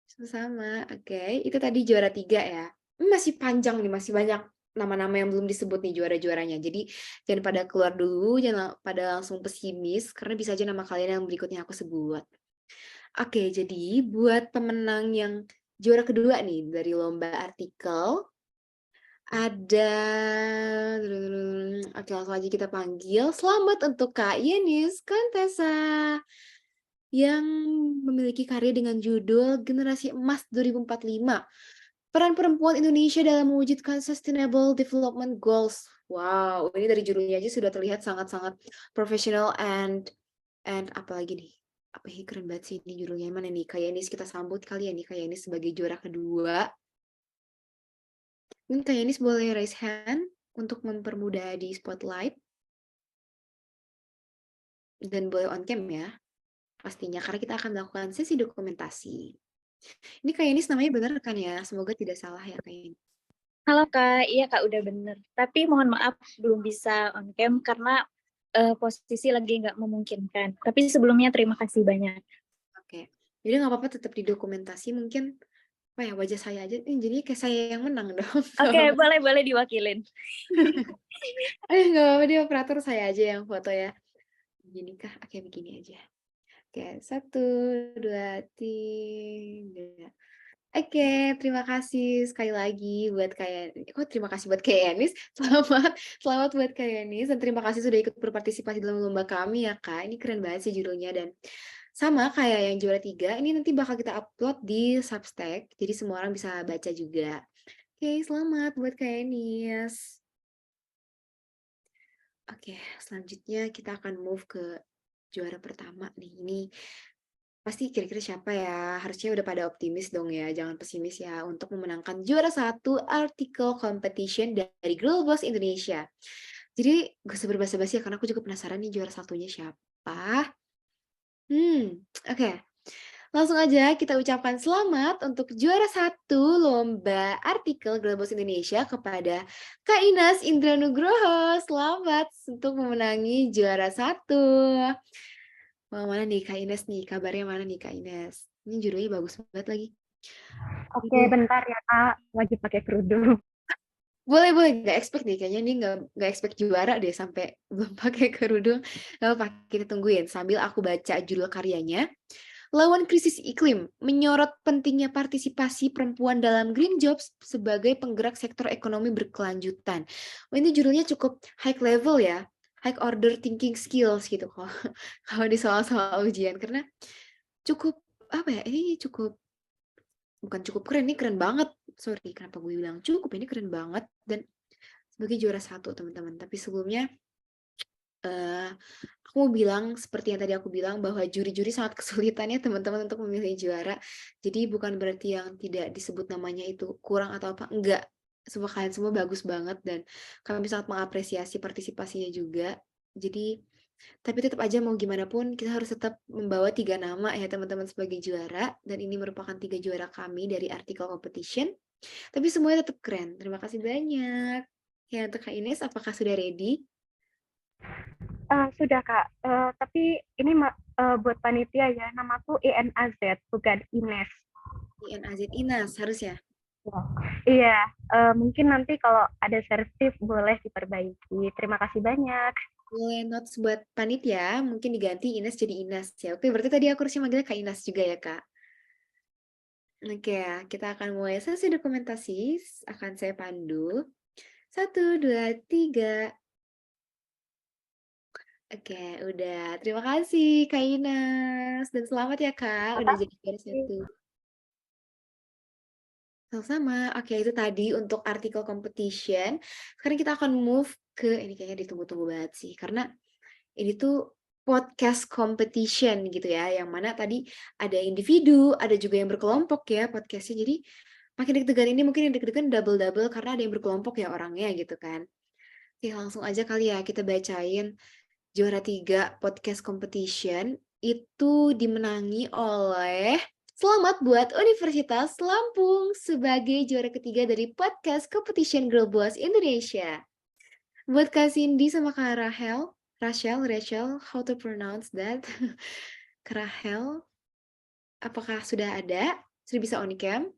Sama-sama. Oke, itu tadi juara 3 ya. Masih panjang nih, masih banyak nama-nama yang belum disebut nih juara-juaranya. Jadi jangan pada keluar dulu, jangan pada langsung pesimis, karena bisa aja nama kalian yang berikutnya aku sebut. Oke, jadi buat pemenang yang juara kedua nih dari lomba artikel, ada, oke langsung aja kita panggil. Selamat untuk Kak Yenis Kontesa yang memiliki karya dengan judul Generasi Emas 2045. Peran perempuan Indonesia dalam mewujudkan Sustainable Development Goals. Wow, ini dari judulnya aja sudah terlihat sangat-sangat profesional and apa lagi nih? Apa ini keren banget sih ini judulnya. Mana nih Kak Yenis, kita sambut kalian nih Kak Yenis sebagai juara kedua. Mungkin Kak Yenis boleh raise hand untuk mempermudah di spotlight. Dan boleh on cam ya. Pastinya karena kita akan melakukan sesi dokumentasi. Ini Kak Yenis namanya benar kan ya? Semoga tidak salah ya Kak Yenis. Halo Kak, iya Kak udah bener. Tapi mohon maaf belum bisa on cam karena posisi lagi nggak memungkinkan. Tapi sebelumnya terima kasih banyak. Oke, jadi nggak apa-apa tetap di dokumentasi mungkin apa ya wajah saya aja. Jadi kayak saya yang menang dong. Oke, boleh diwakilin. Nggak apa-apa, dia operator saya aja yang foto ya. Begini kah? Oke, begini aja. Oke, 1, 2, 3. Oke, terima kasih sekali lagi buat terima kasih buat Kak Yenis. Selamat buat Kak Yenis dan terima kasih sudah ikut berpartisipasi dalam lomba kami ya Kak. Ini keren banget sih judulnya dan sama kayak yang juara 3, ini nanti bakal kita upload di Substack, jadi semua orang bisa baca juga. Oke, selamat buat Kak Yenis. Oke, selanjutnya kita akan move ke juara pertama nih. Ini pasti kira-kira siapa ya? Harusnya udah pada optimis dong ya, jangan pesimis ya untuk memenangkan juara 1 article competition dari Girlboss Indonesia. Jadi gak usah berbasa-basi ya, karena aku juga penasaran nih juara satunya siapa. Oke. Langsung aja kita ucapkan selamat untuk juara 1 lomba artikel Girlboss Indonesia kepada Kak Ines Indra Nugroho. Selamat untuk memenangi juara 1. Mana nih Kak Ines nih? Kabarnya mana nih Kak Ines? Ini judulnya bagus banget lagi. Oke, bentar ya Kak. Lagi pakai kerudung. Boleh. Nggak expect deh. Kayaknya ini nggak expect juara deh sampai belum pakai kerudung. Nggak apa-apa, kita tungguin. Sambil aku baca judul karyanya. Lawan krisis iklim, menyorot pentingnya partisipasi perempuan dalam green jobs sebagai penggerak sektor ekonomi berkelanjutan. Ini judulnya cukup high level ya. high order thinking skills gitu kok kalau di soal-soal ujian, karena cukup apa ya, ini bukan cukup keren, ini keren banget. Sorry, kenapa gue bilang cukup, ini keren banget dan sebagai juara 1 teman-teman. Tapi sebelumnya aku mau bilang seperti yang tadi aku bilang bahwa juri-juri sangat kesulitan ya teman-teman untuk memilih juara. Jadi bukan berarti yang tidak disebut namanya itu kurang atau apa, enggak. Semua kalian semua bagus banget dan kami sangat mengapresiasi partisipasinya juga. Jadi tapi tetap aja mau gimana pun kita harus tetap membawa 3 nama ya teman-teman sebagai juara, dan ini merupakan 3 juara kami dari artikel competition. Tapi semuanya tetap keren. Terima kasih banyak. Ya untuk Kak Ines, apakah sudah ready? Sudah Kak, tapi ini buat panitia ya, namaku INAZ bukan Ines. INAZ Inas harus ya? Iya, mungkin nanti kalau ada sertif boleh diperbaiki. Terima kasih banyak. Boleh notes buat panitia, mungkin diganti Ines jadi Inas ya. Oke, berarti tadi aku harusnya manggilnya Kak Inas juga ya, Kak. Oke ya, kita akan mulai sesi dokumentasi, akan saya pandu. 1, 2, 3. Oke, udah. Terima kasih Kak Inas. Dan selamat ya Kak, udah jadi juara 1. Sama-sama. Oke, itu tadi untuk artikel competition. Sekarang kita akan move ke, ini kayaknya ditunggu-tunggu banget sih, karena ini tuh podcast competition gitu ya, yang mana tadi ada individu, ada juga yang berkelompok ya podcastnya. Jadi makin deg-degan, ini mungkin yang deg-degan double-double karena ada yang berkelompok ya orangnya gitu kan. Oke, langsung aja kali ya kita bacain juara 3 podcast competition itu dimenangi oleh, selamat buat Universitas Lampung sebagai juara ketiga dari podcast competition Girl Boss Indonesia. Buat Kak Cindy sama Kak Rachel, how to pronounce that? Kak Rahel, apakah sudah ada? Sudah bisa on cam?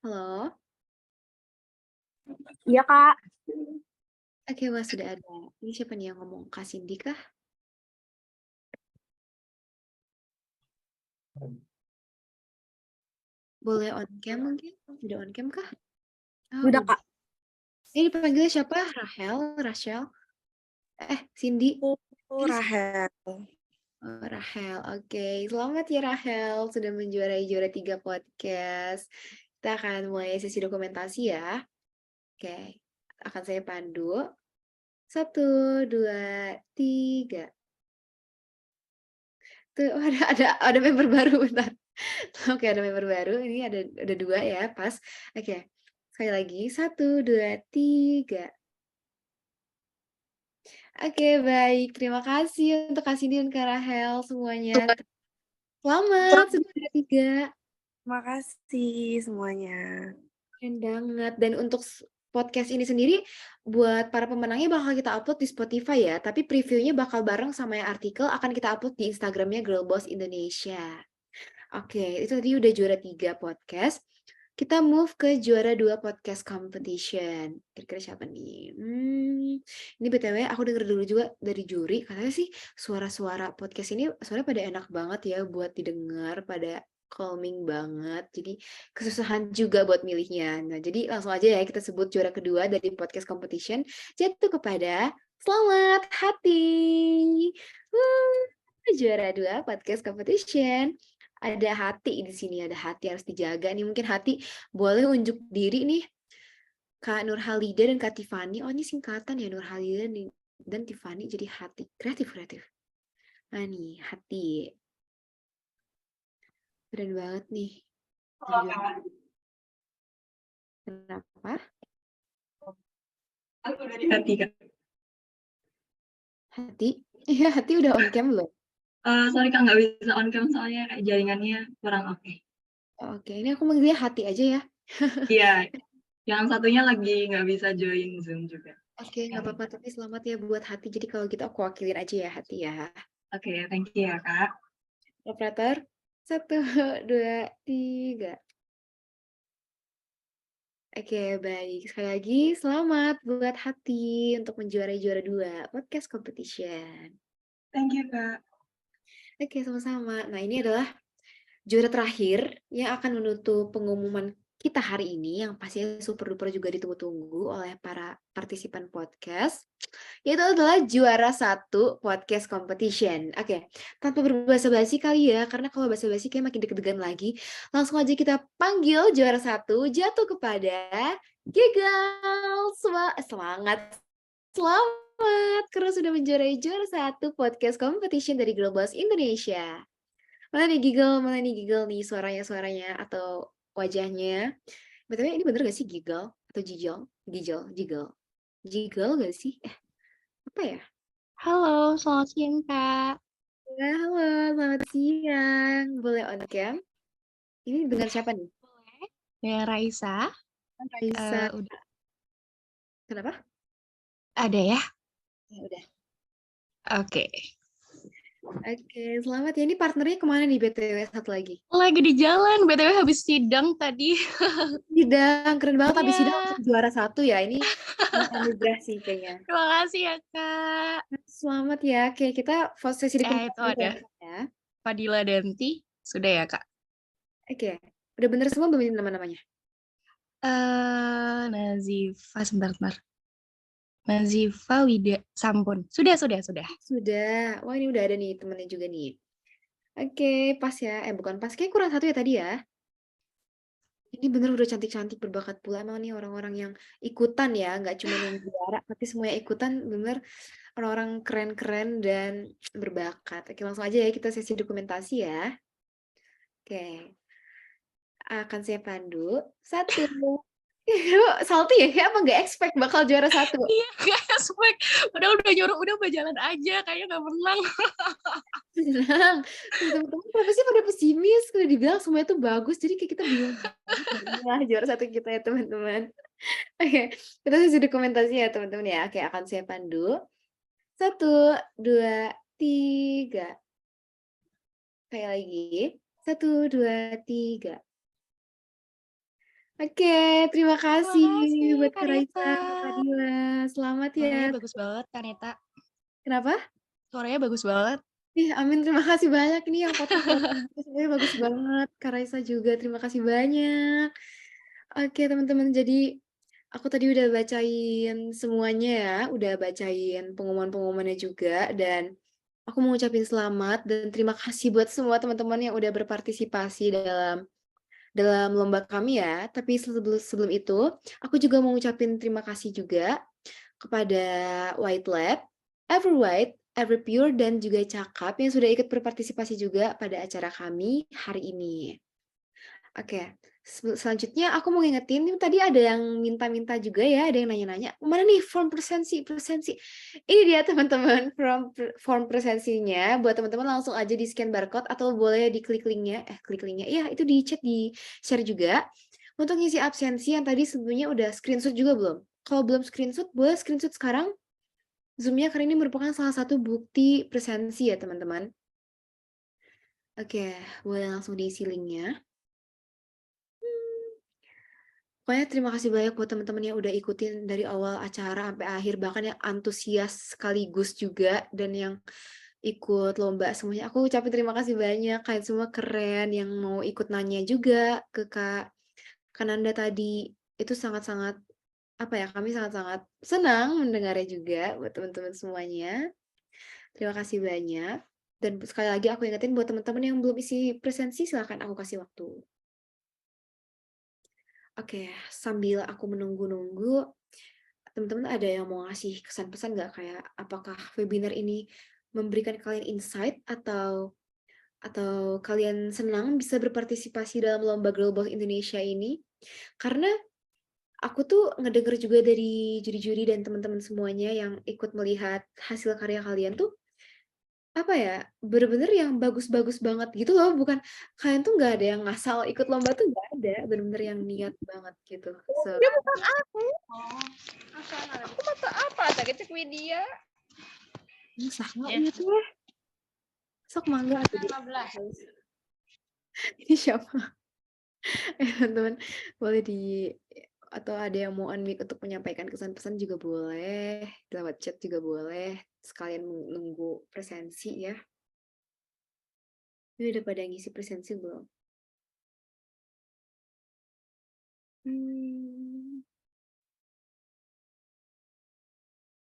Halo? Iya Kak. Oke, wah sudah ada. Ini siapa nih yang ngomong? Kak Cindy kah? Boleh on cam mungkin? Sudah on cam kah? Oh, Sudah Kak. Ini dipanggilnya siapa? Rachel? Cindy? Rahel. Rahel, oke. Selamat ya Rahel, sudah menjuarai juara 3 podcast. Kita akan mulai sesi dokumentasi ya. Oke, akan saya pandu. 1, 2, 3. Tuh, ada member baru, bentar. Oke, ada member baru. Ini ada 2 ya, pas. Oke, sekali lagi. 1, 2, 3. Oke, baik. Terima kasih untuk Kak Cindy dan Kak Rahel semuanya. Selamat, sudah ada 3. Terima kasih semuanya. Keren banget. Dan untuk podcast ini sendiri, buat para pemenangnya bakal kita upload di Spotify ya. Tapi previewnya bakal bareng sama yang artikel akan kita upload di Instagramnya Girl Boss Indonesia. Oke, itu tadi udah juara 3 podcast. Kita move ke juara 2 podcast competition. Kira-kira siapa nih? Ini BTW aku denger dulu juga dari juri. Katanya sih suara-suara podcast ini suaranya pada enak banget ya buat didengar, pada calming banget. Jadi kesusahan juga buat milihnya. Nah, jadi langsung aja ya kita sebut juara kedua dari podcast competition. Jatuh kepada Selamat Hati. Juara 2 podcast competition. Ada Hati di sini, ada Hati harus dijaga nih. Mungkin Hati boleh unjuk diri nih. Kak Nurhalida dan Kak Tiffany. Oh, ini singkatan ya, Nurhalida dan Tiffany jadi Hati. Kreatif. Nah nih, Hati. Keren banget nih. Kenapa? Aku dari Hati, Kak. Hati? Iya, Hati udah on cam belum? Sorry Kak, nggak bisa on cam soalnya kayak jaringannya kurang oke. Oke, ini aku manggilnya Hati aja ya. Iya, yang satunya lagi nggak bisa join Zoom juga. Oke, nggak apa-apa, tapi selamat ya buat Hati. Jadi kalau gitu aku wakilin aja ya Hati ya. Oke, thank you ya Kak. Operator, 1, 2, 3. Oke, baik. Sekali lagi, selamat buat Hati untuk menjuarai juara 2 podcast competition. Thank you, Kak. Oke, sama-sama. Nah, ini adalah juara terakhir yang akan menutup pengumuman kita hari ini yang pastinya super duper juga ditunggu-tunggu oleh para partisipan podcast, yaitu adalah juara 1 podcast competition. Oke, tanpa berbasa-basi kali ya, karena kalau basa-basi kayak makin deg-degan lagi. Langsung aja kita panggil juara 1 jatuh kepada Gigal. Semangat. Selamat karena sudah menjuarai juara 1 podcast competition dari Girl Boss Indonesia. Mana nih Giggle nih suaranya atau wajahnya. BTW ini bener gak sih Giggle atau Jijol? Giggle gak sih? Apa ya? Halo, selamat siang, Kak. Ya, halo, selamat siang. Boleh on cam? Ini dengan siapa nih? Ya, Raisa. Raisa. Udah Kenapa? ada ya? Ya udah. Oke. Oke, selamat ya. Ini partnernya kemana nih BTW satu lagi? Lagi di jalan, BTW habis sidang tadi. Sidang, keren banget habis sidang Iya. langsung juara 1 ya. Ini anugerah sih kayaknya. Terima kasih ya, Kak. Selamat ya. Oke, kita sesi Itu dokumentasi ada ya. Fadila Danti. Sudah ya, Kak? Oke, udah bener semua belum ini nama-namanya? Nazifa, sebentar. Nazifa Wida Sampun. Sudah. Sudah. Wah, ini udah ada nih temennya juga nih. Oke, pas ya. Bukan pas. Kayaknya kurang 1 ya tadi ya. Ini bener udah cantik-cantik berbakat pula. Emang nih orang-orang yang ikutan ya. Nggak cuma yang juara, tapi semuanya ikutan. Bener orang-orang keren-keren dan berbakat. Oke, langsung aja ya kita sesi dokumentasi ya. Oke. Akan saya pandu. 1. Salty ya? Kayak apa nggak expect bakal juara 1? Iya, gak expect. Padahal udah nyuruh, udah berjalan aja. Kayaknya gak menang. Tenang. Teman-teman kenapa sih pada pesimis? Udah dibilang semuanya tuh bagus. Jadi kayak kita bingung. Wah, juara 1 kita ya teman-teman. Oke, kita sesi dokumentasi ya teman-teman ya. Oke, akan saya pandu. 1, 2, 3. Kayak lagi. 1, 2, 3. Oke, terima kasih buat Kak Raisa, Kak Fadila. Selamat ya. Suaranya bagus banget, Kaneta. Kenapa? Suaranya bagus banget. Ih, amin. Terima kasih banyak. Ini yang podcast sebenarnya bagus banget. Kak Raisa juga, terima kasih banyak. Oke, teman-teman. Jadi, aku tadi udah bacain semuanya ya. Udah bacain pengumuman-pengumumannya juga. Dan aku mau ngucapin selamat dan terima kasih buat semua teman-teman yang udah berpartisipasi dalam lomba kami ya. Tapi sebelum itu, aku juga mau ngucapin terima kasih juga kepada White Lab, Ever White, Ever Pure, dan juga Cakap yang sudah ikut berpartisipasi juga pada acara kami hari ini. Oke, selanjutnya aku mau ngingetin, ini tadi ada yang minta-minta juga ya, ada yang nanya-nanya, mana nih form presensi? Ini dia teman-teman, form presensinya, buat teman-teman langsung aja di scan barcode atau boleh diklik linknya, ya itu di chat, di share juga. Untuk ngisi absensi yang tadi sebelumnya udah screenshot juga belum? Kalau belum screenshot, boleh screenshot sekarang. Zoom-nya karena ini merupakan salah satu bukti presensi ya teman-teman. Oke, boleh langsung diisi linknya. Pokoknya terima kasih banyak buat teman-teman yang udah ikutin dari awal acara sampai akhir, bahkan yang antusias sekaligus juga, dan yang ikut lomba semuanya. Aku ucapin terima kasih banyak, kalian semua keren, yang mau ikut nanya juga ke Kak Kananda tadi. Itu sangat-sangat, kami sangat-sangat senang mendengarnya juga buat teman-teman semuanya. Terima kasih banyak. Dan sekali lagi aku ingetin buat teman-teman yang belum isi presensi, silahkan aku kasih waktu. Oke, sambil aku menunggu-nunggu, teman-teman ada yang mau ngasih kesan-pesan nggak, kayak apakah webinar ini memberikan kalian insight atau kalian senang bisa berpartisipasi dalam lomba Girl Boss Indonesia ini? Karena aku tuh ngedenger juga dari juri-juri dan teman-teman semuanya yang ikut melihat hasil karya kalian tuh, bener-bener yang bagus-bagus banget gitu loh, bukan kalian tuh nggak ada yang ngasal ikut lomba tuh, nggak ada, bener-bener yang niat banget gitu. Dia bukan aku. Aku mata apa? Tak cek media. Salah itu ya. Sok mangga tuh dia. Ini siapa? Teman-teman boleh atau ada yang mau unmute untuk menyampaikan kesan-pesan juga boleh, lewat chat juga boleh, sekalian menunggu presensi ya. Ini udah pada ngisi presensi belum?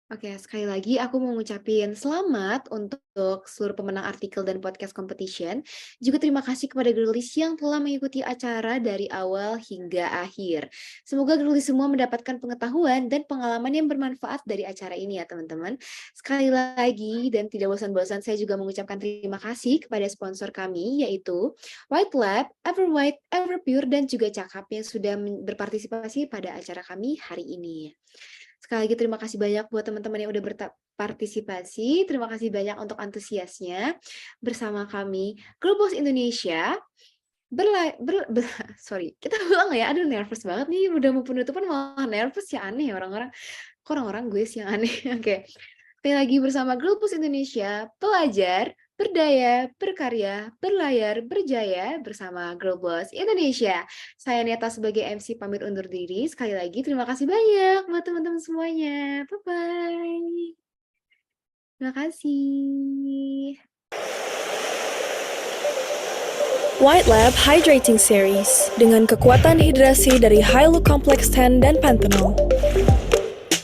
Oke, sekali lagi aku mau ngucapin selamat untuk seluruh pemenang artikel dan podcast competition. Juga terima kasih kepada Girlies yang telah mengikuti acara dari awal hingga akhir. Semoga Girlies semua mendapatkan pengetahuan dan pengalaman yang bermanfaat dari acara ini ya teman-teman. Sekali lagi dan tidak bosan-bosan saya juga mengucapkan terima kasih kepada sponsor kami yaitu White Lab, Ever White, Ever Pure, dan juga Cakap yang sudah berpartisipasi pada acara kami hari ini. Sekali lagi terima kasih banyak buat teman-teman yang udah berpartisipasi. Terima kasih banyak untuk antusiasnya bersama kami Girlboss Indonesia. Sorry, kita ulang ya. Aduh nervous banget nih. Udah mau penutupan malah nervous ya, aneh orang-orang. Kok orang-orang gue sih yang aneh. Oke. Sekali lagi bersama Girlboss Indonesia, pelajar, berdaya, berkarya, berlayar, berjaya bersama Girlboss Indonesia. Saya Neta sebagai MC pamit undur diri. Sekali lagi terima kasih banyak buat teman-teman semuanya. Bye-bye. Terima kasih. White Lab Hydrating Series dengan kekuatan hidrasi dari Hyalu Complex 10 dan Panthenol.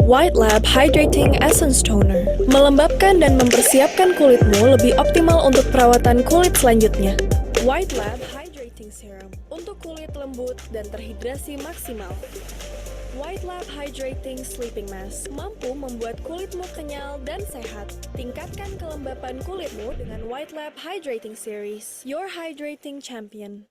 White Lab Hydrating Essence Toner melembabkan dan mempersiapkan kulitmu lebih optimal untuk perawatan kulit selanjutnya. White Lab Hydrating Serum untuk kulit lembut dan terhidrasi maksimal. White Lab Hydrating Sleeping Mask mampu membuat kulitmu kenyal dan sehat. Tingkatkan kelembapan kulitmu dengan White Lab Hydrating Series, your hydrating champion.